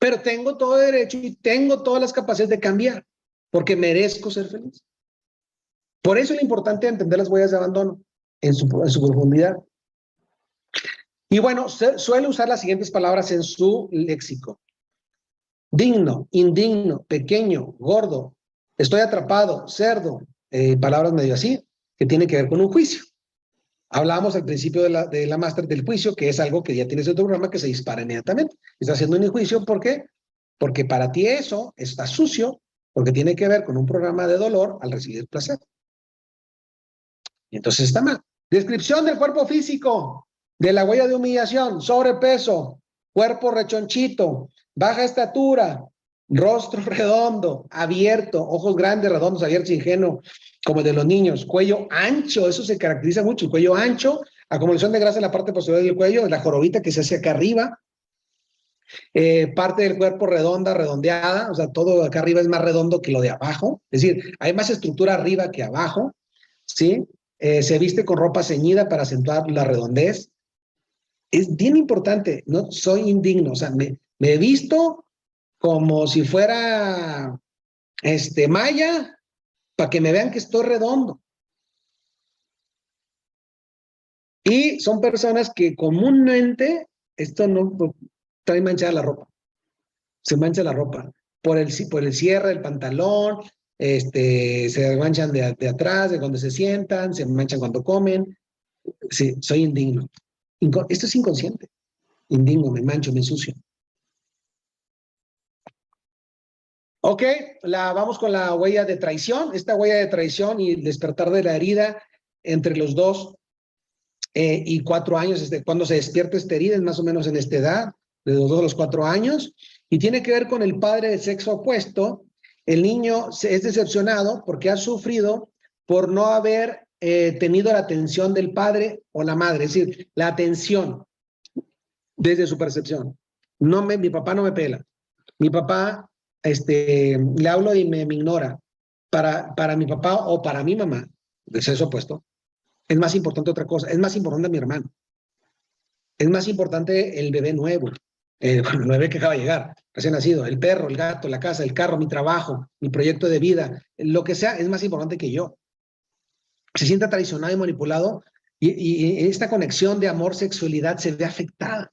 Speaker 1: Pero tengo todo derecho y tengo todas las capacidades de cambiar porque merezco ser feliz. Por eso es importante entender las huellas de abandono en su profundidad. Y bueno, suele usar las siguientes palabras en su léxico. Digno, indigno, pequeño, gordo, estoy atrapado, cerdo, palabras medio así, que tienen que ver con un juicio. Hablábamos al principio de la máster del juicio, que es algo que ya tienes en tu programa que se dispara inmediatamente. Estás haciendo un juicio, ¿por qué? Porque para ti eso está sucio, porque tiene que ver con un programa de dolor al recibir placer. Y entonces está mal. Descripción del cuerpo físico, de la huella de humillación, sobrepeso, cuerpo rechonchito, baja estatura, rostro redondo, abierto, ojos grandes, redondos, abiertos, ingenuo, como el de los niños, cuello ancho, eso se caracteriza mucho, el cuello ancho, acumulación de grasa en la parte posterior del cuello, la jorobita que se hace acá arriba, parte del cuerpo redonda, redondeada, o sea, todo acá arriba es más redondo que lo de abajo, es decir, hay más estructura arriba que abajo, ¿sí? Se viste con ropa ceñida para acentuar la redondez. Es bien importante, no soy indigno, o sea, me he visto como si fuera maya para que me vean que estoy redondo. Y son personas que comúnmente, esto no trae manchada la ropa, se mancha la ropa por el cierre del pantalón, se manchan de atrás, de cuando se sientan, se manchan cuando comen. Sí, soy indigno. Esto es inconsciente. Indigno, me mancho, me ensucio. Ok, vamos con la huella de traición. Esta huella de traición y el despertar de la herida entre los 2 y 4 años, cuando se despierta esta herida es más o menos en esta edad, de los 2 a los 4 años, y tiene que ver con el padre de sexo opuesto. El niño es decepcionado porque ha sufrido por no haber tenido la atención del padre o la madre, es decir, la atención desde su percepción. Mi papá no me pela. Mi papá, le hablo y me ignora. Para mi papá o para mi mamá, de sexo opuesto, es más importante otra cosa. Es más importante mi hermano. Es más importante el bebé nuevo. El bebé que acaba de llegar, recién nacido. El perro, el gato, la casa, el carro, mi trabajo, mi proyecto de vida. Lo que sea es más importante que yo. Se siente traicionado y manipulado y esta conexión de amor-sexualidad se ve afectada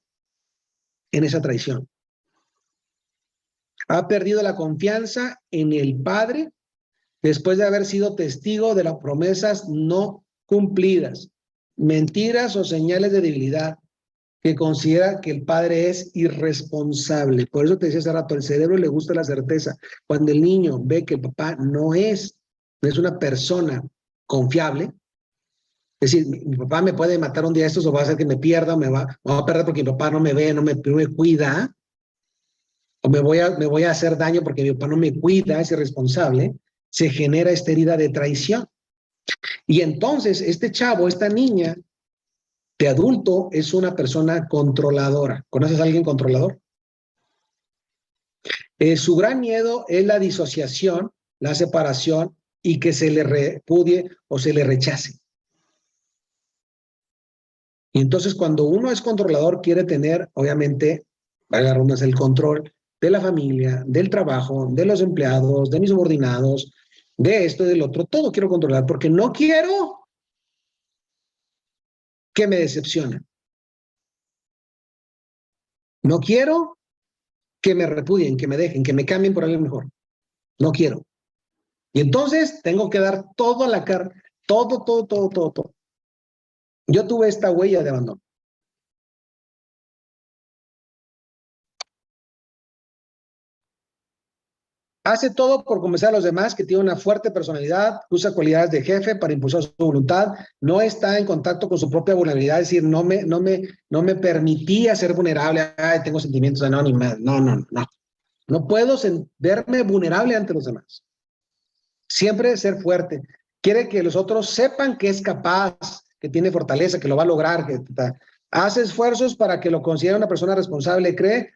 Speaker 1: en esa traición. Ha perdido la confianza en el padre después de haber sido testigo de las promesas no cumplidas, mentiras o señales de debilidad, que considera que el padre es irresponsable. Por eso te decía hace rato, al cerebro le gusta la certeza. Cuando el niño ve que el papá no es una persona confiable, es decir, mi papá me puede matar un día estos o va a hacer que me pierda, me va a perder porque mi papá no me ve, no me cuida, o me voy a hacer daño porque mi papá no me cuida, es irresponsable, se genera esta herida de traición. Y entonces este chavo, esta niña de adulto es una persona controladora. ¿Conoces a alguien controlador? Su gran miedo es la disociación, la separación y que se le repudie o se le rechace. Y entonces cuando uno es controlador quiere tener, obviamente, valga la redundancia, el control de la familia, del trabajo, de los empleados, de mis subordinados, de esto y del otro. Todo quiero controlar porque no quiero que me decepcionen. No quiero que me repudien, que me dejen, que me cambien por alguien mejor. No quiero. Y entonces tengo que dar todo a la carne, todo. Yo tuve esta huella de abandono. Hace todo por convencer a los demás, que tiene una fuerte personalidad, usa cualidades de jefe para impulsar su voluntad, no está en contacto con su propia vulnerabilidad, es decir, no me permitía ser vulnerable. Ay, tengo sentimientos anónimos. No. No puedo verme vulnerable ante los demás. Siempre ser fuerte. Quiere que los otros sepan que es capaz, que tiene fortaleza, que lo va a lograr, que hace esfuerzos para que lo considere una persona responsable, cree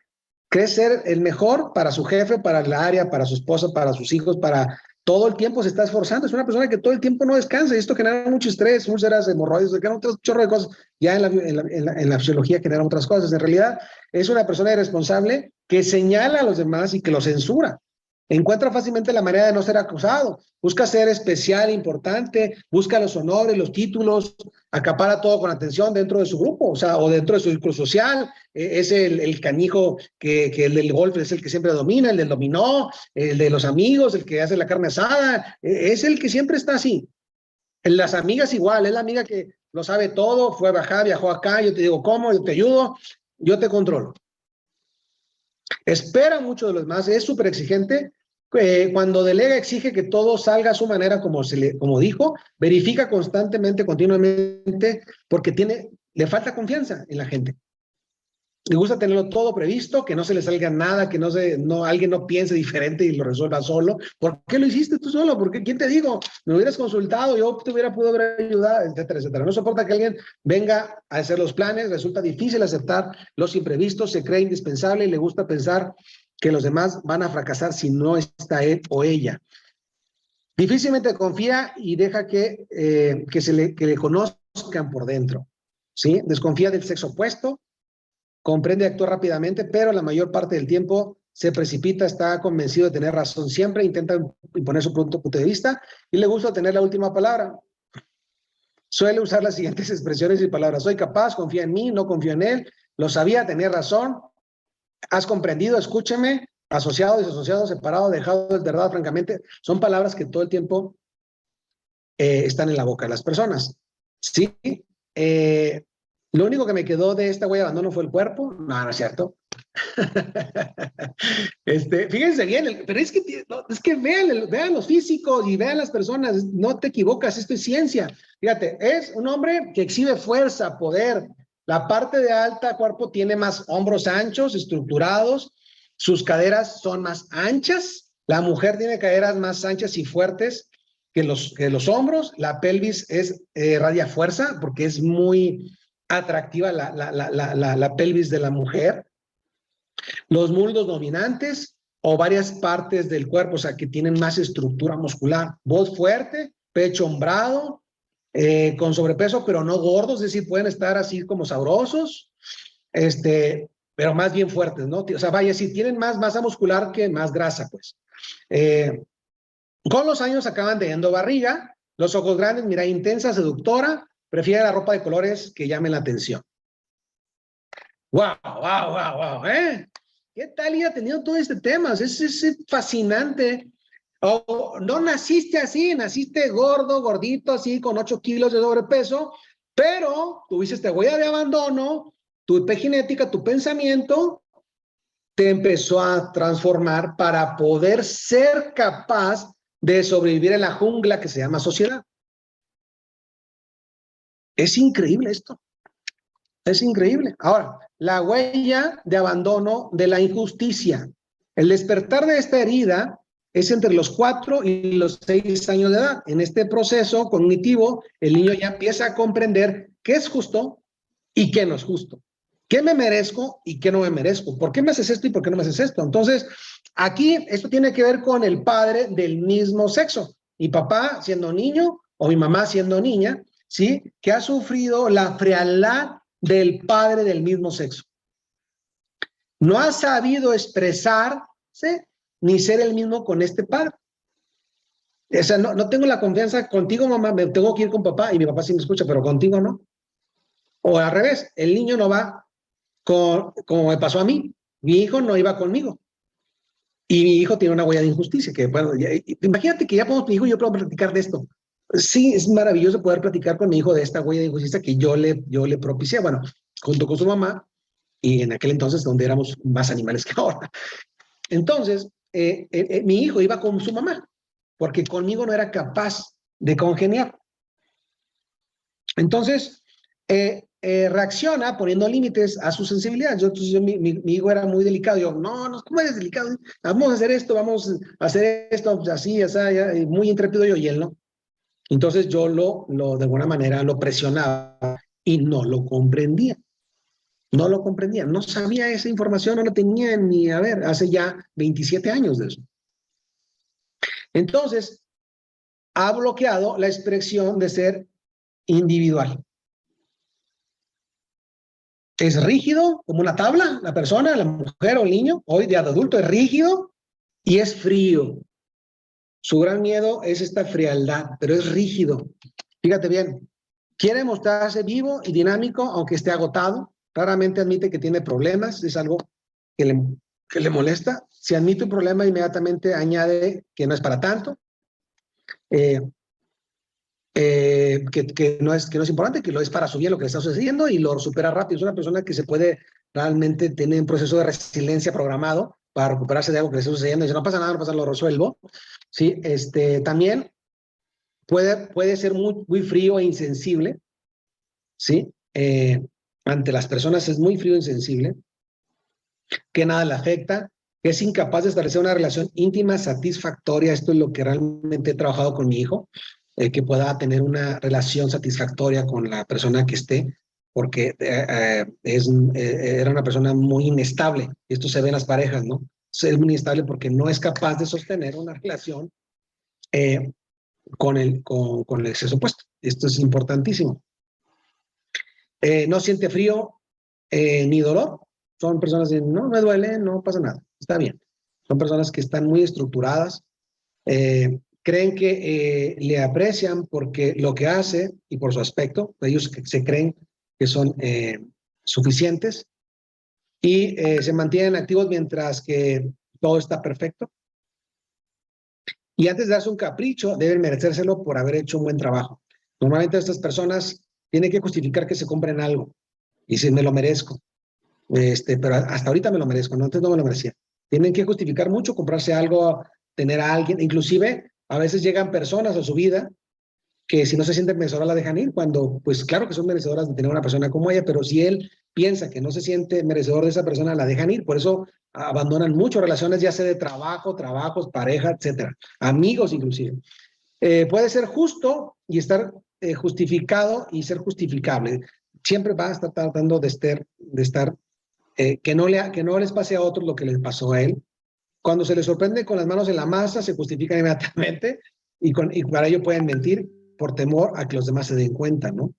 Speaker 1: ser el mejor para su jefe, para el área, para su esposa, para sus hijos, para todo el tiempo se está esforzando. Es una persona que todo el tiempo no descansa y esto genera mucho estrés, úlceras, hemorroides, genera un chorro de cosas. Ya en la fisiología generan otras cosas. En realidad es una persona irresponsable que señala a los demás y que los censura. Encuentra fácilmente la manera de no ser acusado. Busca ser especial, importante, busca los honores, los títulos, acapara todo con atención dentro de su grupo, o sea, o dentro de su círculo social. Es el canijo que el del golf es el que siempre domina, el del dominó, el de los amigos, el que hace la carne asada. Es el que siempre está así. En las amigas igual, es la amiga que lo sabe todo, fue a bajar, viajó acá, yo te digo cómo, yo te ayudo, yo te controlo. Espera mucho de los demás, es súper exigente. Cuando delega, exige que todo salga a su manera, como dijo, verifica constantemente, continuamente, porque le falta confianza en la gente. Le gusta tenerlo todo previsto, que no se le salga nada, que alguien no piense diferente y lo resuelva solo. ¿Por qué lo hiciste tú solo? ¿Por qué? ¿Quién te dijo? Me hubieras consultado, yo te hubiera podido haber ayudado, etcétera, etcétera. No soporta que alguien venga a hacer los planes, resulta difícil aceptar los imprevistos, se cree indispensable y le gusta pensar que los demás van a fracasar si no está él o ella. Difícilmente confía y deja que le conozcan por dentro, ¿sí? Desconfía del sexo opuesto, comprende y actúa rápidamente, pero la mayor parte del tiempo se precipita, está convencido de tener razón siempre, intenta imponer su punto de vista y le gusta tener la última palabra. Suele usar las siguientes expresiones y palabras: soy capaz, confía en mí, no confío en él, lo sabía, tenía razón, has comprendido, escúcheme, asociado, desasociado, separado, dejado, de verdad, francamente. Son palabras que todo el tiempo están en la boca de las personas. Sí, lo único que me quedó de esta huella de abandono fue el cuerpo. No es cierto. Fíjense bien, pero es que vean los físicos y vean las personas, no te equivocas, esto es ciencia. Fíjate, es un hombre que exhibe fuerza, poder. La parte de alta cuerpo tiene más hombros anchos, estructurados, sus caderas son más anchas. La mujer tiene caderas más anchas y fuertes que los hombros. La pelvis radia fuerza porque es muy atractiva la pelvis de la mujer. Los muslos dominantes o varias partes del cuerpo, o sea, que tienen más estructura muscular. Voz fuerte, pecho hombrado, con sobrepeso, pero no gordos, es decir, pueden estar así como sabrosos, pero más bien fuertes, ¿no? O sea, vaya, si tienen más masa muscular que más grasa, pues. Con los años acaban teniendo barriga, los ojos grandes, mirada intensa, seductora, prefiere la ropa de colores que llamen la atención. ¡Wow! ¿Qué tal ir teniendo todo este tema? Es fascinante. No naciste así, naciste gordo, gordito, así, con 8 kilos de sobrepeso, pero tuviste esta huella de abandono, tu epigenética, tu pensamiento, te empezó a transformar para poder ser capaz de sobrevivir en la jungla que se llama sociedad. Es increíble esto. Es increíble. Ahora, la huella de abandono de la injusticia. El despertar de esta herida es entre los 4 y los 6 años de edad. En este proceso cognitivo, el niño ya empieza a comprender qué es justo y qué no es justo. ¿Qué me merezco y qué no me merezco? ¿Por qué me haces esto y por qué no me haces esto? Entonces, aquí esto tiene que ver con el padre del mismo sexo. Mi papá siendo niño o mi mamá siendo niña, ¿sí? Que ha sufrido la frialdad del padre del mismo sexo. No ha sabido expresarse ni ser el mismo con este padre. O sea, no tengo la confianza contigo, mamá, me tengo que ir con papá, y mi papá sí me escucha, pero contigo no. O al revés, el niño no va como me pasó a mí. Mi hijo no iba conmigo. Y mi hijo tiene una huella de injusticia, que bueno, imagínate que ya podemos, mi hijo y yo podemos platicar de esto. Sí, es maravilloso poder platicar con mi hijo de esta huella de injusticia que yo le propicié, bueno, junto con su mamá, y en aquel entonces donde éramos más animales que ahora. Entonces, mi hijo iba con su mamá, porque conmigo no era capaz de congeniar. Entonces, reacciona poniendo límites a su sensibilidad. Mi hijo era muy delicado. Yo, no, ¿cómo eres delicado? Vamos a hacer esto, así, así, muy intrépido yo, y él no. Entonces yo de alguna manera lo presionaba y no lo comprendía. No lo comprendía, no sabía esa información, no la tenía ni, a ver, hace ya 27 años de eso. Entonces, ha bloqueado la expresión de ser individual. Es rígido, como una tabla, la persona, la mujer o el niño, hoy de adulto es rígido y es frío. Su gran miedo es esta frialdad, pero es rígido. Fíjate bien, quiere mostrarse vivo y dinámico, aunque esté agotado. Raramente admite que tiene problemas, es algo que le molesta. Si admite un problema, inmediatamente añade que no es para tanto. Que no es importante, que lo es para su bien lo que le está sucediendo, y lo supera rápido. Es una persona que se puede realmente tener un proceso de resiliencia programado para recuperarse de algo que le está sucediendo. Y si no pasa nada, no pasa nada, lo resuelvo. ¿Sí? También puede ser muy frío e insensible. ¿Sí? Ante las personas es muy frío e insensible, que nada le afecta, que es incapaz de establecer una relación íntima satisfactoria. Esto es lo que realmente he trabajado con mi hijo. Que pueda tener una relación satisfactoria con la persona que esté, porque era una persona muy inestable. Esto se ve en las parejas, ¿no? Es muy inestable porque no es capaz de sostener una relación con el sexo opuesto. Esto es importantísimo. No siente frío ni dolor. Son personas que no me duele, no pasa nada, está bien. Son personas que están muy estructuradas. Creen que le aprecian porque lo que hace y por su aspecto. Ellos se creen que son suficientes y se mantienen activos mientras que todo está perfecto. Y antes de darse un capricho, deben merecérselo por haber hecho un buen trabajo. Normalmente estas personas tienen que justificar que se compren algo y si me lo merezco. Pero hasta ahorita me lo merezco, ¿no? Antes no me lo merecía. Tienen que justificar mucho, comprarse algo, tener a alguien. Inclusive, a veces llegan personas a su vida que si no se sienten merecedoras la dejan ir, cuando, pues claro que son merecedoras de tener una persona como ella, pero si él piensa que no se siente merecedor de esa persona, la dejan ir. Por eso abandonan muchas relaciones, ya sea de trabajo, trabajos, pareja, etcétera. Amigos inclusive. Puede ser justo y estar justificado y ser justificable. Siempre va a estar tratando de estar que no les pase a otros lo que les pasó a él. Cuando se les sorprende con las manos en la masa, se justifican inmediatamente y para ello pueden mentir por temor a que los demás se den cuenta, ¿no?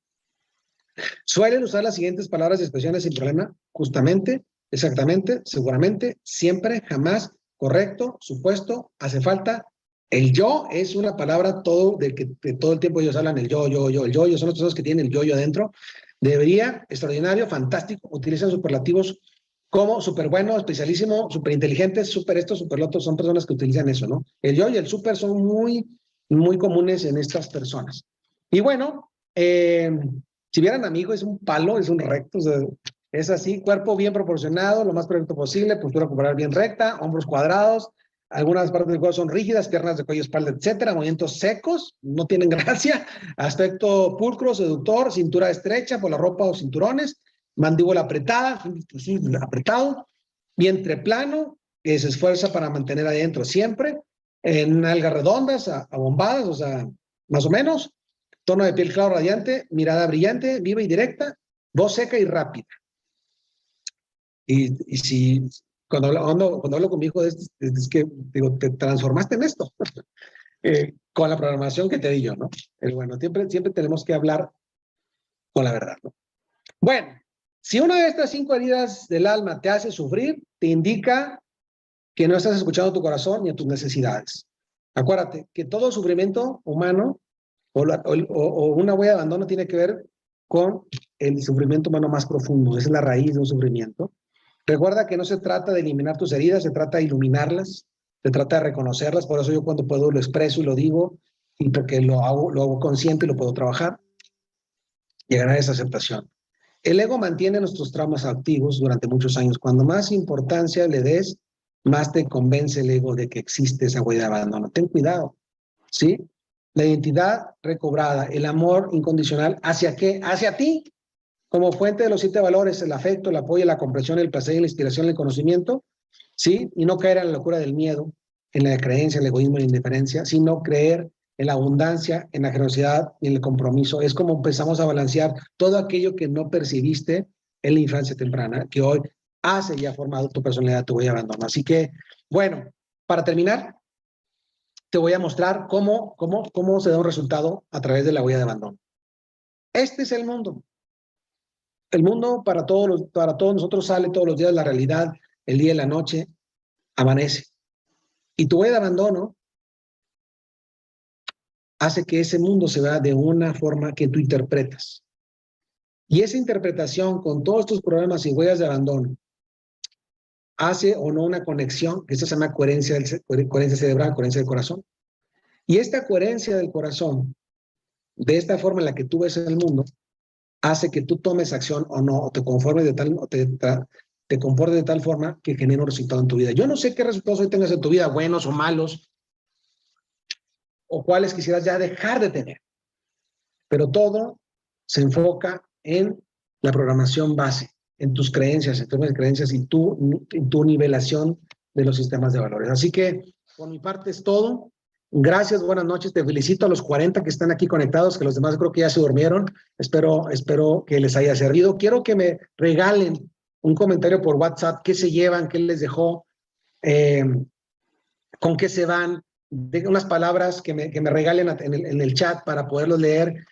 Speaker 1: Suelen usar las siguientes palabras y expresiones sin problema: justamente, exactamente, seguramente, siempre, jamás, correcto, supuesto, hace falta. El yo es una palabra de todo el tiempo ellos hablan el yo, el yo, son las personas que tienen el yo adentro. Debería, extraordinario, fantástico, utilizan superlativos como súper bueno, especialísimo, súper inteligente, súper esto, súper lo otro. Son personas que utilizan eso, ¿no? El yo y el súper son muy comunes en estas personas. Y bueno, si vieran a mi hijo, es un palo, es un recto, o sea, es así: cuerpo bien proporcionado, lo más perfecto posible, postura corporal bien recta, hombros cuadrados, algunas partes del cuerpo son rígidas, piernas de cuello, espalda, etcétera, movimientos secos, no tienen gracia, aspecto pulcro, seductor, cintura estrecha por la ropa o cinturones, mandíbula apretada, apretado, vientre plano, que se esfuerza para mantener adentro siempre, nalgas redondas, abombadas, o sea, más o menos, tono de piel claro, radiante, mirada brillante, viva y directa, voz seca y rápida. Y si cuando hablo con mi hijo es que digo, te transformaste en esto con la programación que te di yo, ¿no? Bueno, siempre tenemos que hablar con la verdad, ¿no? Bueno, Si una de estas 5 heridas del alma te hace sufrir, te indica que no estás escuchando a tu corazón ni a tus necesidades. Acuérdate que todo sufrimiento humano o una huella de abandono tiene que ver con el sufrimiento humano más profundo. Esa es la raíz de un sufrimiento. Recuerda que no se trata de eliminar tus heridas, se trata de iluminarlas, se trata de reconocerlas. Por eso yo cuando puedo lo expreso y lo digo, y porque lo hago consciente y lo puedo trabajar. Llegar a esa aceptación. El ego mantiene nuestros traumas activos durante muchos años. Cuando más importancia le des, más te convence el ego de que existe esa huella de abandono. Ten cuidado, ¿sí? La identidad recobrada, el amor incondicional, ¿hacia qué? Hacia ti, como fuente de los 7 valores, el afecto, el apoyo, la comprensión, el placer, la inspiración, el conocimiento, ¿sí? Y no caer en la locura del miedo, en la creencia, el egoísmo, la indiferencia, sino creer en la abundancia, en la generosidad y en el compromiso. Es como empezamos a balancear todo aquello que no percibiste en la infancia temprana, que hoy hace y ha formado tu personalidad, tu huella de abandono. Así que, bueno, para terminar, te voy a mostrar cómo se da un resultado a través de la huella de abandono. Este es el mundo. El mundo para todos nosotros sale todos los días, la realidad, el día y la noche, amanece. Y tu huella de abandono hace que ese mundo se vea de una forma que tú interpretas. Y esa interpretación con todos tus problemas y huellas de abandono hace o no una conexión, que eso se llama coherencia cerebral, coherencia del corazón. Y esta coherencia del corazón, de esta forma en la que tú ves el mundo, hace que tú tomes acción o no, o te conformes de tal, o te comportes de tal forma que genere un resultado en tu vida. Yo no sé qué resultados hoy tengas en tu vida, buenos o malos, o cuáles quisieras ya dejar de tener. Pero todo se enfoca en la programación base, en tus creencias, en tus creencias y tu nivelación de los sistemas de valores. Así que, por mi parte es todo. Gracias, buenas noches. Te felicito a los 40 que están aquí conectados, que los demás creo que ya se durmieron. Espero que les haya servido. Quiero que me regalen un comentario por WhatsApp. ¿Qué se llevan? ¿Qué les dejó? ¿Con qué se van? De unas palabras que me regalen en el chat para poderlos leer